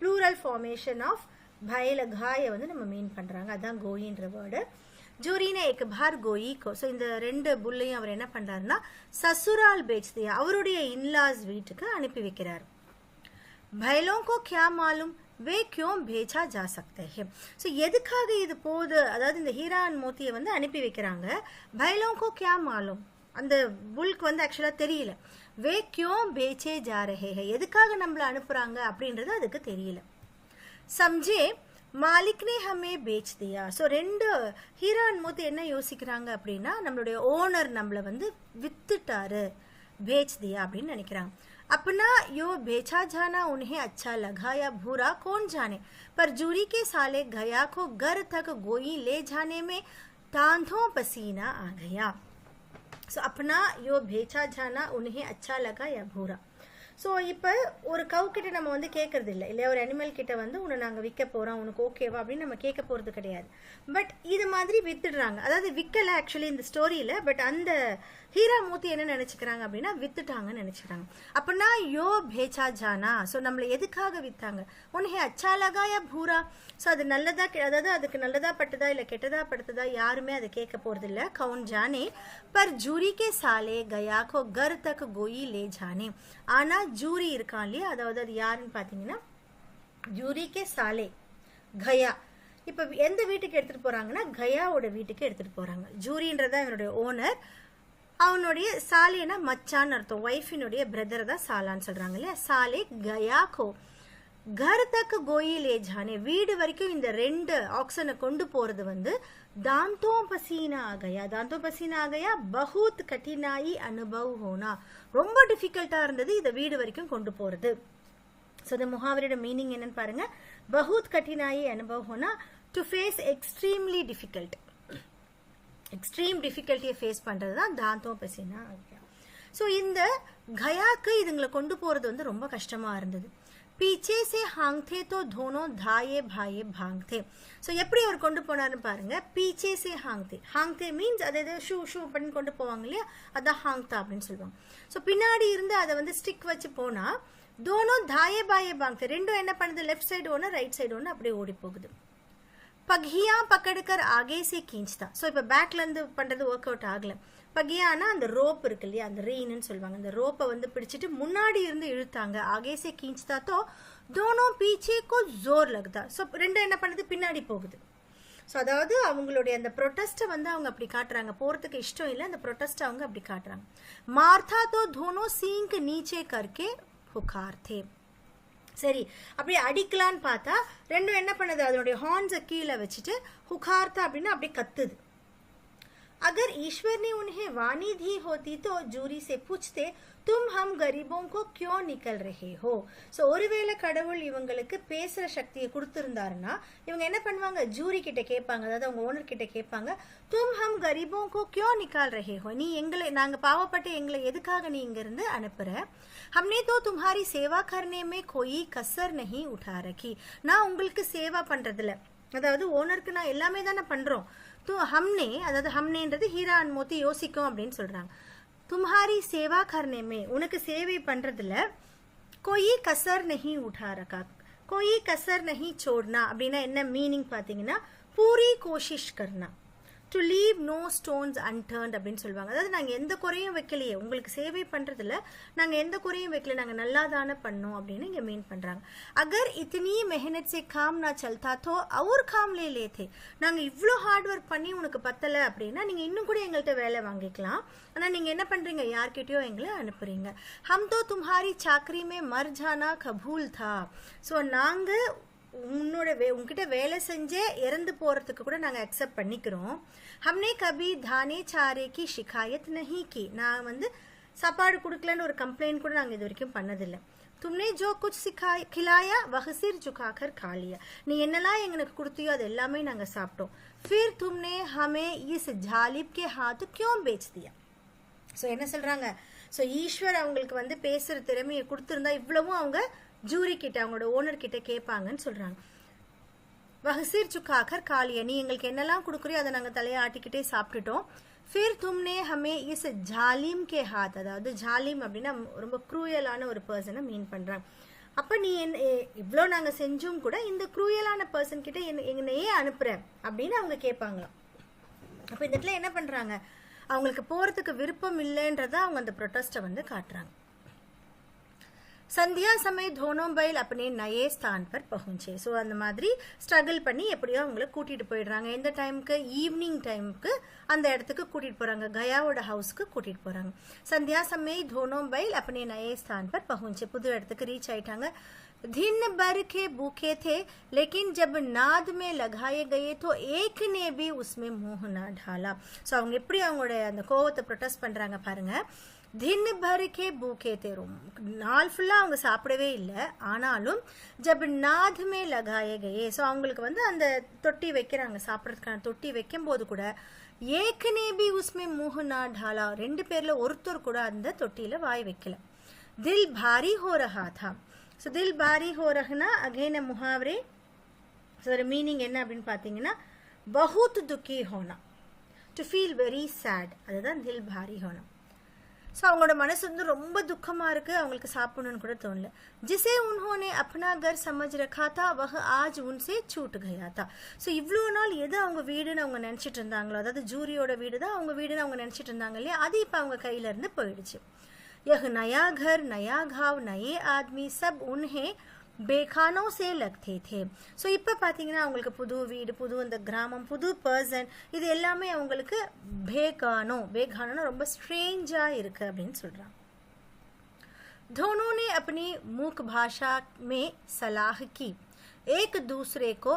ப்ளூரல் ஃபார்மேஷன் ஆஃப் பயல காயை வந்து நம்ம மீன் பண்ணுறாங்க, அதுதான் கோயின்ற வேர்டு. ஜூரினே ஏக் பார் கோயிக்கோ, ஸோ இந்த ரெண்டு புல்லையும் அவர் என்ன பண்றாருன்னா சசுரால் பேச்தியா, அவருடைய இன்லாஸ் வீட்டுக்கு அனுப்பி வைக்கிறார். பயலோं को क्या मालूम वे क्यों भेजा जा सकते हैं. ஸோ எதுக்காக இது போகுது, அதாவது இந்த ஹீரா அண்ட் மோத்தியை வந்து அனுப்பி வைக்கிறாங்க. பயலோं को क्या मालूम, அந்த புல்க்கு வந்து ஆக்சுவலா தெரியல. வே क्यों भेजे जा रहे हैं, எதுக்காக நம்மள அனுப்புறாங்க அப்படின்றது அதுக்கு தெரியல. சம்ஜே மாலிக்னே ஹமே பேச் தியா. ஸோ ரெண்டு ஹீரா அண்ட் மோத்தி என்ன யோசிக்கிறாங்க அப்படின்னா, நம்மளுடைய ஓனர் நம்மளை வந்து வித்துட்டாரு, பேச் தியா அப்படின்னு நினைக்கிறாங்க. अपना यो बेचा जाना उन्हें अच्छा लगा या बुरा कौन जाने, पर जूरी के साले गया को घर तक गोई ले जाने में तांधों पसीना आ गया. सो अपना यो बेचा जाना उन्हें अच्छा लगा या बुरा. ஸோ இப்போ ஒரு கவு கிட்ட நம்ம வந்து கேட்கறது இல்லை இல்லையா, ஒரு அனிமல் கிட்ட வந்து உன்னை நாங்கள் விற்க போகிறோம், உனக்கு ஓகேவா அப்படின்னு நம்ம கேட்க போகிறது கிடையாது. பட் இது மாதிரி வித்துடுறாங்க, அதாவது விற்கலை ஆக்சுவலி இந்த ஸ்டோரியில், பட் அந்த ஹீரா மூத்தி என்ன நினச்சிக்கிறாங்க அப்படின்னா வித்துட்டாங்கன்னு நினச்சிக்கிறாங்க. அப்படின்னா யோ பேச்சா ஜானா, ஸோ நம்மளை எதுக்காக விற்றாங்க, உனக்கு அச்சா லகா யா பூரா, ஸோ அது நல்லதா, அதாவது அதுக்கு நல்லதா பட்டுதா இல்லை கெட்டதா படுத்துதா யாருமே அதை கேட்க போகிறது இல்லை. கவுன் ஜானே பர் ஜூரி கே சாலே கயா கோ கர் தக் கோயி லே ஜானே. ஆனால் ஜூரி இருக்கான் இல்லையா, அதாவது அது யாருன்னு பார்த்தீங்கன்னா ஜூரி கே சாலே கயா. இப்போ எந்த வீட்டுக்கு எடுத்துகிட்டு போகிறாங்கன்னா கயாவோட வீட்டுக்கு எடுத்துகிட்டு போகிறாங்க. ஜூரின்றதான் இவனுடைய ஓனர், அவனுடைய சாலேனா மச்சான்னு அர்த்தம், ஒய்ஃபினுடைய பிரதர் தான் சாலான்னு சொல்கிறாங்க இல்லையா. சாலே கயா கோ கர் தக் கோயி லே ஜானே, வீடு வரைக்கும் இந்த ரெண்டு ஆக்சனை கொண்டு போகிறது வந்து दांतों पसीना आ गया. दांतों पसीना आ गया बहुत कठिनाई अनुभव होना, ரொம்ப டிஃபிகல்ட்டா இருந்தது இதை வீடு வரைக்கும் கொண்டு போறது. ஸோ இந்த முஹாவரோட மீனிங் என்னன்னு பாருங்க. பஹூத் கட்டினாயி அனுபவ் ஹோனா, to face extremely difficult, extreme டிஃபிகல்ட்டியை ஃபேஸ் பண்றது தான் தாந்தோ பசீனா. ஸோ இந்த கயாக்கு இதுங்களை கொண்டு போறது வந்து ரொம்ப கஷ்டமா இருந்தது. पीछे से हांगते तो दोनों धाये भाये भांगते. ஸோ எப்படி அவர் கொண்டு போனாருன்னு பாருங்க. பீச்சே சே ஹாங்தே, ஹாங்தே மீன்ஸ் அதை ஷூ ஷூ பண்ணி கொண்டு போவாங்க இல்லையா, அதான் ஹாங்தா அப்படின்னு சொல்லுவாங்க. ஸோ பின்னாடி இருந்து அதை வந்து ஸ்டிக் வச்சு போனா தோனோ தாயே பாயே பாங்தே, ரெண்டும் என்ன பண்ணுது, லெஃப்ட் சைடு ஒன்று ரைட் சைடு ஒன்று அப்படியே ஓடி போகுது. பகியா பக்கடுக்கர் ஆகே சே கீஞ்ச்தா. ஸோ இப்போ பேக்ல இருந்து பண்றது ஒர்க் அவுட் ஆகல. பகியானா அந்த ரோப் இருக்கு இல்லையா, அந்த ரெயின்னு சொல்லுவாங்க, அந்த ரோப்பை வந்து பிடிச்சிட்டு முன்னாடி இருந்து இழுத்தாங்க. ஆகே சே கீஞ்ச்தா தோ தோனோ பீச்சே கோ ஜோர் லக்தா. ஸோ ரெண்டும் என்ன பண்ணுது, பின்னாடி போகுது. ஸோ அதாவது அவங்களுடைய அந்த ப்ரொட்டஸ்ட்டை வந்து அவங்க அப்படி காட்டுறாங்க, போறதுக்கு இஷ்டம் இல்லை, அந்த ப்ரொட்டஸ்ட்டை அவங்க அப்படி காட்டுறாங்க. மார்த்தா தோ தோனோ சீங்க் நீச்சே கர்க்கே புகார்த்தே. சரி, அப்படியே அடிக்கலான்னு பார்த்தா ரெண்டும் என்ன பண்ணுது, அதனுடைய ஹார்ன்ஸை கீழே வச்சுட்டு ஹுகார்த்தா அப்படின்னு அப்படியே கத்துது. अगर ईश्वर ने उन्हें वाणी दी होती तो जूरी से पूछते तुम हम गरीबों को क्यों निकल रहे हो. ஸோ ஒருவேளை கடவுள் இவங்களுக்கு பேசுற சக்தியை கொடுத்திருந்தாருன்னா இவங்க என்ன பண்ணுவாங்க, ஜூரி கிட்ட கேட்பாங்க, அதாவது அவங்க ஓனர் கிட்ட கேட்பாங்க, தும் ஹம் கரீபோं को क्यों निकाल रहे हो, நீ எங்களை, நாங்க பாவப்பட்டு எங்களை எதுக்காக நீ இங்க இருந்து அனுப்புற. हमने तो तुम्हारी सेवा करने में कोई कसर नहीं उठा रखी. நான் உங்களுக்கு சேவா பண்றதுல, அதாவது ஓனருக்கு நான் எல்லாமே தானே பண்றோம். ஹம்னே, அதாவது ஹம்னேன்றது ஹீரா அண்ட் மோத்தி யோசிக்கும் அப்படின்னு சொல்றாங்க. தும்ஹாரி சேவா கர்னேமே, உனக்கு சேவை பண்றதுல கோயி கசர் நஹி உठा रखा, கோயி கசர் நஹி छोड़ना அப்படின்னா என்ன மீனிங் பார்த்தீங்கன்னா, பூரி கோஷிஷ் கர்னா, to leave no stones unturned அப்படின்னு சொல்லுவாங்க. அதாவது நாங்கள் எந்த குறையும் வைக்கலையே, உங்களுக்கு சேவை பண்ணுறதுல நாங்கள் எந்த குறையும் வைக்கல, நாங்கள் நல்லா தானே பண்ணோம் அப்படின்னு இங்கே மீன் பண்ணுறாங்க. அகர் இத்தனி மெஹனத் சே காம் நான் சல்தா தோ அவர் காம்லே லேத்தே, நாங்கள் இவ்வளோ ஹார்ட் ஒர்க் பண்ணி உனக்கு பத்தலை அப்படின்னா நீங்கள் இன்னும் கூட எங்கள்கிட்ட வேலை வாங்கிக்கலாம். ஆனால் நீங்கள் என்ன பண்ணுறீங்க, யார்கிட்டயோ எங்களை அனுப்புறீங்க. ஹம் தோ தும்ஹாரி சாக்கரி மே மர் ஜானா கபூல் தா. ஸோ நாங்கள் உங்ககிட்ட வேலை செஞ்சே இறந்து போறதுக்கு கூட நாங்கள் அக்செப்ட் பண்ணிக்கிறோம். ஹம்னே கபி தானே சாரே கி ஷிகாயத் நஹி கி, நான் வந்து சாப்பாடு கொடுக்கலன்னு ஒரு கம்ப்ளைண்ட் கூட நாங்கள் இது வரைக்கும் பண்ணதில்லை. தும்னே ஜோ குச் கிலாயா வஹசிர் ஜுகாக்கர் காலியா, நீ என்னெல்லாம் எங்களுக்கு கொடுத்தியோ அது எல்லாமே நாங்கள் சாப்பிட்டோம். ஃபிர் தும்னே ஹமே இஸ் ஜாலிப் கே ஹாத் கியோம் பேச் தியா. ஸோ என்ன சொல்றாங்க, ஸோ ஈஸ்வர் அவங்களுக்கு வந்து பேசுற திறமையை கொடுத்துருந்தா இவ்வளவும் அவங்க ஜூரி கிட்ட, அவங்களோட ஓனர் கிட்ட கேட்பாங்கன்னு சொல்றாங்க. வஹசிர் சுக்காக்கர் காலியா, நீ எங்களுக்கு என்னெல்லாம் கொடுக்குறியோ அதை நாங்கள் தலையை ஆட்டிக்கிட்டே சாப்பிட்டுட்டோம். ஃபிர் தும்னே ஹமே இஸ் ஜாலிம் கே ஹாத், அதாவது ஜாலிம் அப்படின்னா ரொம்ப க்ரூயலான ஒரு பர்சனை மீன் பண்றாங்க. அப்ப நீ இவ்வளோ நாங்கள் செஞ்சும் கூட இந்த க்ரூயலான பர்சன் கிட்ட என்னையே அனுப்புற அப்படின்னு அவங்க கேட்பாங்களாம். அப்ப இந்த இடத்துல என்ன பண்றாங்க, அவங்களுக்கு போறதுக்கு விருப்பம் இல்லைன்றத அவங்க அந்த ப்ரொட்டஸ்ட்டை வந்து காட்டுறாங்க. சந்தியா சமய दोनों बैल अपने नए स्थान पर पहुंचे. ஸோ அந்த மாதிரி ஸ்ட்ரகிள் பண்ணி எப்படியோ அவங்கள கூட்டிட்டு போயிடுறாங்க. எந்த டைமுக்கு, ஈவினிங் டைமுக்கு அந்த இடத்துக்கு கூட்டிட்டு போறாங்க, கயாவோட ஹவுஸ்க்கு கூட்டிட்டு போறாங்க. சந்தியா சமய दोनों बैल अपने नए स्थान पर पहुंचे, புது இடத்துக்கு ரீச் ஆயிட்டாங்க. दिन भर के भूखे थे लेकिन जब नाद में लगाए गए तो एक ने भी उसमें मुंह न ढाला. ஸோ அவங்க எப்படி அவங்களோட அந்த கோவத்தை ப்ரொட்டஸ்ட் பண்றாங்க பாருங்க. दिन भर के भूखे थे, நாள் ஃபுல்லா அவங்க சாப்பிடவே இல்லை, ஆனாலும் ஜப் நாத் மே லகாயே கயே, ஸோ அவங்களுக்கு வந்து அந்த தொட்டி வைக்கிறாங்க, சாப்பிட்றதுக்கான தொட்டி வைக்கும் போது கூட ஏக்னே பி உஸ்மே முஹ் நா டாலா, ரெண்டு பேர்ல ஒருத்தர் கூட அந்த தொட்டியில வாய் வைக்கல. தில் பாரி ஹோ ரஹா தா. ஸோ தில் பாரி ஹோ ரஹ்னா அகைன் முஹாவரே, ஸோ மீனிங் என்ன அப்படின்னு பார்த்தீங்கன்னா பஹுத் துக்கி ஹோனா, டு ஃபீல் வெரி சேட், அதுதான் தில் பாரி ஹோனா. ஸோ அவங்களோட மனசு வந்து ரொம்ப துக்கமா இருக்கு, அவங்களுக்கு சாப்பிடணும்னு கூட தோணல. ஜிசே உன்ஹோனே அப்னா கர் சமஜ் ரखा था वह आज उनसे छूट गया था. ஸோ இவ்வளோ நாள் எது அவங்க வீடுன்னு அவங்க நினச்சிட்டு இருந்தாங்களோ, அதாவது ஜூரியோட வீடு தான் அவங்க வீடுன்னு அவங்க நினச்சிட்டு இருந்தாங்க இல்லையா, அது இப்போ அவங்க கையில இருந்து போயிடுச்சு. यह नया घर, नया घाव, नए आदमी सब उन्हें பேகானோ சே லக்தே தே. ஸோ இப்போ பார்த்தீங்கன்னா அவங்களுக்கு புது வீடு, புது அந்த கிராமம், புது பர்சன், இது எல்லாமே அவங்களுக்கு பேகானோனா ரொம்ப ஸ்ட்ரேஞ்சாக இருக்கு அப்படின்னு சொல்றாங்க. दोनों ने अपनी मूक भाषा में सलाह की, एक दूसरे को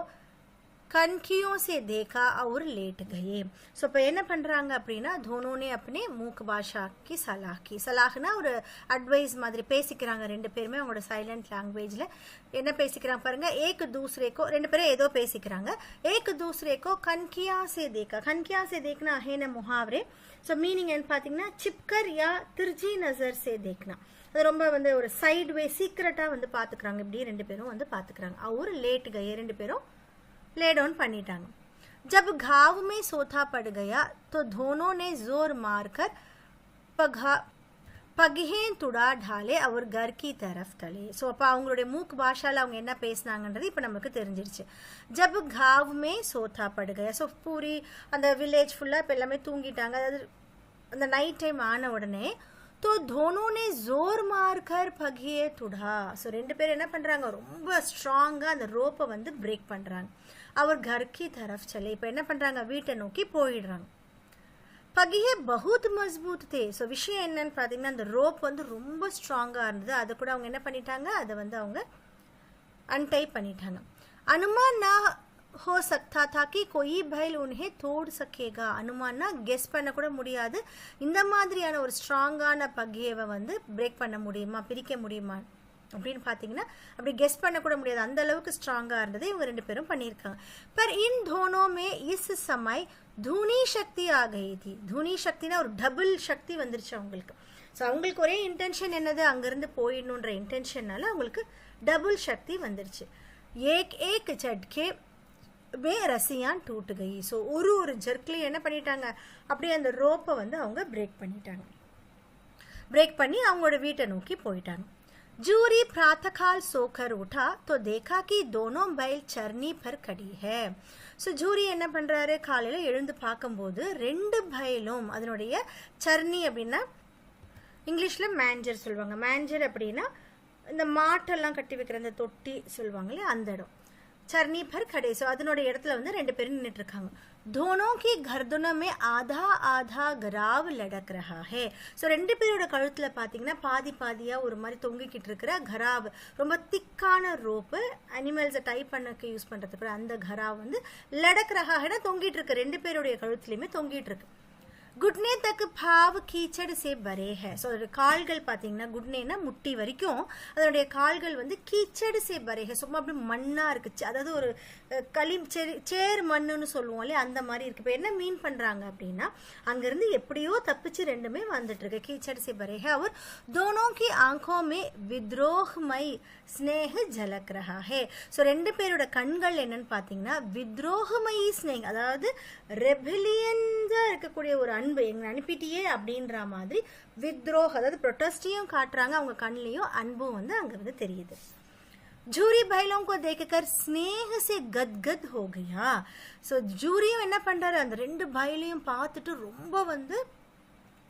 कनखियों से देखा और लेट गए. ஸோ இப்போ என்ன பண்ணுறாங்க அப்படின்னா दोनों ने अपने मूक भाषा की सलाह की. सलाहना ஒரு அட்வைஸ் மாதிரி பேசிக்கிறாங்க ரெண்டு பேருமே அவங்களோட சைலண்ட் லாங்குவேஜில். என்ன பேசிக்கிறாங்க பாருங்க, एक दूसरे को ரெண்டு பேரும் ஏதோ பேசிக்கிறாங்க. एक दूसरे को कनखिया से देखा. कनखिया से देखना है ना मुहावरे. ஸோ மீனிங் என்ன பார்த்தீங்கன்னா சிப்கர் யா திருஜி நசர் சே தேக்னா. அது ரொம்ப வந்து ஒரு சைட் வே சீக்கிரட்டாக வந்து பார்த்துக்கிறாங்க. இப்படி ரெண்டு பேரும் வந்து பார்த்துக்கிறாங்க. அவர் லேட் கயே ரெண்டு பேரும் ले डाउन பண்ணிட்டாங்க. जब घाव में सोथा पड़ गया तो दोनों ने जोर मारकर पगहें तुड़ा ढाले और घर की तरफ टले. ஸோ அப்போ அவங்களுடைய மூக்கு பாஷாவில் அவங்க என்ன பேசினாங்கன்றது இப்போ நமக்கு தெரிஞ்சிருச்சு. ஜப் घाव में सोथा पड़ गया. ஸோ பூரி அந்த வில்லேஜ் ஃபுல்லாக இப்போ எல்லாமே தூங்கிட்டாங்க. அதாவது அந்த நைட் டைம் ஆன உடனே तो दोनों ने जोर मारकर पगिए तुड़ा. ஸோ ரெண்டு பேரும் என்ன பண்ணுறாங்க, ரொம்ப ஸ்ட்ராங்காக அந்த ரோப்பை வந்து பிரேக் பண்ணுறாங்க. அவர் घर की तरफ चले. இப்போ என்ன பண்ணுறாங்க, வீட்டை நோக்கி போயிடுறாங்க. பகியே பகுத் மஸ்பூத் தே. ஸோ விஷயம் என்னன்னு பார்த்தீங்கன்னா அந்த ரோப் வந்து ரொம்ப ஸ்ட்ராங்காக இருந்தது. அதை கூட அவங்க என்ன பண்ணிட்டாங்க, அதை வந்து அவங்க அன்டை பண்ணிட்டாங்க. அனுமான் நான் हो सकता था कि कोई भैल उन्हें तोड़ सकेगा. அனுமான்னா கெஸ் பண்ண கூட முடியாது இந்த மாதிரியான ஒரு ஸ்ட்ராங்கான பகியவை வந்து பிரேக் பண்ண முடியுமா, பிரிக்க முடியுமா அப்படின்னு பார்த்தீங்கன்னா அப்படி கெஸ் பண்ண கூட முடியாது. அந்த அளவுக்கு ஸ்ட்ராங்காக இருந்தது. இவங்க ரெண்டு பேரும் பண்ணியிருக்காங்க. पर इन दोनों में इस समय धुनी शक्ति आ गई थी. धुनी शक्तिனா ஒரு டபுள் சக்தி வந்துருச்சு அவங்களுக்கு. ஸோ அவங்களுக்கு ஒரே இன்டென்ஷன் என்னது, அங்கேருந்து போயிடணுன்ற இன்டென்ஷன்னால அவங்களுக்கு டபுள் சக்தி வந்துருச்சு. ஏக் ஏக் झटके வே ரசியான் டூட் கை. ஸோ ஒரு ஜர்க்லேயும் என்ன பண்ணிட்டாங்க, அப்படியே அந்த ரோப்பை வந்து அவங்க பிரேக் பண்ணிட்டாங்க. பிரேக் பண்ணி அவங்களோட வீட்டை நோக்கி போயிட்டாங்க. जूरी प्रातःकाल सोकर उठा तो देखा कि दोनों बैल चरनी पर खड़ी है. ஸோ ஜூரி என்ன பண்ணுறாரு, காலையில் எழுந்து பார்க்கும்போது ரெண்டு பைலும் அதனுடைய சர்னி அப்படின்னா இங்கிலீஷில் மேஞ்சர் சொல்லுவாங்க. மேஞ்சர் அப்படின்னா இந்த மாட்டெல்லாம் கட்டி வைக்கிற அந்த தொட்டி சொல்லுவாங்களே அந்த இடம். चरनी भर खड़े. सो அதனுடைய இடத்துல வந்து ரெண்டு பேரும் நின்னுட்டு இருக்காங்க. दोनों की गर्दनों में आधा आधा गराव लटक रहा है. ஸோ ரெண்டு பேரோட கழுத்துல பார்த்தீங்கன்னா பாதி பாதியா ஒரு மாதிரி தொங்கிக்கிட்டு இருக்கிற கராவ், ரொம்ப திக்கான ரோப்பு, அனிமல்ஸை டைப் பண்ணக்கு யூஸ் பண்றதுக்கு அந்த கராவ் வந்து லடக் ரஹாஹனா தொங்கிட்டு இருக்கு. ரெண்டு பேருடைய கழுத்துலையுமே தொங்கிட்டு இருக்கு. गुटने तक भाव कीचड़ से भरे है. ஸோ அதோட கால்கள் பார்த்தீங்கன்னா குட்னேனா முட்டி வரைக்கும் அதனுடைய கால்கள் வந்து கீச்சடு சே பரே ஹே. சும்மா அப்படி மண்ணாக இருக்குச்சு. அதாவது ஒரு சேர் மண்ணுன்னு சொல்லுவோம் இல்லையா, அந்த மாதிரி இருக்கு. இப்போ என்ன மீன் பண்ணுறாங்க அப்படின்னா அங்கேருந்து எப்படியோ தப்பிச்சு ரெண்டுமே வந்துட்டு இருக்கு. கீச்சடு சே பரே ஹே. அவர் दोनों की आंखों में विद्रोहमय स्नेह झलक रहा है. ஸோ ரெண்டு பேரோட கண்கள் என்னன்னு பார்த்தீங்கன்னா வித்ரோகமயி ஸ்னேக், அதாவது ரெபிலியன்ஸாக இருக்கக்கூடிய ஒரு அன்பு, எங்களை அனுப்பிட்டியே அப்படின்ற மாதிரி வித்ரோஹ், அதாவது ப்ரொட்டஸ்டையும் காட்டுறாங்க. அவங்க கண்ணிலையும் அன்பும் வந்து அங்க வந்து தெரியுது. ஜூரி பைலோं को देखकर स्नेह से गदगद हो गया. ஸோ ஜூரியும் என்ன பண்றாரு, அந்த ரெண்டு பைலையும் பார்த்துட்டு ரொம்ப வந்து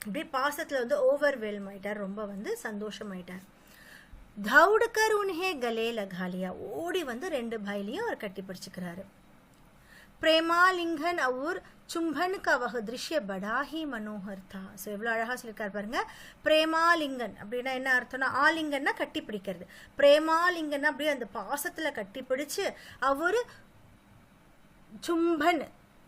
அப்படியே பாசத்துல வந்து ஓவர்வெல்ம் ஆயிட்டார், ரொம்ப வந்து சந்தோஷமாயிட்டார். தௌடுக்கர் உன்ஹே கலே லகா லியா. ஓடி வந்து ரெண்டு பைலையும் அவர் கட்டி பிடிச்சுக்கிறாரு. प्रेमालिंगन और चुंबन का वह दृश्य बड़ा ही मनोहर था. ஸோ எவ்வளோ அழகாக சொல்லியிருக்காரு பாருங்க. பிரேமாலிங்கன் அப்படின்னா என்ன அர்த்தம்னா, ஆலிங்கன்னா கட்டி பிடிக்கிறது. பிரேமாலிங்கன் அப்படியே அந்த பாசத்தில் கட்டி பிடிச்சு அவர் சும்பன்,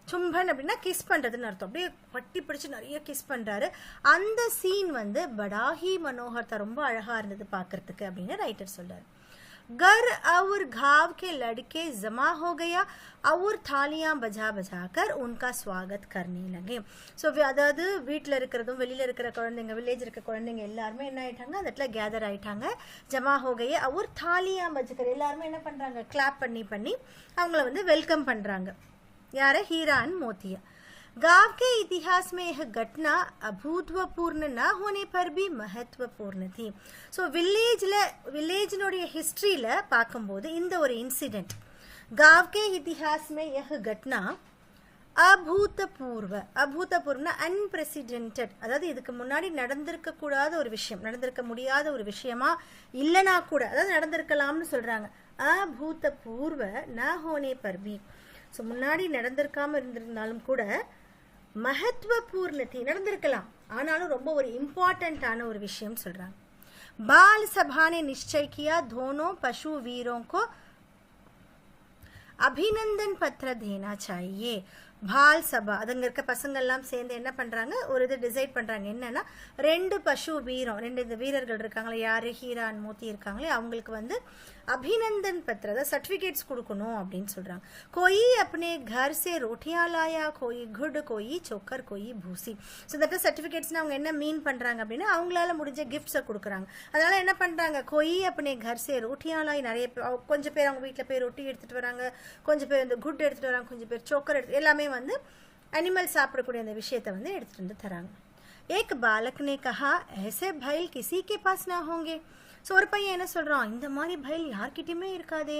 சும்பன் அப்படின்னா கிஸ் பண்ணுறதுன்னு அர்த்தம். அப்படியே கட்டி பிடிச்சி நிறைய கிஸ் பண்ணுறாரு. அந்த சீன் வந்து படாஹி மனோகர் தான், ரொம்ப அழகாக இருந்தது பார்க்கறதுக்கு அப்படின்னு ரைட்டர் சொல்றாரு. घर और घाव के लड़के जमा हो गया और थालियां बजा बजा कर उनका स्वागत करने लगे. ஸோ அதாவது வீட்டில் இருக்கிறதும் வெளியில் இருக்கிற குழந்தைங்க, வில்லேஜ் இருக்க குழந்தைங்க எல்லாருமே என்ன ஆயிட்டாங்க, அந்த இடத்துல கேதர் ஆயிட்டாங்க. ஜமா ஹோ கயே और थालियां बजकर எல்லாருமே என்ன பண்றாங்க, கிளாப் பண்ணி பண்ணி அவங்கள வந்து வெல்கம் பண்றாங்க. யார, हीरा एंड मोतिया. गांव के इतिहास में यह घटना अभूतपूर्ण न होने पर भी महत्वपूर्ण थी. ஸோ வில்லேஜினுடைய ஹிஸ்ட்ரியில் பார்க்கும்போது இந்த ஒரு இன்சிடென்ட், गांव के इतिहास में यह घटना அபூதபூர்வ, அபூதபூர்வம்னா அன்பிரசிடென்டட், அதாவது இதுக்கு முன்னாடி நடந்திருக்க கூடாத ஒரு விஷயம், நடந்திருக்க முடியாத ஒரு விஷயமா இல்லைனா கூட, அதாவது நடந்திருக்கலாம்னு சொல்றாங்க. அபூதபூர்வ ந ஹோனே பர் பி. ஸோ முன்னாடி நடந்திருக்காம இருந்திருந்தாலும் கூட महत्वपूर्ण நடந்திருக்கலாம், ஆனாலும் ரொம்ப ஒரு இம்பார்ட்டன்டான ஒரு விஷயம் சொல்றாங்க. बाल सभा ने निश्चय किया दोनों पशु वीरों को அபிநந்தன் பத்திர தேனா சாயே. பால் சபா, அதுங்க இருக்க பசங்கள்லாம் சேர்ந்து என்ன பண்றாங்க, ஒரு இது டிசைட் பண்றாங்க. என்னன்னா, 2 பசு வீரம், 2 இந்த வீரர்கள் இருக்காங்களே, யாரு ஹீரா அண்ட் மோத்தி இருக்காங்களே, அவங்களுக்கு வந்து அபிநந்தன் பத்திர, அதாவது சர்டிபிகேட்ஸ் கொடுக்கணும் அப்படின்னு சொல்றாங்க. கோயி अपने घर से रोटियां लाया, कोई गुड़, कोई चोकर, कोई भूसी. ஸோ தட் சர்டிஃபிகேட்ஸ்னா அவங்க என்ன மீன் பண்றாங்க அப்படின்னா, அவங்களால முடிஞ்ச கிஃப்ட்ஸை கொடுக்குறாங்க. அதனால என்ன பண்றாங்க, கோயி अपने घर से रोटियां लाई, நிறைய கொஞ்சம் பேர் அவங்க வீட்டில் போய் ரொட்டி எடுத்துட்டு வராங்க, கொஞ்சம் பேர் இந்த குட் எடுத்துட்டு வராங்க, கொஞ்சம் பேர் சோக்கர் எடுத்து, எல்லாமே வந்து அனிமல் சாப்பிடக்கூடிய அந்த விஷயத்தை வந்து எடுத்துட்டு வந்து தராங்க. एक बालक ने कहा, ऐसे बैल किसी के पास ना होंगे. ஸோ ஒரு பையன் என்ன சொல்றான், இந்த மாதிரி பைல் யார்கிட்டயுமே இருக்காதே.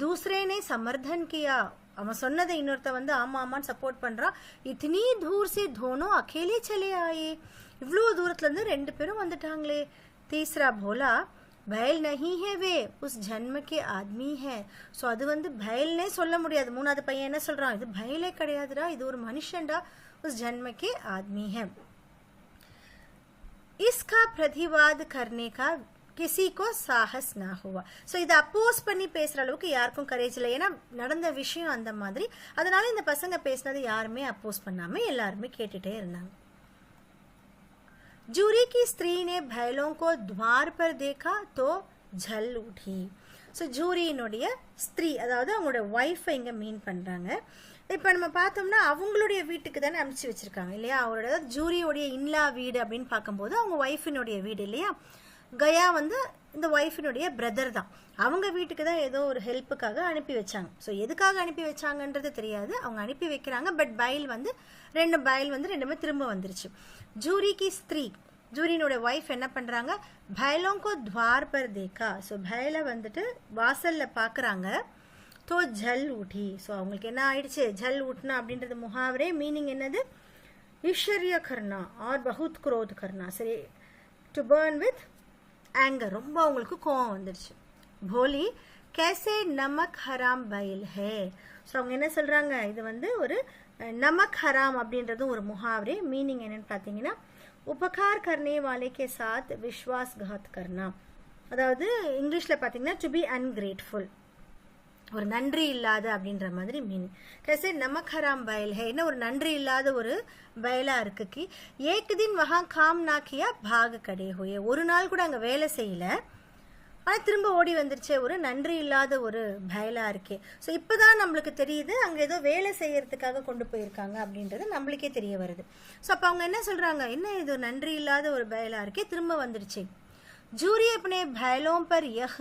தூசரேனே சமர்தன் கியா, அவன் சொன்னதை இன்னொருத்த வந்து ஆமா ஆமான்னு சப்போர்ட் பண்றான். இத்தனி தூர் சே தோனோ அகேலே சலே ஆயே, இவ்வளோ தூரத்துல இருந்து 2 பேரும் வந்துட்டாங்களே. தீஸ்ரா போலா, பயல் நஹி ஹே வே உஸ் ஜன்ம கே ஆத்மி ஹே. ஸோ அது வந்து பயல்னே சொல்ல முடியாது. 3வது பையன் என்ன சொல்றான், இது பயலே கிடையாதுடா, இது ஒரு மனுஷன்டா, உஸ் ஜன்ம கே ஆத்மி ஹே. इसका प्रतिवाद करने का किसी को साहस ना हुआ. ஸோ இதை அப்போஸ் பண்ணி பேசுற அளவுக்கு யாருக்கும் கரேஜ் இல்லை. ஏன்னா நடந்த விஷயம் அந்த மாதிரி. அதனால இந்த பசங்க பேசினது யாருமே அப்போஸ் பண்ணாம எல்லாருமே கேட்டுட்டே இருந்தாங்க. जूरी की स्त्री ने बैलों को द्वार पर देखा तो झल उठी. ஸோ ஜூரியினுடைய ஸ்திரீ, அதாவது அவங்களோட ஒய்ஃபை இங்கே மீன் பண்ணுறாங்க. இப்போ நம்ம பார்த்தோம்னா அவங்களுடைய வீட்டுக்கு தானே அனுப்பிச்சி வச்சிருக்காங்க இல்லையா. அவரோட ஜூரியோடைய இன்லா வீடு அப்படின்னு பார்க்கும்போது அவங்க ஒய்ஃபினுடைய வீடு இல்லையா. கயா வந்து இந்த ஒய்ஃபினுடைய பிரதர் தான். அவங்க வீட்டுக்கு தான் ஏதோ ஒரு ஹெல்ப்புக்காக அனுப்பி வச்சாங்க. ஸோ எதுக்காக அனுப்பி வச்சாங்கன்றது தெரியாது, அவங்க அனுப்பி வைக்கிறாங்க. பட் பைல் வந்து 2 பைல் வந்து 2மே திரும்ப வந்துருச்சு. ஜூரிக்கு ஸ்திரீ, ஜூரியினோட ஒய்ஃப் என்ன பண்றாங்க, பயலோங்கோ துவார் பர் தேக்கா. ஸோ பயலை வந்துட்டு வாசல்ல பாக்குறாங்க. தோ ஜல் ஊட்டி. ஸோ அவங்களுக்கு என்ன ஆயிடுச்சு, ஜல் ஊட்டினா அப்படின்றது முகாவரே மீனிங் என்னது, ஈஸ்வரிய கர்ணா ஆர் பகுத் குரோத் கர்ணா. சரி, டு பர்ன் வித் ஆங்கர், ரொம்ப அவங்களுக்கு கோவம் வந்துடுச்சு. போலி கேசே நமக் ஹராம் பைல் ஹே. ஸோ அவங்க என்ன சொல்றாங்க, இது வந்து ஒரு நமக் ஹராம் அப்படின்றது ஒரு முகாவரே. மீனிங் என்னன்னு பார்த்தீங்கன்னா, உபகார் கர்னே வாலே கே சாத் விஸ்வாஸ்காத் கர்னா. அதாவது இங்கிலீஷ்ல பார்த்தீங்கன்னா டு பி அன்கிரேட்ஃபுல், ஒரு நன்றி இல்லாத அப்படின்ற மாதிரி மீனிங். कैसे नमक हराम बैल है, என்ன ஒரு நன்றி இல்லாத ஒரு பயலா இருக்கு. கி एक दिन वहां काम ना किया भाग खड़े हुए. ஒரு நாள் கூட அங்க வேலை செய்யல, ஆனா திரும்ப ஓடி வந்துருச்சே, ஒரு நன்றி இல்லாத ஒரு பயலா இருக்கே. ஸோ இப்பதான் நம்மளுக்கு தெரியுது அங்க ஏதோ வேலை செய்யறதுக்காக கொண்டு போயிருக்காங்க அப்படின்றது நம்மளுக்கே தெரிய வருது. ஸோ அப்ப அவங்க என்ன சொல்றாங்க, என்ன இது நன்றி இல்லாத ஒரு பயலா இருக்கே, திரும்ப வந்துருச்சு. ஜூரி अपने बैलों पर यह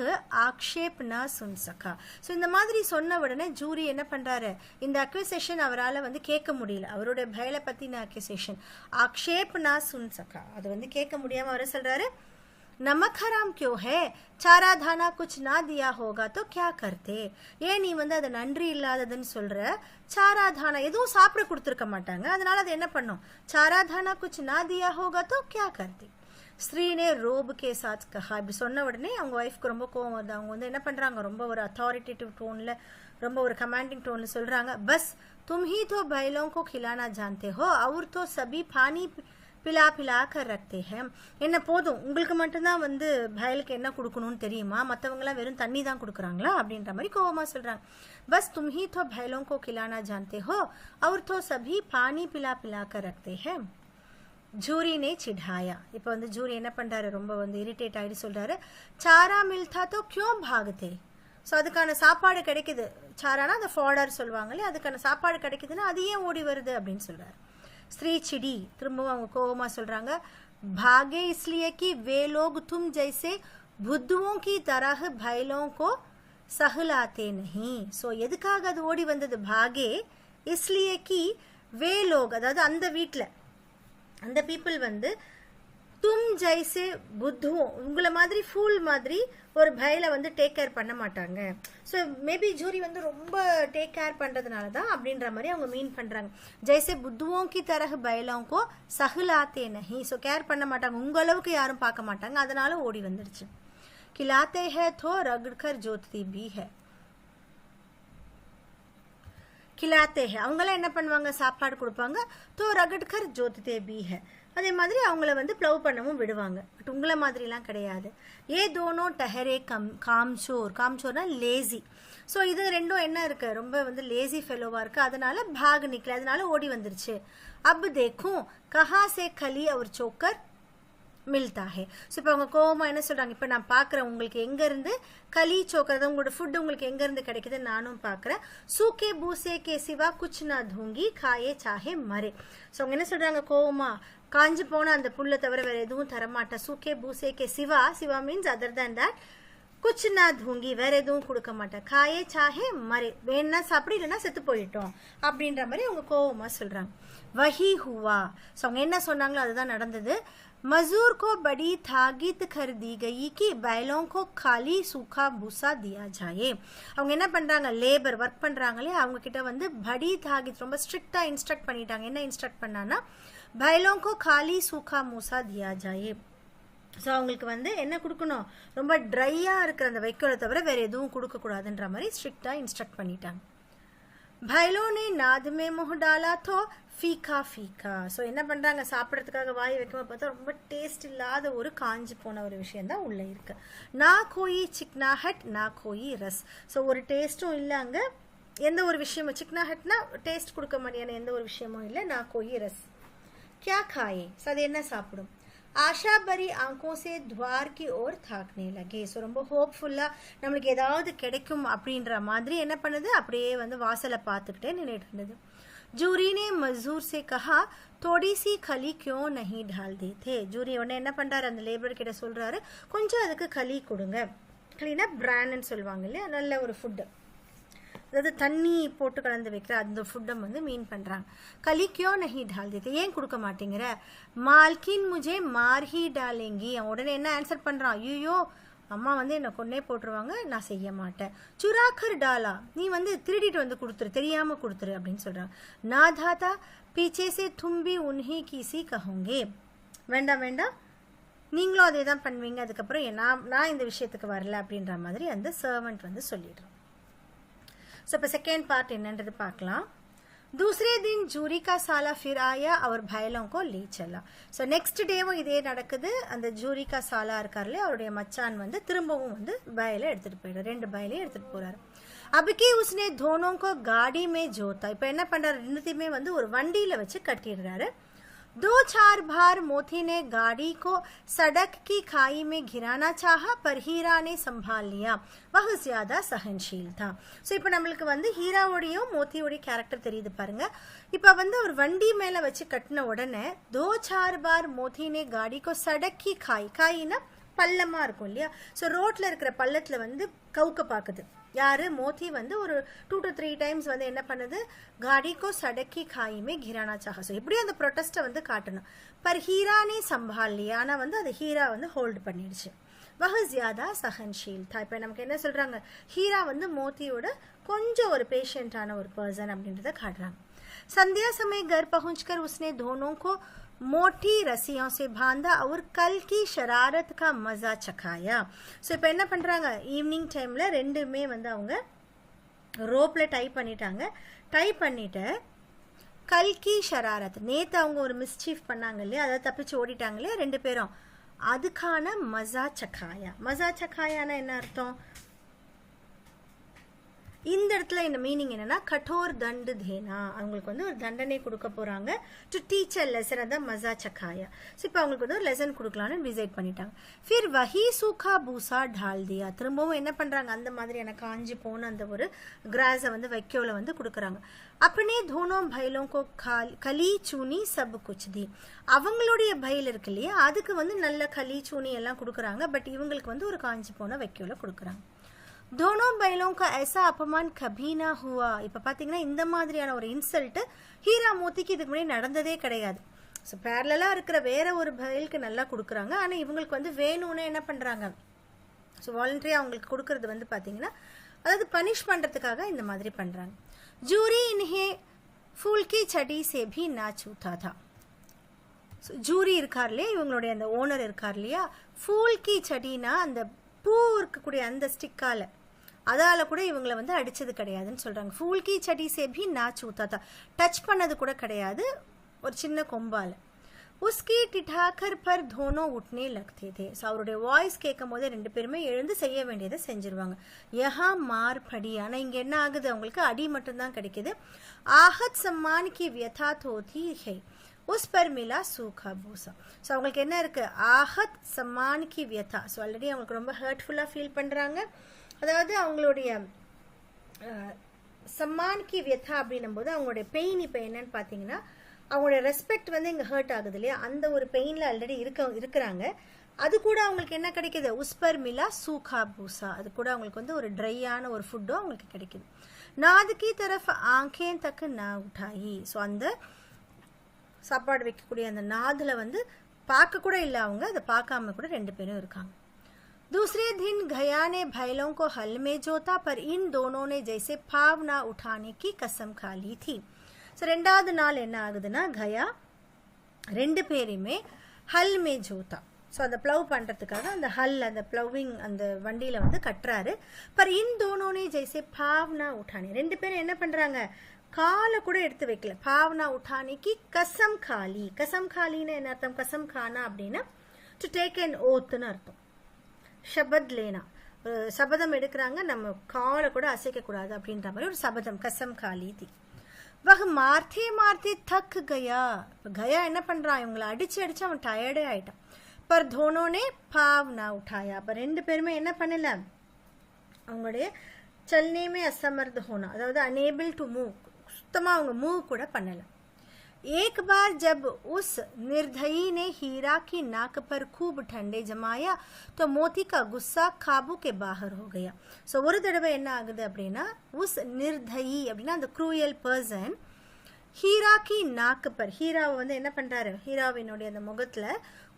आक्षेप न सुन सका. ஸோ இந்த மாதிரி சொன்ன உடனே ஜூரி என்ன பண்றாரு, இந்த அக்யூசேஷன் அவரால் வந்து கேட்க முடியல. அவருடைய பயலை பத்தின அக்யூசேஷன் ஆக்ஷேப் நா சுன் சக்கா, அது வந்து கேட்க முடியாம அவர் சொல்றாரு, நமக் ஹராம் क्यों है, चारा दाना कुछ ना दिया होगा तो क्या करते. ஏன் நீ வந்து அதை நன்றி இல்லாததுன்னு சொல்ற, चारा दाना எதுவும் சாப்பிட கொடுத்துருக்க மாட்டாங்க, அதனால அது என்ன பண்ணும், चारा दाना कुछ ना दिया होगा तो क्या करते. ஸ்ரீனே ரோபு கே சாத் கஹா. இப்படி சொன்ன உடனே அவங்க ஒய்ஃப்க்கு ரொம்ப கோவம் வருது. அவங்க வந்து என்ன பண்றாங்க, ரொம்ப ஒரு அத்தாரிட்டேட்டிவ் டோன்ல, ரொம்ப ஒரு கமாண்டிங் டோன்ல சொல்றாங்க, பஸ் तुम ही तो बैलों को खिलाना जानते हो और तो सभी पानी पिला पिला कर रखते हैं. என்ன போதும், உங்களுக்கு மட்டும்தான் வந்து பயலுக்கு என்ன கொடுக்கணும்னு தெரியுமா, மற்றவங்களாம் வெறும் தண்ணி தான் கொடுக்குறாங்களா அப்படின்ற மாதிரி கோவமா சொல்றாங்க. பஸ் तुम ही तो बैलों को खिलाना जानते हो और तो सभी पानी पिला पिला कर रखते हैं. ஜூரினே சிடாயா. இப்போ வந்து ஜூரி என்ன பண்றாரு, ரொம்ப வந்து இரிட்டேட் ஆகிட்டு சொல்றாரு, சாரா மில்தா தோ கியூ பாகத்தே. ஸோ அதுக்கான சாப்பாடு கிடைக்குது, சாரானா அந்த ஃபாடர் சொல்லுவாங்களே, அதுக்கான சாப்பாடு கிடைக்குதுன்னா அது ஏன் ஓடி வருது அப்படின்னு சொல்றாரு. ஸ்ரீ சிடி, திரும்பவும் அவங்க கோபமா சொல்றாங்க, भागे इसलिए कि वे लोग तुम जैसे बुद्धुओं की तरह बैलों को सहलाते नहीं. ஸோ எதுக்காக அது ஓடி வந்தது, भागे इसलिए कि वे लोग, அதாவது அந்த வீட்டில் அந்த பீப்புள் வந்து தும் ஜெய்சே புத்துவோம், உங்களை மாதிரி ஃபூல் மாதிரி ஒரு பயலை வந்து டேக் கேர் பண்ண மாட்டாங்க. ஸோ மேபி ஜூரி வந்து ரொம்ப டேக் கேர் பண்ணுறதுனால தான் அப்படின்ற மாதிரி அவங்க மீன் பண்ணுறாங்க. ஜெய்சே புத்துவோம் கி தரகு பயலோங்கோ சஹுலாத்தே நஹி. ஸோ கேர் பண்ண மாட்டாங்க, உங்க அளவுக்கு யாரும் பார்க்க மாட்டாங்க, அதனால ஓடி வந்துடுச்சு. கிலாத்தே ஹே தோ ரகட்கர் ஜோத்தி பி ஹே. கிலாத்தே ஹே, அவங்களாம் என்ன பண்ணுவாங்க, சாப்பாடு கொடுப்பாங்க. தோ ரகட்கர் ஜோத்தே பி ஹே, அதே மாதிரி அவங்கள வந்து ப்ளவ் பண்ணவும் விடுவாங்க. பட் உங்களை மாதிரிலாம் கிடையாது. ஏ தோனோ டஹரே காம்சோர், காம்சோர்னா லேசி. ஸோ இது ரெண்டும் என்ன இருக்கு, ரொம்ப வந்து லேசி ஃபெலோவா இருக்கு, அதனால பாக் நிக்கல, அதனால ஓடி வந்துருச்சு. அப் தேக்கும் கஹா சே கலி और चोकर मिलता है. ஸோ இப்போ அவங்க கோவமா என்ன சொல்றாங்க, இப்போ நான் பார்க்குறேன் உங்களுக்கு எங்க இருந்து களி சோக்கர், உங்களோட ஃபுட் உங்களுக்கு எங்க இருந்து கிடைக்குது நானும் பார்க்குறேன். சூக்கே பூசே கே சிவா குச் நா தூங்கி காயே சாஹே மரே. ஸோ அவங்க என்ன சொல்றாங்க, கோவமா காஞ்சு போன அந்த புல்லை தவிர வேற எதுவும் தரமாட்டேன். சூக்கே பூசே கே சிவா, சிவா மீன்ஸ் அதர் தேன் தட், குச் நா தூங்கி வேற எதுவும் கொடுக்க மாட்டேன். காயே சாஹே மரே, வேணா சாப்பிடு இல்லைன்னா செத்து போயிட்டோம் அப்படின்ற மாதிரி அவங்க கோவமா சொல்றாங்க. வஹி ஹுவா. ஸோ அவங்க என்ன சொன்னாங்களோ அதுதான் நடந்தது. मजूर को बड़ी ताकीद कर दी गई कि बैलों को खाली सूखा भूसा दिया जाए. அவங்க என்ன பண்றாங்க, லேபர் ஒர்க் பண்றாங்களே அவங்க கிட்ட வந்து படி தாகித் ரொம்ப ஸ்ட்ரிக்டா இன்ஸ்ட்ரக்ட் பண்ணிட்டாங்க. என்ன இன்ஸ்ட்ரக்ட் பண்ணானா, बैलों को खाली सूखा भूसा दिया जाए. ஸோ அவங்களுக்கு வந்து என்ன கொடுக்கணும், ரொம்ப ட்ரையா இருக்கிற அந்த வைக்கோலை தவிர வேற எதுவும் கொடுக்க கூடாதுன்ற மாதிரி ஸ்ட்ரிக்டா இன்ஸ்ட்ரக்ட் பண்ணிட்டாங்க. बैलों ने नाद में मुंह डाला तो ஃபீக்கா ஃபீக்கா. ஸோ என்ன பண்ணுறாங்க, சாப்பிட்றதுக்காக வாய் வைக்கும்போது பார்த்தா ரொம்ப டேஸ்ட் இல்லாத ஒரு காஞ்சி போன ஒரு விஷயம் தான் உள்ளே இருக்கு. நா கோயி சிக்னாஹட் நா கோயி ரஸ். ஸோ ஒரு டேஸ்ட்டும் இல்லை அங்கே, எந்த ஒரு விஷயமும் சிக்னாஹட்னா டேஸ்ட் கொடுக்க மாதிரியான எந்த ஒரு விஷயமும் இல்லை. நா கோயி ரஸ். கியா காயே. ஸோ அது என்ன சாப்பிடும். ஆஷா பரி ஆங்கோ சே துவார் கி ஓர் தாக்னே லகே. ஸோ ரொம்ப ஹோப்ஃபுல்லாக நம்மளுக்கு ஏதாவது கிடைக்கும் அப்படின்ற மாதிரி என்ன பண்ணுது, அப்படியே வந்து வாசலை பார்த்துக்கிட்டே நின்றுட்டு இருந்தது. जूरी ने मजदूर से कहा थोड़ी सी खली क्यों नहीं डाल देते. ஜூரி உடனே என்ன பண்றாரு, அந்த லேபர் கிட்ட சொல்றாரு, கொஞ்சம் அதுக்கு களி கொடுங்க. களினா பிரான்னு சொல்லுவாங்க இல்லையா, நல்ல ஒரு ஃபுட்டு, அதாவது தண்ணி போட்டு கலந்து வைக்கிற அந்த ஃபுட்டை வந்து மீன் பண்றாங்க. களி क्यों नहीं डाल देते, ஏன் கொடுக்க மாட்டேங்கிற. மால்கின் முझे मार ही डालेंगी. உடனே என்ன ஆன்சர் பண்றான், ஐயோ அம்மா வந்து என்னை கொன்னே போட்டுருவாங்க, நான் செய்ய மாட்டேன். சுராக்கர் டாலா, நீ வந்து திருடிட்டு வந்து கொடுத்துரு, தெரியாம கொடுத்துரு அப்படின்னு சொல்றாங்க. நா தாத்தா பீச்சே சே தும்பி உன்ஹி கீசி கஹோங்கே. வேண்டாம் வேண்டாம், நீங்களும் அதே தான் பண்ணுவீங்க, அதுக்கப்புறம் நான் இந்த விஷயத்துக்கு வரல அப்படின்ற மாதிரி அந்த சர்வெண்ட் வந்து சொல்லிடுறோம். ஸோ இப்போ செகண்ட் பார்ட் என்னன்றது பார்க்கலாம். दूसरे दिन जूरी का साला फिर आया और बैलों को ले चला. ஸோ நெக்ஸ்ட் டேவும் இதே நடக்குது. அந்த ஜூரி கா சாலா இருக்கார்ல, அவருடைய மச்சான் வந்து திரும்பவும் வந்து பயலை எடுத்துட்டு போயிடுறாரு, 2 பயலையும் எடுத்துட்டு போறாரு. அபுக்கி உஸ்னே दोनों को गाड़ी में जोता. இப்போ என்ன பண்றாரு, ரெண்டுத்தையுமே வந்து ஒரு வண்டியில வச்சு கட்டிடுறாரு. 2-4 बार मोती ने गाड़ी को सड़क की खाई में गिराना चाहा पर हीरा ने संभाल लिया. वह ज्यादा सहनशील था. ஸோ இப்போ நம்மளுக்கு வந்து ஹீராவோடையும் மோத்தியோடைய கேரக்டர் தெரியுது பாருங்க. இப்போ வந்து ஒரு வண்டி மேல வச்சு கட்டின உடனே 2-4 बार मोती ने गाड़ी को सड़क की खाई, காயினா பள்ளமா இருக்கும் இல்லையா, ஸோ ரோட்ல இருக்கிற பள்ளத்துல வந்து கவுக்க பாக்குது. யாரு, மோத்தி வந்து ஒரு 2 to 3 டைம்ஸ் வந்து என்ன பண்ணுது, காடிக்கோ சடக்கி காயுமே கிரானா சாஹா. ஸோ இப்படி அந்த ப்ரொட்டஸ்ட்டை வந்து காட்டணும். பர் ஹீரானே சம்பாலியா, ஆனால் வந்து அது ஹீரா வந்து ஹோல்டு பண்ணிடுச்சு. வஹ ஜியாதா சஹன்ஷீல் தா. இப்போ நமக்கு என்ன சொல்றாங்க, ஹீரா வந்து மோத்தியோட கொஞ்சம் ஒரு பேஷண்டான ஒரு பர்சன் அப்படின்றத காட்டுறாங்க. संध्या समय घर पहुंचकर उसने दोनों को मोटी रस्सियों से बांधा और कल की शरारत का मजा चखाया. ஸோ இப்போ என்ன பண்றாங்க, ஈவினிங் டைம்ல ரெண்டுமே வந்து அவங்க ரோப்ல டைப் பண்ணிட்டாங்க. டைப் பண்ணிட்டு கல்கி ஷராரத், நேத்து அவங்க ஒரு மிஸ்சீஃப் பண்ணாங்க இல்லையா, அதை தப்பிச்சு ஓடிட்டாங்க இல்லையா 2 பேரும், அதுக்கான மசா சக்காயா. மசா சக்காயானா என்ன அர்த்தம், இந்த இடத்துல இந்த மீனிங் என்னன்னா கठोर दंड देना, அவங்களுக்கு வந்து ஒரு தண்டனை கொடுக்க போறாங்க. டு டீச் அ லெசன், அதான் மசா சக்காயா. ஸோ இப்போ அவங்களுக்கு வந்து ஒரு லெசன் கொடுக்கலான்னு டிசைட் பண்ணிட்டாங்க. ஃபிர் வஹி சூக்கா பூசா டால் தியா. திரும்பவும் என்ன பண்றாங்க, அந்த மாதிரியான காஞ்சி போன அந்த ஒரு கிராஸை வந்து வைக்கோல வந்து கொடுக்குறாங்க. अपने दोनों बैलों को கலி சூனி சப் குச் தி. அவங்களுடைய பயில் இருக்கு இல்லையா, அதுக்கு வந்து நல்ல களி சூனி எல்லாம் கொடுக்குறாங்க. பட் இவங்களுக்கு வந்து ஒரு காஞ்சி போன வைக்கோல கொடுக்குறாங்க. दोनों बैलों का ऐसा अपमान कभी ना हुआ. இப்போ பார்த்தீங்கன்னா இந்த மாதிரியான ஒரு இன்சல்ட் ஹீரா மோத்திக்கு இதுக்கு முன்னாடி நடந்ததே கிடையாது. ஸோ பேரலாக இருக்கிற வேற ஒரு பயிலுக்கு நல்லா கொடுக்குறாங்க, ஆனால் இவங்களுக்கு வந்து வேணும்னு என்ன பண்ணுறாங்க, ஸோ வாலண்டரியாக அவங்களுக்கு கொடுக்கறது வந்து பார்த்தீங்கன்னா அதாவது பனிஷ் பண்ணுறதுக்காக இந்த மாதிரி பண்ணுறாங்க. ஜூரி இன்ஹே ஃபூல் கி சடி சே भी ना छूता था. ஜூரி இருக்கார் இல்லையா, இவங்களுடைய அந்த ஓனர் இருக்கார் இல்லையா, ஃபூல் கி சடினா அந்த பூ இருக்கக்கூடிய அந்த ஸ்டிக்கால, அதால கூட இவங்களை வந்து அடிச்சது கிடையாதுன்னு சொல்றாங்க. ஃபூல் கி சடி சே भी ना छूता था. டச் பண்ணது கூட கிடையாது ஒரு சின்ன கொம்பால. उसकी टिठाकर पर दोनों उठने लगते थे. ஸோ அவருடைய வாய்ஸ் கேட்கும் போது ரெண்டு பேருமே எழுந்து செய்ய வேண்டியதை செஞ்சிருவாங்க. யஹா மார் படி. ஆனால் இங்கே என்ன ஆகுது, அவங்களுக்கு அடி மட்டும்தான் கிடைக்குது. ஆஹத் சம்மான் கி வியதா தோதி ஹை உஸ் பர் மிலா சூகா பூசா. ஸோ அவங்களுக்கு என்ன இருக்கு, ஆஹத் சம்மான் கி வியதா. ஸோ ஆல்ரெடி அவங்களுக்கு ரொம்ப ஹர்ட்ஃபுல்லாக ஃபீல் பண்ணுறாங்க. அதாவது அவங்களுடைய சம்மான் கி வியதா அப்படின்னும் போது அவங்களுடைய பெயின் இப்போ என்னன்னு பார்த்தீங்கன்னா, அவங்களுடைய ரெஸ்பெக்ட் வந்து இங்கே ஹர்ட் ஆகுது இல்லையா, அந்த ஒரு பெயினில் ஆல்ரெடி இருக்கிறாங்க. அது கூட அவங்களுக்கு என்ன கிடைக்குது, உஸ்பர் மிலா சூகா பூசா. அது கூட அவங்களுக்கு வந்து ஒரு ட்ரையான ஒரு ஃபுட்டும் அவங்களுக்கு கிடைக்குது. நாதுக்கி தரஃப் ஆங்கேன் தக்கு நா உட்டாயி. ஸோ அந்த சாப்பாடு வைக்கக்கூடிய அந்த நாதில் வந்து பார்க்க கூட இல்லை அவங்க, அதை பார்க்காம கூட ரெண்டு பேரும் இருக்காங்க. दूसरे दिन घया ने बैलों को हल में जोता पर इन दोनों ने जैसे फाव ना उठाने की कसम खा ली थी. ஸோ ரெண்டாவது நாள் என்ன ஆகுதுன்னா, கயா ரெண்டு பேரையுமே ஹல் மே ஜோத்தா. ஸோ அந்த ப்ளவ் பண்ணுறதுக்காக அந்த ஹல், அந்த ப்ளவிங் அந்த வண்டியில் வந்து கட்டுறாரு. பர் இன் தோனோனே ஜெய்சே பாவ்னா உட்டானி. ரெண்டு பேரும் என்ன பண்ணுறாங்க, காலை கூட எடுத்து வைக்கல. பாவ்னா உட்டானிக்கு கசம் காலி. கசம் காலின்னு என்ன அர்த்தம், கசம் கானா அப்படின்னா டு டேக் அன் ஓத்துன்னு அர்த்தம். ஷபத் லேனா, சபதம் எடுக்கிறாங்க, நம்ம காலை கூட அசைக்கக்கூடாது அப்படின்ற மாதிரி ஒரு சபதம், கசம் காலி தி. வக மார்த்தே மார்த்தே தக் கயா. இப்போ கயா என்ன பண்ணுறான், இவங்களை அடிச்சு அடிச்சு அவன் டயர்டே ஆயிட்டான். பர் தோனோனே பாவ் நா உठाया. அப்போ ரெண்டு பேருமே என்ன பண்ணல, அவங்களுடைய சல்னேமே அசமர்த் ஹோனா, அதாவது அனேபிள் டு மூவ், சுத்தமாக அவங்க மூவ் கூட பண்ணலை. एक बार जब उस निर्दयी ने हीरा की नाक पर खूब ठंडे जमाया तो मोती का गुस्सा काबू के बाहर हो गया. ஸோ ஒரு தடவை என்ன ஆகுது அப்படின்னா, உஸ் நிர்தயி அப்படின்னா அந்த க்ரூயல் பர்சன் ஹீரா கி நாக்கு பர், ஹீராவை வந்து என்ன பண்ணுறாரு, ஹீராவினுடைய அந்த முகத்தில்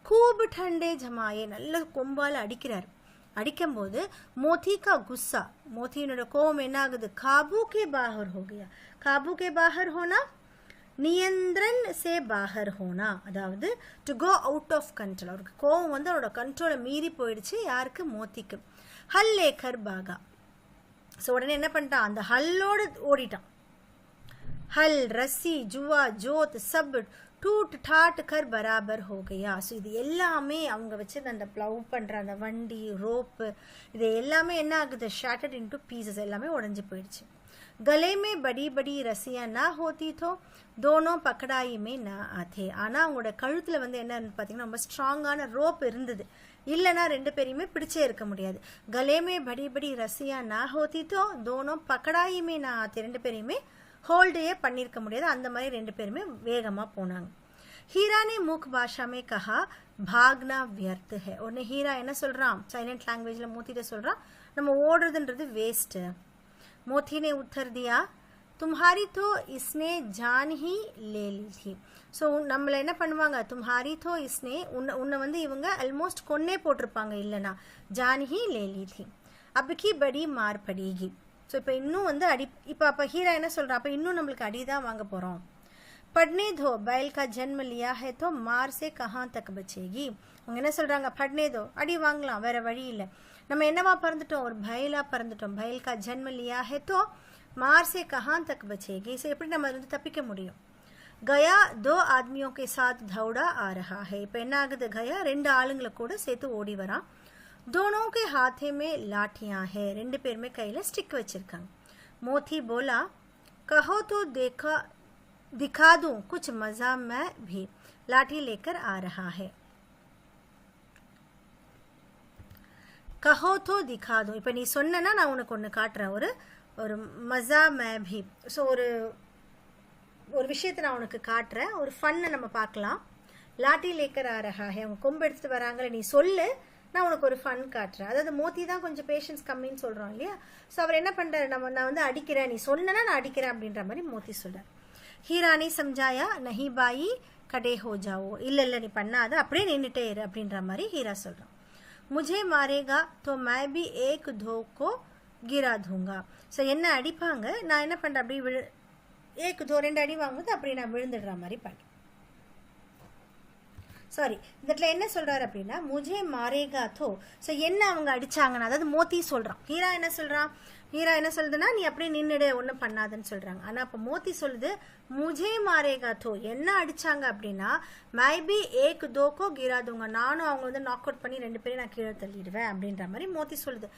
கூபு டண்டே ஜமாயே நல்ல கொம்பால் அடிக்கிறார். அடிக்கும்போது மோதி கா குஸ்ஸா, மோதியினோட கோவம் என்ன ஆகுது, காபு கே பாஹர் ஹோ கயா. காபு கே பாஹர் ஹோனா நியந்திரன் சே பாஹர் ஹோனா, அதாவது to go out of control. அவருக்கு கோவம் வந்து அவரோட கண்ட்ரோலை மீறி போயிடுச்சு. யாருக்கு, மோத்திக்கு. ஹல் லேக்கர் பாகா. ஸோ உடனே என்ன பண்ணிட்டான், அந்த ஹல்லோடு ஓடிட்டான். ஹல் ரஸ்ஸி ஜுவா ஜோத் சப் டூட் டாட் கர் பராபர் ஹோ கயா. ஸோ இது எல்லாமே அவங்க வச்சு அந்த ப்ளவ் பண்ணுற அந்த வண்டி, ரோப்பு, இது எல்லாமே என்ன ஆகுது, ஷேட்டர்ட் இன்டு பீசஸ், எல்லாமே உடஞ்சி போயிடுச்சு. गले में बड़ी बड़ी रस्सियाँ ना होती तो दोनों पकड़ाई में ना आते. ஆனால் அவங்களோட கழுத்தில் வந்து என்னன்னு பார்த்தீங்கன்னா ரொம்ப ஸ்ட்ராங்கான ரோப் இருந்தது, இல்லைன்னா ரெண்டு பேரையுமே பிடிச்சே இருக்க முடியாது. गले में बड़ी बड़ी रस्सियाँ ना होती तो दोनों पकड़ाई में ना आते. ரெண்டு பேரையுமே ஹோல்டையே பண்ணியிருக்க முடியாது. அந்த மாதிரி ரெண்டு பேருமே வேகமாக போனாங்க. हीरा ने मुख भाषा में कहा भागना व्यर्थ है. உடனே ஹீரா என்ன சொல்கிறான், சைலண்ட் லாங்குவேஜில் மூத்திட்ட சொல்கிறான், நம்ம ஓடுறதுன்றது வேஸ்ட்டு. मोती ने उत्तर दिया तुम्हारी तो इसने जान ही ले ली थी. ஸோ நம்மளை என்ன பண்ணுவாங்க, தும்ஹாரி தோ இஸ்னே, உன்னை வந்து இவங்க ஆல்மோஸ்ட் கொன்னே போட்டிருப்பாங்க, இல்லைனா ஜான் ஹி லே லி தி அப்கி படி மார் படேகி. ஸோ இப்போ இன்னும் வந்து அடி, இப்போ அப்போ ஹீரா என்ன சொல்கிறா, அப்போ இன்னும் நம்மளுக்கு அடி தான் வாங்க போகிறோம். பட்னே தோ बैल का जन्म लिया है तो मार से कहाँ तक बचेगी. அவங்க என்ன சொல்கிறாங்க, பட்னே தோ, அடி வாங்கலாம், வேறு வழி இல்லை. நம்ம என்னவா பறந்துட்டோம், ஒரு பயலா பறந்துட்டோம். பயல் கா ஜன்ம லியா ஹே தோ மார் சே கஹான் தக் பச்சேகி. ஸோ எப்படி நம்ம வந்து தப்பிக்க முடியும். கயா தோ ஆத்மியோं के साथ दौड़ा आ रहा है. இப்போ என்ன ஆகுது, கயா ரெண்டு ஆளுங்களை கூட சேர்த்து ஓடி வரான். दोनों के हाथे में लाठियां है. ரெண்டு பேருமே கையில் ஸ்டிக் வச்சிருக்காங்க. मोती बोला कहो तो दिखा दूं कुछ मजा मैं भी. लाठी लेकर आ रहा है. கஹோ தோ திகா தோ. இப்போ நீ சொன்னா நான் உனக்கு ஒன்று காட்டுறேன், ஒரு மஜா மேபி. ஸோ ஒரு விஷயத்தை நான் உனக்கு காட்டுறேன், ஒரு ஃபன்னை நம்ம பார்க்கலாம். லாட்டி லேக்கர் ஆரஹாஹே, அவங்க கொம்பு எடுத்துகிட்டு வராங்களே, நீ சொல்லு, நான் உனக்கு ஒரு ஃபன் காட்டுறேன். அதாவது மோத்தி தான் கொஞ்சம் பேஷன்ஸ் கம்மின்னு சொல்கிறோம் இல்லையா. ஸோ அவர் என்ன பண்ணுறாரு, நான் வந்து அடிக்கிறேன், நீ சொன்னா நான் அடிக்கிறேன் அப்படின்ற மாதிரி மோத்தி சொல்கிறார். ஹீரானி சம்ஜாயா நஹி பாயி கடே ஹோ ஜாவோ. இல்லை நீ பண்ணாத, அப்படியே நின்றுட்டே இரு அப்படின்ற மாதிரி ஹீரா சொல்கிறான். मुझे मारेगा तो मैं भी एक धो को गिरा दूंगा. ஸோ என்ன அடிப்பாங்க, நான் என்ன பண்ணுறேன், அப்படி ஏக்கு தோ ரெண்டு அடி வாங்கும்போது அப்படி நான் விழுந்துடுற மாதிரி பண்ணேன். சாரி, இந்த இடத்துல என்ன சொல்றாரு அப்படின்னா முஜே மாரேகா தோ. ஸோ என்ன அவங்க அடிச்சாங்கன்னா, அதாவது மோத்தி சொல்றான். ஹீரா என்ன சொல்லுதுன்னா நீ அப்படியே நின்னுடு, ஒன்றும் பண்ணாதுன்னு சொல்றாங்க. ஆனா அப்ப மோத்தி சொல்லுது முஜே மாரேகா தோ, என்ன அடிச்சாங்க அப்படின்னா மைபி ஏக் தோக்கோ கிரா தூங்க, நானும் அவங்க வந்து நாக் அவுட் பண்ணி 2 பேரையும் நான் கீழே தள்ளிடுவேன் அப்படின்ற மாதிரி மோத்தி சொல்லுது.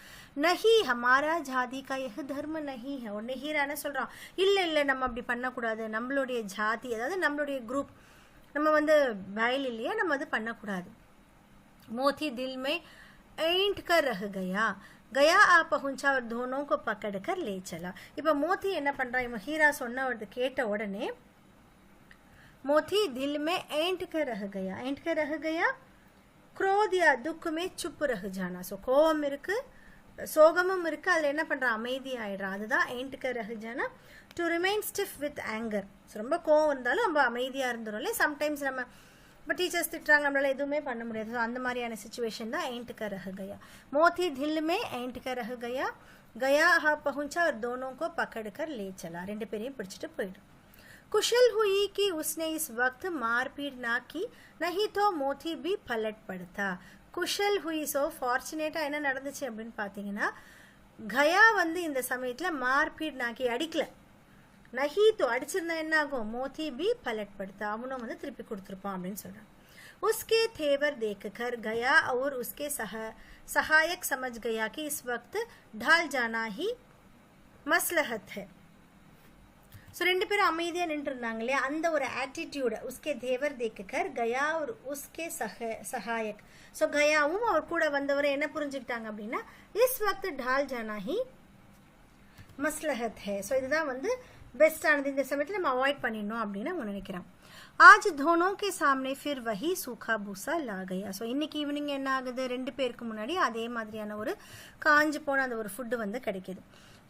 நஹி ஹமாரா ஜாதி கா யஹ் தர்ம நஹி ஹை. உடனே ஹீரா என்ன சொல்றான், இல்ல நம்ம அப்படி பண்ணக்கூடாது, நம்மளுடைய ஜாதி அதாவது நம்மளுடைய குரூப், நம்ம வந்து பயல் இல்லையா, நம்ம அது பண்ணக்கூடாது. मोती दिल में ऐंठ कर रह गया आ पहुंचा और दोनों को पकड़ कर ले चला. இப்போ மோத்தி என்ன பண்றான், இவன் ஹீரா சொன்ன கேட்ட உடனே मोती दिल में ऐंठ कर रह गया क्रोध या दुख में चुप रह जाना. ஸோ கோபம் இருக்கு, சோகமும் இருக்கு, அதில் என்ன பண்ணுறான், அமைதி ஆயிடுறான். அதுதான் ऐंठ कर रह जाना. To remain stiff with anger. ரொம்ப கோவம் இருந்தாலும் நம்ம அமைதியாக இருந்துடும். சம்டைம்ஸ் நம்ம இப்போ டீச்சர்ஸ் திட்டுறாங்க, நம்மளால எதுவுமே பண்ண முடியாது. ஸோ அந்த மாதிரியான சுச்சுவேஷன் தான் ऐंठ कर रह गया. मोती दिल में ऐंठ कर रह गया हा पहुंचा और दोनों को पकड़ कर ले चला. 2 பேரையும் பிடிச்சிட்டு போயிடும். कुशल हुई कि उसने इस वक्त मारपीट ना की, नहीं तो मोती भी पलट पड़ता. குஷல் ஹுய். ஸோ ஃபார்ச்சுனேட்டாக என்ன நடந்துச்சு அப்படின்னு பார்த்தீங்கன்னா, கயா வந்து இந்த சமயத்தில் மார்பீட் நாக்கி அடிக்கல, நஹி தோ அடிச்சிருந்தா என்ன ஆகும், மோத்தி பி பலட் படுத்தா, அவனும் வந்து திருப்பி கொடுத்துருப்பான் அப்படின்னு சொல்கிறான். उसके तेवर देखकर गया और उसके सहायक समझ गया कि इस वक्त ढाल जाना ही मसलहत है. ஸோ 2 பேரும் அமைதியாக நின்று இருந்தாங்க இல்லையா, அந்த ஒரு ஆட்டிடியூட உஸ்கே தேவர் தேக்கர் கயா ஒரு உஸ்கே சஹாயக். ஸோ கயாவும் அவர் கூட வந்தவரை என்ன புரிஞ்சுக்கிட்டாங்க அப்படின்னா, இஸ் வக்த் டால் ஜானா ஹி மஸ்லஹத் ஹே. ஸோ இதுதான் வந்து பெஸ்டானது, இந்த சமயத்தில் நம்ம அவாய்ட் பண்ணிடணும் அப்படின்னு அவங்க நினைக்கிறான். आज दोनों के सामने फिर वही सूखा भूसा ला गया. ஸோ இன்னைக்கு ஈவினிங் என்ன ஆகுது, 2 பேருக்கு முன்னாடி அதே மாதிரியான ஒரு காஞ்சு போன அந்த ஒரு ஃபுட்டு வந்து கிடைக்கிது.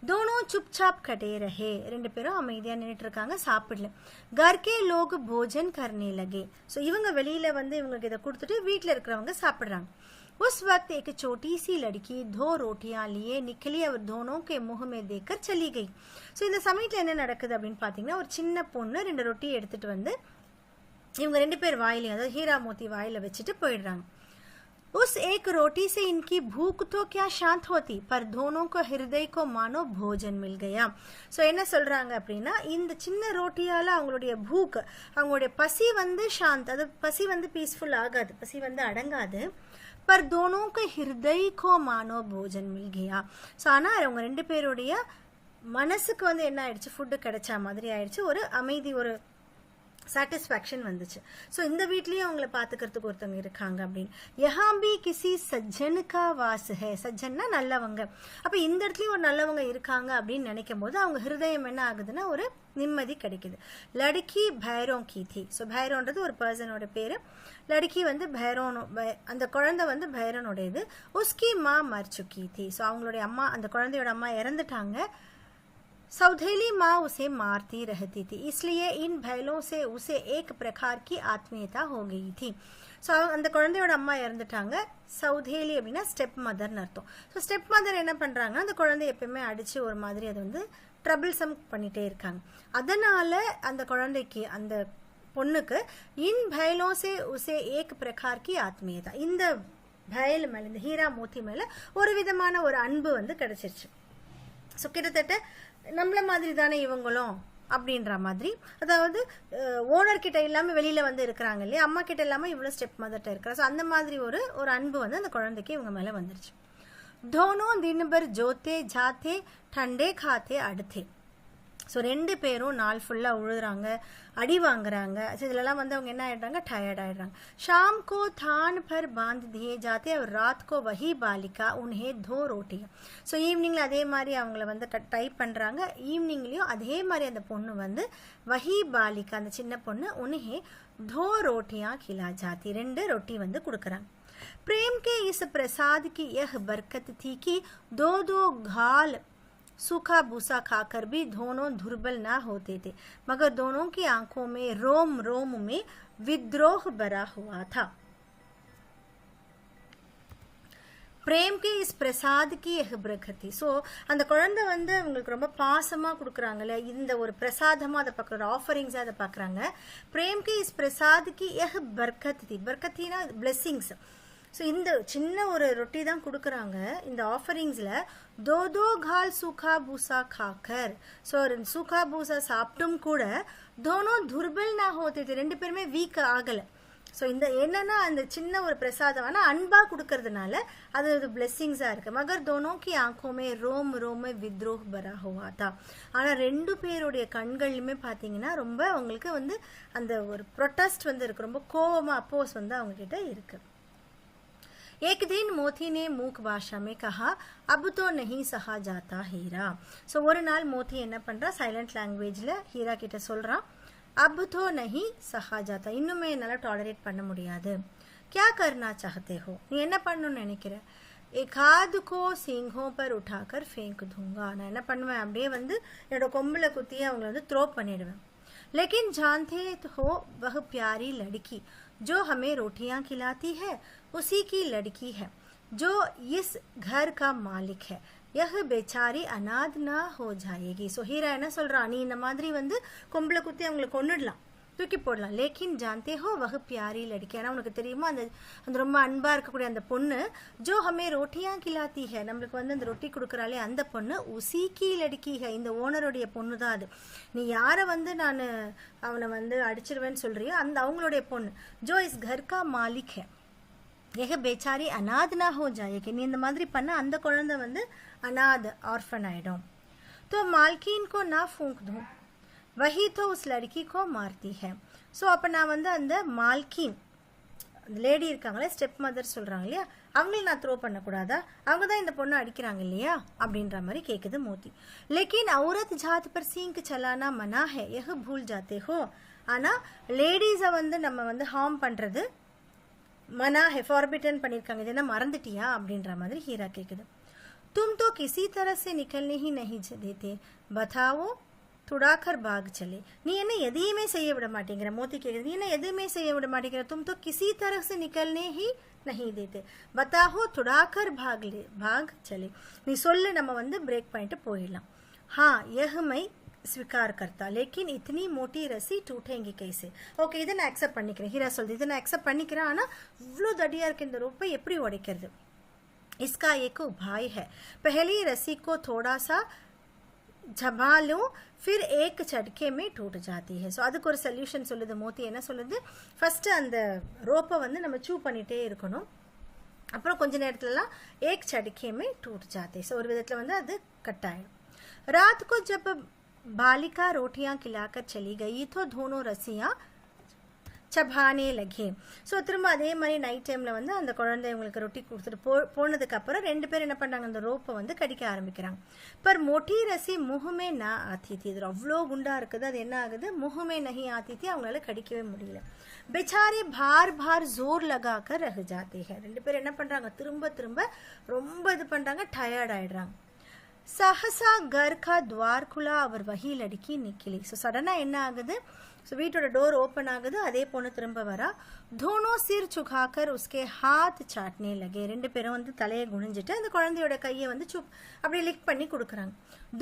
दोनों चुपचाप खड़े रहे. 2 பேரும் அமைதியா நின்னுட்டு இருக்காங்க, சாப்பிடல. घर के लोग भोजन करने लगे. ஸோ இவங்க வெளியில வந்து இவங்களுக்கு இதை கொடுத்துட்டு வீட்டில் இருக்கிறவங்க சாப்பிட்றாங்க. उस वक्त एक छोटी सी लड़की 2 रोटियां लिए निकली और दोनों के मुंह में देकर चली गई. ஸோ இந்த சமயத்தில் என்ன நடக்குது அப்படின்னு பார்த்தீங்கன்னா, ஒரு சின்ன பொண்ணு 2 ரொட்டியை எடுத்துட்டு வந்து இவங்க 2 பேர் வாயிலையும், அதாவது ஹீரா மோத்தி வாயில வச்சுட்டு போயிடுறாங்க. उस एक रोटी से इनकी भूख तो क्या शांत होती, पर दोनों को हृदय को मानो भोजन मिल गया. ஸோ என்ன சொல்றாங்க அப்படின்னா, இந்த சின்ன ரோட்டியால அவங்களுடைய பூக், அவங்களுடைய பசி வந்து சாந்த், அது பசி வந்து பீஸ்ஃபுல் ஆகாது, பசி வந்து அடங்காது. பர் दोनों को हृदय को मानो भोजन मिल गया. ஸோ ஆனால் அவங்க 2 பேருடைய மனசுக்கு வந்து என்ன ஆயிடுச்சு, ஃபுட்டு கிடைச்ச மாதிரி ஆயிடுச்சு, ஒரு அமைதி, ஒரு சாட்டிஸ்ஃபேக்ஷன் வந்துச்சு. ஸோ இந்த வீட்லேயும் அவங்கள பார்த்துக்கிறதுக்கு ஒருத்தவங்க இருக்காங்க அப்படின்னு. யஹாம்பி கிசி சஜ்ஜனுக்கா வாஸ் ஹே. சஜ்ஜன்னா நல்லவங்க. அப்போ இந்த இடத்துலையும் ஒரு நல்லவங்க இருக்காங்க அப்படின்னு நினைக்கும் போது அவங்க ஹிருதயம் என்ன ஆகுதுன்னா ஒரு நிம்மதி கிடைக்குது. லடுக்கி பைரோன் கீ தி. ஸோ பைரோன்றது ஒரு பர்சனோட பேர், லடுக்கி வந்து பைரோனோ, அந்த குழந்தை வந்து பைரோனுடையது. உஸ்கி மா மர் சுக்கி தி. ஸோ அவங்களுடைய அம்மா, அந்த குழந்தையோட அம்மா இறந்துட்டாங்க. सौधेली माँ उसे मारती रहती थी, इसलिए इन बैलों से उसे एक प्रकार की आत्मीयता हो गई थी. ஸோ அந்த குழந்தையோட அம்மா இறந்துட்டாங்க. சௌதேலி அப்படின்னா ஸ்டெப் மதர்னு அர்த்தம். ஸோ ஸ்டெப் மதர் என்ன பண்ணுறாங்கன்னா, அந்த குழந்தைய எப்பயுமே அடித்து ஒரு மாதிரி அதை வந்து ட்ரபிள்சம் பண்ணிகிட்டே இருக்காங்க. அதனால் அந்த குழந்தைக்கு, அந்த பொண்ணுக்கு இன் பைலோं से उसे एक प्रकार की आत्मीयता, இந்த பயல் மேலே, இந்த ஹீரா மோத்தி மேலே ஒரு விதமான ஒரு அன்பு வந்து கிடைச்சிருச்சு. ஸோ கிட்டத்தட்ட நம்மள மாதிரி தானே இவங்களும் அப்படின்ற மாதிரி, அதாவது ஓனர் கிட்ட இல்லாமல் வெளியில் வந்து இருக்கிறாங்க இல்லையா, அம்மா கிட்ட இல்லாமல் இவ்வளோ ஸ்டெப் மதர்கிட்ட இருக்கிறா. ஸோ அந்த மாதிரி ஒரு அன்பு வந்து அந்த குழந்தைக்கு இவங்க மேலே வந்துருச்சு. दोनों दिन भर जोते जाते ठंडे खाते அடுத்தே. ஸோ 2 பேரும் நாள் ஃபுல்லாக உழுதுறாங்க, அடி வாங்குறாங்க. ஸோ இதிலெல்லாம் வந்து அவங்க என்ன ஆகிடுறாங்க, டயர்ட் ஆகிடுறாங்க. ஷாம் கோ थान पर बांध दिए जाते और रात को वही बालिका उन्हें 2 रोटियां. ஸோ ஈவினிங்கில் அதே மாதிரி அவங்கள வந்து டைப் பண்ணுறாங்க. ஈவினிங்லேயும் அதே மாதிரி அந்த பொண்ணு வந்து वही बालिका, அந்த சின்ன பொண்ணு उन्हें 2 रोटियां खिला जाती, 2 ரொட்டி வந்து கொடுக்குறாங்க. प्रेम के इस प्रसाद की यह बरकत थी कि 2 घाल सूखा भूसा खाकर भी दोनों दुर्बल ना होते थे, मगर दोनों की आंखों में रोम रोम में विद्रोह भरा हुआ था. Frame K is Prasad Ki eh Pragati. So அந்த குழந்தை வந்து உங்களுக்கு ரொம்ப பாசமாக கொடுக்குறாங்கல்ல, இந்த ஒரு பிரசாதமாக அதை பார்க்குற ஆஃபரிங்ஸாக அதை பார்க்குறாங்க. Frame K is Prasad Ki eh பர்கதி. பர்கத்தினா blessings. So இந்த சின்ன ஒரு ரொட்டி தான் கொடுக்குறாங்க இந்த ஆஃபரிங்ஸில். தோ தோ கால் சூக்கா பூசா காக்கர். ஸோ சூக்கா பூசா சாப்பிட்டும் கூட தோனோ துர்பல் நான் ஹோते ரெண்டு பேருமே வீக் ஆகலை. ஸோ இந்த என்னன்னா அந்த சின்ன ஒரு பிரசாதம் ஆனால் அன்பாக கொடுக்கறதுனால அது ஒரு பிளெஸ்ஸிங்ஸாக இருக்குது. மகர் தோனோ கி ஆங்கோமே ரோம் ரோமே வித்ரோஹ் பரா ஹுவாதா. ஆனால் ரெண்டு பேருடைய கண்கள்லையுமே பார்த்தீங்கன்னா ரொம்ப அவங்களுக்கு வந்து அந்த ஒரு ப்ரொட்டஸ்ட் வந்து இருக்குது, ரொம்ப கோவமாக அப்போஸ் வந்து அவங்கக்கிட்ட இருக்குது. एक दिन मोती ने मूक भाषा में कहा अब तो नहीं सहा जाता हीरा. ஸோ ஒரு நாள் மோத்தி என்ன பண்ணுறா, சைலண்ட் லாங்குவேஜில் ஹீரா கிட்ட சொல்கிறான், अब तो नहीं सहा जाता, இன்னுமே என்னால் டாலரேட் பண்ண முடியாது. क्या करना चाहते हो, நீ என்ன பண்ணணும்னு நினைக்கிற? एक आध को सिंहों पर उठाकर फेंक दूंगा. நான் என்ன பண்ணுவேன், அப்படியே வந்து என்னோட கொம்பில் குத்தி அவங்கள வந்து த்ரோ பண்ணிடுவேன். लेकिन जानते हो वह प्यारी लड़की जो हमें रोटियां खिलाती है उसी की लड़की है जो इस घर का मालिक है. यह बेचारी अनाथ ना हो जाएगी. ஸோ ஹீரா என்ன சொல்றா, நீ இந்த மாதிரி வந்து கொம்பளை குத்தி அவங்களை கொன்னுடலாம், தூக்கி போடலாம். லேக்கின் ஜான்தே ஹோ வஹ் பியாரி லடிக்கி. ஆனால் உனக்கு தெரியுமா அந்த அந்த ரொம்ப அன்பாக இருக்கக்கூடிய அந்த பொண்ணு, ஜோ ஹமே ரோட்டியா கிலாத்தி ஹே, நம்மளுக்கு வந்து அந்த ரொட்டி கொடுக்குறாளே அந்த பொண்ணு, உசி கி லடிக்கி ஹே, இந்த ஓனருடைய பொண்ணு தான் அது. நீ யாரை வந்து நான் அவனை வந்து அடிச்சிருவேன்னு சொல்றியோ அந்த அவங்களுடைய பொண்ணு. ஜோ இஸ் கர் கா மாலிக் ஹே, ஏக பேச்சாரி அநாத் நா ஹோ ஜாயேகி. நீ இந்த மாதிரி பண்ண அந்த குழந்தை வந்து அநாத் ஆர்ஃபன் ஆயிடும். तो मालकिन को ना फूंक दूं वही तो उस लड़की को मारती है. ஸோ அப்போ நான் வந்து அந்த மால்கின் அந்த லேடி இருக்காங்களே, ஸ்டெப் மதர் சொல்கிறாங்க இல்லையா, அவங்கள நான் த்ரோ பண்ணக்கூடாதா, அவங்க தான் இந்த பொண்ணை அடிக்கிறாங்க இல்லையா அப்படின்ற மாதிரி கேட்குது மோத்தி. லேக்கின் औरत जात पर सींग चलाना मना है यह भूल जाते हो. ஆனால் லேடிஸை வந்து நம்ம வந்து ஹார்ம் பண்ணுறது மனா ஹே, ஃபார்பிட்டன் பண்ணியிருக்காங்க, இது என்ன மறந்துட்டியா அப்படின்ற மாதிரி ஹீரா கேட்குது. तुम तो किसी तरह से निकलने ही नहीं देते, बताओ துடாக்கர் பாக் சலே. நீ என்ன எதையுமே செய்ய விட மாட்டேங்கிற, மோத்தி கேட்குது, நீ என்ன எதுவுமே செய்ய விட மாட்டேங்கிற. तुम तो किसी तरह से निकलने ही नहीं देते, बताओ துடாக்கர் பாக் சலே. நீ சொல்லு, நம்ம வந்து பிரேக் பண்ணிட்டு போயிடலாம். हाँ यह मैं स्वीकार करता लेकिन इतनी मोटी रस्सी टूटेंगी कैसे. ஓகே, இதை நான் அக்செப்ட் பண்ணிக்கிறேன். ஹீரா சொல்லுது, இதை நான் அக்செப்ட் பண்ணிக்கிறேன், ஆனால் இவ்வளோ தடியாக இருக்க இந்த ரோப்பை எப்படி உடைக்கிறது. इसका एक उपाय है, पहली रस्सी को थोड़ा सा झबा लूं फिर एक झटके में टूट जाती है. ஸோ அதுக்கு ஒரு சொல்யூஷன் சொல்லுது மோத்தி. என்ன சொல்லுது, ஃபஸ்ட்டு அந்த ரோப்பை வந்து நம்ம சூ பண்ணிகிட்டே இருக்கணும், அப்புறம் கொஞ்ச நேரத்துலலாம் ஏக் झटके में टूट जाते. ஸோ ஒரு விதத்தில் வந்து அது கட் ஆகிடும். रात को जब बालिका रोटियां खिलाकर चली गई तो दोनों रस्सियां சபானே லகே. ஸோ திரும்ப அதே மாதிரி நைட் டைமில் வந்து அந்த குழந்தை இவங்களுக்கு ரொட்டி கொடுத்துட்டு போனதுக்கப்புறம் ரெண்டு பேரும் என்ன பண்ணாங்க, அந்த ரோப்பை வந்து கடிக்க ஆரம்பிக்கிறாங்க. பர் மொட்டி ரசி முகமே நா ஆத்தித்தி. இது அவ்வளோ குண்டாக இருக்குது, அது என்ன ஆகுது, முகமே நகி ஆத்தித்தி, அவங்களால கடிக்கவே முடியல. बेचारे பார் பார் ஜோர் லகாக்கர் ரஹ் ஜாத்தே ஹை. ரெண்டு பேரும் என்ன பண்ணுறாங்க, திரும்ப திரும்ப ரொம்ப இது பண்ணுறாங்க, டயர்ட் ஆகிடுறாங்க. सहसा घर का द्वार खुला और वही लड़की निकली. ஸோ சடனாக என்ன ஆகுது, ஸோ வீட்டோட டோர் ஓப்பன் ஆகுது, அதே பொண்ணு திரும்ப வரா. दोनों सिर झुकाकर उसके हाथ चाटने लगे. ரெண்டு பேரும் வந்து தலையை குனிஞ்சிட்டு அந்த குழந்தையோட கையை வந்து அப்படியே லிக் பண்ணி கொடுக்குறாங்க.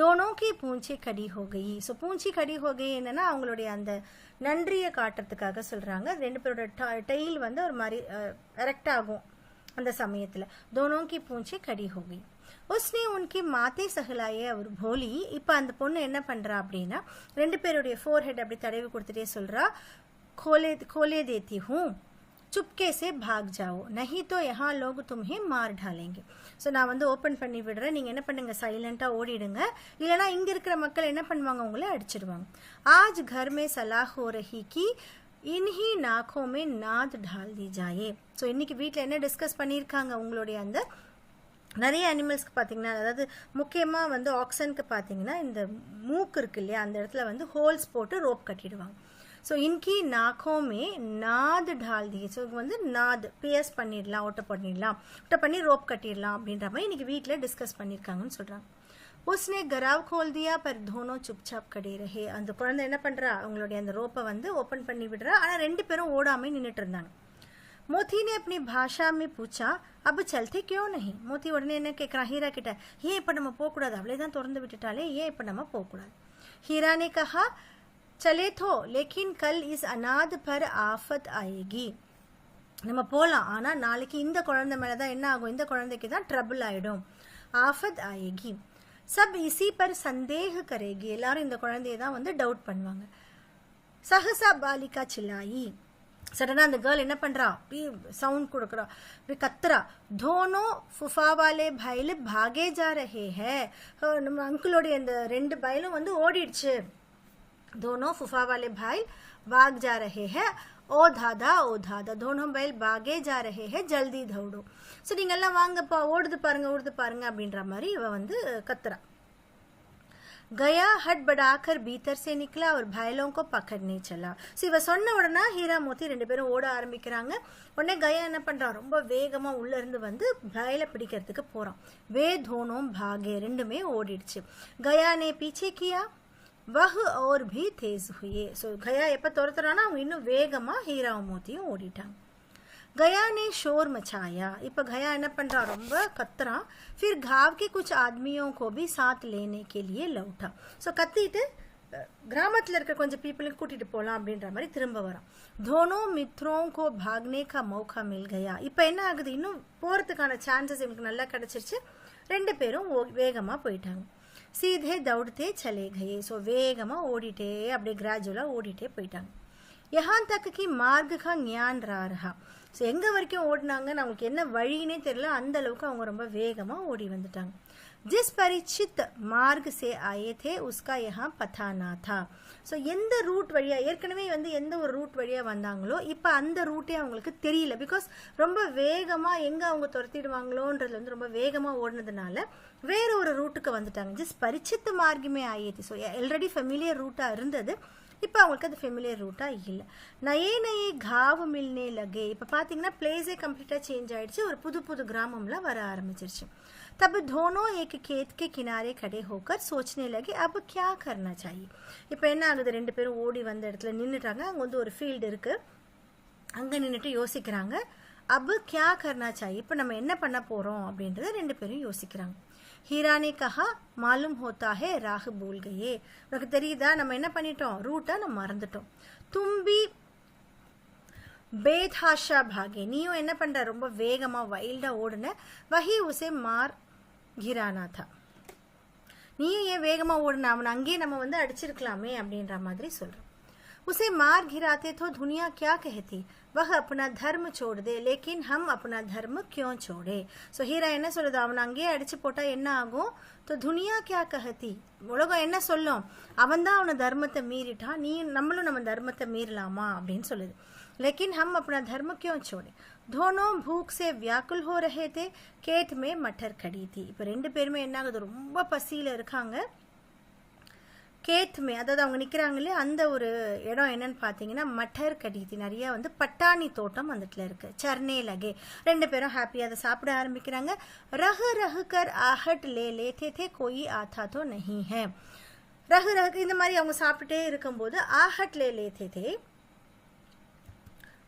दोनों की पूंछी खड़ी हो गई. ஸோ பூஞ்சி கடி हो गई என்னன்னா அவங்களுடைய அந்த நன்றியை காட்டுறதுக்காக சொல்கிறாங்க. ரெண்டு பேரோட டெயில் வந்து ஒரு மாதிரி எரெக்ட் ஆகும் அந்த சமயத்தில். दोनों की पूंछी खड़ी हो गई. उसने उनकी माते सहलाये और भोली. இப்போ அந்த பொண்ணு என்ன பண்ணுறா அப்படின்னா ரெண்டு பேருடைய ஃபோர் ஹெட் அப்படி தடவி கொடுத்துட்டே சொல்கிறா, खोले देती हूँ चुपके से भाग जाओ नहीं तो यहाँ लोग तुम्हें मार डालेंगे. ஸோ நான் வந்து ஓப்பன் பண்ணி விடுறேன், நீங்கள் என்ன பண்ணுங்க, சைலண்ட்டாக ஓடிடுங்க, இல்லைனா இங்கே இருக்கிற மக்கள் என்ன பண்ணுவாங்க, உங்களை அடிச்சிடுவாங்க. आज घर में सलाह हो रही कि इन्हीं नाकों में नाद डाल दी जाए. ஸோ இன்னைக்கு வீட்டில் என்ன டிஸ்கஸ் பண்ணியிருக்காங்க, உங்களுடைய அந்த நிறைய அனிமல்ஸ்க்கு பார்த்தீங்கன்னா, அதாவது முக்கியமாக வந்து ஆக்சனுக்கு பார்த்தீங்கன்னா இந்த மூக்கு இருக்கு இல்லையா, அந்த இடத்துல வந்து ஹோல்ஸ் போட்டு ரோப் கட்டிடுவாங்க. ஸோ இன்கி நாக்கோமே நாது டால் தி. ஸோ வந்து நாது பியர்ஸ் பண்ணிடலாம், ஓட்ட பண்ணி ரோப் கட்டிடலாம் அப்படின்ற மாதிரி இன்னைக்கு வீட்டில் டிஸ்கஸ் பண்ணியிருக்காங்கன்னு சொல்கிறாங்க. उसने गराव खोल दिया पर दोनों चुपचाप खड़े रहे. அந்த குழந்தை என்ன பண்ணுறா, அவங்களுடைய அந்த ரோப்பை வந்து ஓப்பன் பண்ணி விடுறா, ஆனால் ரெண்டு பேரும் ஓடாமல் நின்றுட்டு இருந்தாங்க. मोती ने अपनी भाषा में पूछा, अब चलते क्यों नहीं? मोती उடனே என்ன கேக்குறான் हीरा கிட்ட, ஏன் இப்ப நம்ம போக கூடாது, அவளே தான் திறந்து விட்டுட்டாலே, ஏன் இப்ப நம்ம போக கூடாது? हीरा ने कहा, चले तो, लेकिन कल इस अनाथ पर आफत आएगी. நம்ம போலாம், ஆனா நாளைக்கு இந்த குழந்தை மேல தான் என்ன ஆகும், இந்த குழந்தைக்கு தான் ட்ரபிள் ஆயிடும். ஆஃபத் ஆயேகி. सब इसी पर संदेह करेगी. எல்லாரும் இந்த குழந்தையை தான் வந்து டவுட் பண்ணுவாங்க. सहसा बालिका चिल्लाई. सडना அந்த गर्ल என்ன பண்றா, சவுண்ட் கொடுக்கறா, கத்துறா. दोनों फुफा वाले भाई भागे जा रहे हैं. நம்ம அங்கிளோட அந்த ரெண்டு பைலும் வந்து ஓடிடுச்சு. दोनों फुफा वाले भाई भाग जा रहे हैं. ओ दादा दोनों बैल भागे जा रहे हैं, जल्दी दौड़ो. ஸோ நீங்க எல்லாம் வாங்கப்பா, ஓடுது பாருங்க அப்படின்ற மாதிரி இவ வந்து கத்துறா. गया हट बढ़ाकर भीतर से निकला और भाईलों को पकड़ने चला. ஸோ இவ சொன்ன உடனே ஹீரா மோத்தி ரெண்டு பேரும் ஓட ஆரம்பிக்கிறாங்க. உடனே கயா என்ன பண்றான், ரொம்ப வேகமா உள்ள இருந்து வந்து भाईல பிடிக்கிறதுக்கு போறான். வே दोनों भागे, ரெண்டுமே ஓடிடுச்சு. गया ने पीछे किया, वह और भी तेज हुए. ஸோ गया எப்ப துரத்துறானா அவங்க இன்னும் வேகமா ஹீராவும் மோத்தியும் ஓடிட்டாங்க. गया ने शोर मचाया. இப்ப गया என்ன பண்றா, ரொம்ப கத்துறான். फिर गांव के कुछ आदमियों को भी साथ लेने के लिए लौटा. ஸோ கத்திட்டு கிராமத்துல இருக்க கொஞ்சம் பீப்புளுக்கு கூட்டிட்டு போலாம் அப்படின்ற மாதிரி திரும்ப வரான். दोनों मित्रों को भागने का मौका मिल गया. இப்ப என்ன ஆகுது, இன்னும் போறதுக்கான சான்சஸ் இவனுக்கு நல்லா கிடைச்சிருச்சு. ரெண்டு பேரும் வேகமா போயிட்டாங்க. सीधे दौड़ते चले गए. ஸோ வேகமா ஓடிட்டே அப்படியே கிராஜுவலா ஓடிட்டே போயிட்டாங்க. यहाँ तक कि मार्ग का ज्ञान रहा. ஸோ எங்க வரைக்கும் ஓடினாங்கன்னு அவங்களுக்கு என்ன வழின்னே தெரியல, அந்த அளவுக்கு அவங்க ரொம்ப வேகமா ஓடி வந்துட்டாங்க. जिस परिचित मार्ग से आए थे उसका यहाँ पता ना था. ஸோ எந்த ரூட் வழியா ஏற்கனவே வந்து எந்த ஒரு ரூட் வழியா வந்தாங்களோ இப்போ அந்த ரூட்டே அவங்களுக்கு தெரியல. பிகாஸ் ரொம்ப வேகமா எங்க அவங்க துரத்திடுவாங்களோன்றதுல வந்து ரொம்ப வேகமா ஓடினதுனால வேற ஒரு ரூட்டுக்கு வந்துட்டாங்க. ஜிஸ் பரிச்சித் மார்க்குமே ஆயிடுச்சு. ஸோ ஆல்ரெடி ஃபெமிலியர் ரூட்டா இருந்தது, இப்போ அவங்களுக்கு அது ஃபெமிலியர் ரூட்டா இல்லை. நயே நயே காவ் மில்னே லகே. இப்போ பார்த்தீங்கன்னா பிளேஸே கம்ப்ளீட்டாக சேஞ்ச் ஆயிடுச்சு, ஒரு புது புது கிராமம்லாம் வர ஆரம்பிச்சிருச்சு. तब दोनों एक खेत के किनारे खड़े होकर सोचने लगे अब क्या करना चाहिए. இப்போ என்ன ஆகுது, ரெண்டு பேரும் ஓடி வந்த இடத்துல நின்றுட்டாங்க. அங்கே வந்து ஒரு ஃபீல்டு இருக்கு, அங்கே நின்றுட்டு யோசிக்கிறாங்க. अब क्या करना चाहिए, இப்போ நம்ம என்ன பண்ண போறோம் அப்படின்றத ரெண்டு பேரும் யோசிக்கிறாங்க. हीरा ने कहा, मालूम होता है राह भूल गए. உனக்கு தெரியுதா நம்ம என்ன பண்ணிட்டோம், ரூட்டை நம்ம மறந்துட்டோம். तुम भी बेतहाशा भागे. நீயும் என்ன பண்ற, ரொம்ப வேகமா வைல்டா ஓடுன. वही उसे मार गिराना था. நீயும் ஏன் வேகமா ஓடுன, அவனை அங்கேயே நம்ம வந்து அடிச்சிருக்கலாமே அப்படின்ற மாதிரி சொல்றோம். उसे मार गिराते तो दुनिया क्या कहती, वह अपना धर्म छोड़ दे, लेकिन हम अपना धर्म क्यों छोड़े. ஸோ ஹீரா என்ன சொல்லுது, அவனை அங்கேயே அடிச்சு போட்டா என்ன ஆகும், तो दुनिया क्या कहती, உலகம் என்ன சொல்லும், அவன் தான் அவனை தர்மத்தை மீறிட்டான், நீ நம்மளும் நம்ம தர்மத்தை மீறலாமா அப்படின்னு சொல்லுது. लेकिन हम अपना धर्म क्यों छोड़े. दोनों भूख से व्याकुल हो रहे थे. खेत में मटर खड़ी थी. இப்போ ரெண்டு பேருமே என்ன ஆகுது, ரொம்ப பசியில இருக்காங்க. கேத் மே, அதாவது அவங்க நிற்கிறாங்களே அந்த ஒரு இடம் என்னன்னு பார்த்தீங்கன்னா மட்டர் கடித்தி, நிறைய வந்து பட்டாணி தோட்டம் அந்த இடத்துல இருக்கு. சர்னே லகே, ரெண்டு பேரும் ஹாப்பியாக அதை சாப்பிட ஆரம்பிக்கிறாங்க. ரஹு ரஹு கர் ஆஹட் லே லேத்தே தே கோயி ஆத்தா தோ நஹி ஹே. ரஹு ரஹு இந்த மாதிரி அவங்க சாப்பிட்டுட்டே இருக்கும்போது ஆஹட் லே லேத்தே தே,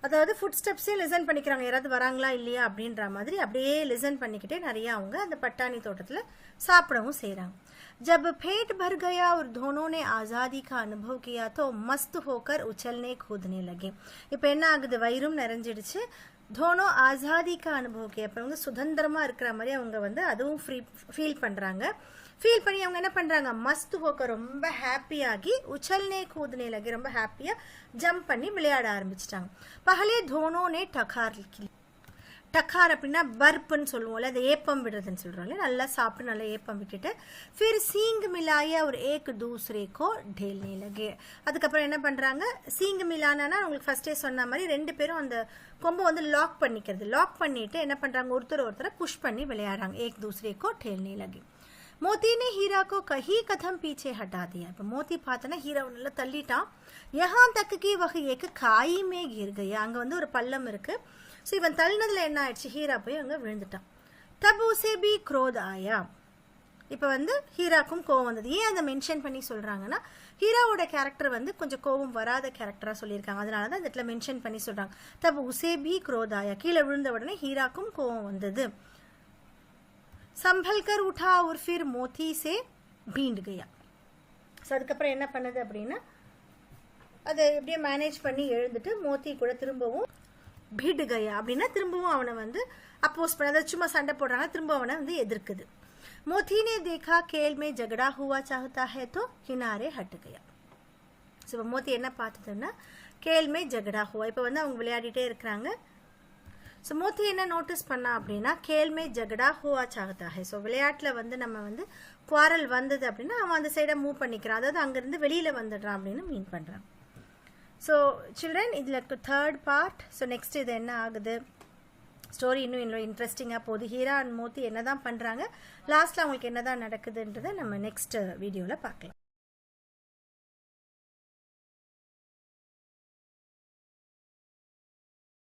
அதாவது ஃபுட் ஸ்டெப்ஸே லிசன் பண்ணிக்கிறாங்க, யாராவது வராங்களா இல்லையா அப்படின்ற மாதிரி அப்படியே லிசன் பண்ணிக்கிட்டே நிறைய அவங்க அந்த பட்டாணி தோட்டத்தில் சாப்பிடவும் செய்கிறாங்க. जब पेट भर गया और दोनों ने आज़ादी का अनुभव किया तो मस्त होकर उछलने कूदने लगे. இப்போ என்ன ஆகுது, வயிறும் நிறைஞ்சிடுச்சு. दोनों आज़ादी का अनुभव किया, இப்போ வந்து சுதந்திரமா இருக்கிற மாதிரி அவங்க வந்து அதுவும் ஃபீல் பண்றாங்க. ஃபீல் பண்ணி அவங்க என்ன பண்றாங்க, மஸ்த் ஹோக்கர், ரொம்ப ஹாப்பியாகி உச்சல்னே கூதுனே லகே, ரொம்ப ஹாப்பியா ஜம்ப் பண்ணி விளையாட ஆரம்பிச்சிட்டாங்க. பகலே दोनों ने டக்கார் அப்படின்னா பர்ப்புன்னு சொல்லுவோம்ல, அது ஏப்பம் விடுறதுன்னு சொல்கிறோம்ல, நல்லா சாப்பிட்டு நல்லா ஏப்பம் விட்டுட்டு फिर सींग मिलाया और एक दूसरे को ढेलने लगे. அதுக்கப்புறம் என்ன பண்ணுறாங்க, சீங்கு மிலானா உங்களுக்கு ஃபர்ஸ்டே சொன்ன மாதிரி ரெண்டு பேரும் அந்த கொம்பை வந்து லாக் பண்ணிக்கிறது, லாக் பண்ணிட்டு என்ன பண்ணுறாங்க, ஒருத்தரை புஷ் பண்ணி விளையாடுறாங்க. एक दूसरे को ढेलने लगे. मोती ने हीरा को कहीं कदम पीछे हटा दिया. இப்போ மோத்தி பார்த்தனா ஹீராவை நல்லா தள்ளிட்டான். यहाँ तक कि वह एक खाई में गिर गया. அங்கே வந்து ஒரு பள்ளம் இருக்கு. ஸோ இவன் தள்ளினதுல என்ன ஆயிடுச்சு, ஹீரா போய் அங்கே விழுந்துட்டான். तब उसे भी क्रोध आया. இப்போ வந்து ஹீராக்கும் கோவம் வந்தது. ஏன் அதை மென்ஷன் பண்ணி சொல்கிறாங்கன்னா, ஹீராவோட கேரக்டர் வந்து கொஞ்சம் கோவம் வராத கேரக்டராக சொல்லியிருக்காங்க. அதனால தான் இந்த இடத்துல மென்ஷன் பண்ணி சொல்கிறாங்க. தப் உசே பி குரோதாயா, கீழே விழுந்த உடனே ஹீராக்கும் கோவம் வந்தது. சம்பல்கர் உठा और फिर मोती से भींड गया. ஸோ அதுக்கப்புறம் என்ன பண்ணுது அப்படின்னா, அதை எப்படியே மேனேஜ் பண்ணி எழுந்துட்டு மோத்தி கூட திரும்பவும் பீட் கயா அப்படின்னா திரும்பவும் அவனை வந்து அப்போஸ் பண்ண, அதாவது சும்மா சண்டை போடுறாங்க, திரும்ப அவனை வந்து எதிர்க்குது. मोती ने देखा खेल में झगड़ा हुआ चाहता है तो किनारे हट गया. ஸோ இப்போ மோத்தி என்ன பார்த்ததுன்னா, கேல் மே ஜகடா ஹுவா, இப்போ வந்து அவங்க விளையாடிட்டே இருக்கிறாங்க. ஸோ மோத்தி என்ன நோட்டீஸ் பண்ணா அப்படின்னா, கேல் மே ஜகடா ஹுவா சாகத்தா ஹே. ஸோ விளையாட்டில் வந்து நம்ம வந்து குவாரல் வந்தது அப்படின்னா அவன் அந்த சைடை மூவ் பண்ணிக்கிறான், அதாவது அங்கேருந்து வெளியில் வந்துடுறான் அப்படின்னு மீன் பண்ணுறான். ஸோ சில்ட்ரன், இதில் 3rd பார்ட். ஸோ நெக்ஸ்ட் இது என்ன ஆகுது, ஸ்டோரி இன்னும் இன்ட்ரெஸ்டிங்காக போகுது. ஹீரா அண்ட் மோத்தி என்ன தான் பண்ணுறாங்க, லாஸ்ட்டில் அவங்களுக்கு என்ன தான் நடக்குதுன்றதை நம்ம நெக்ஸ்ட் வீடியோவில் பார்க்கலாம்.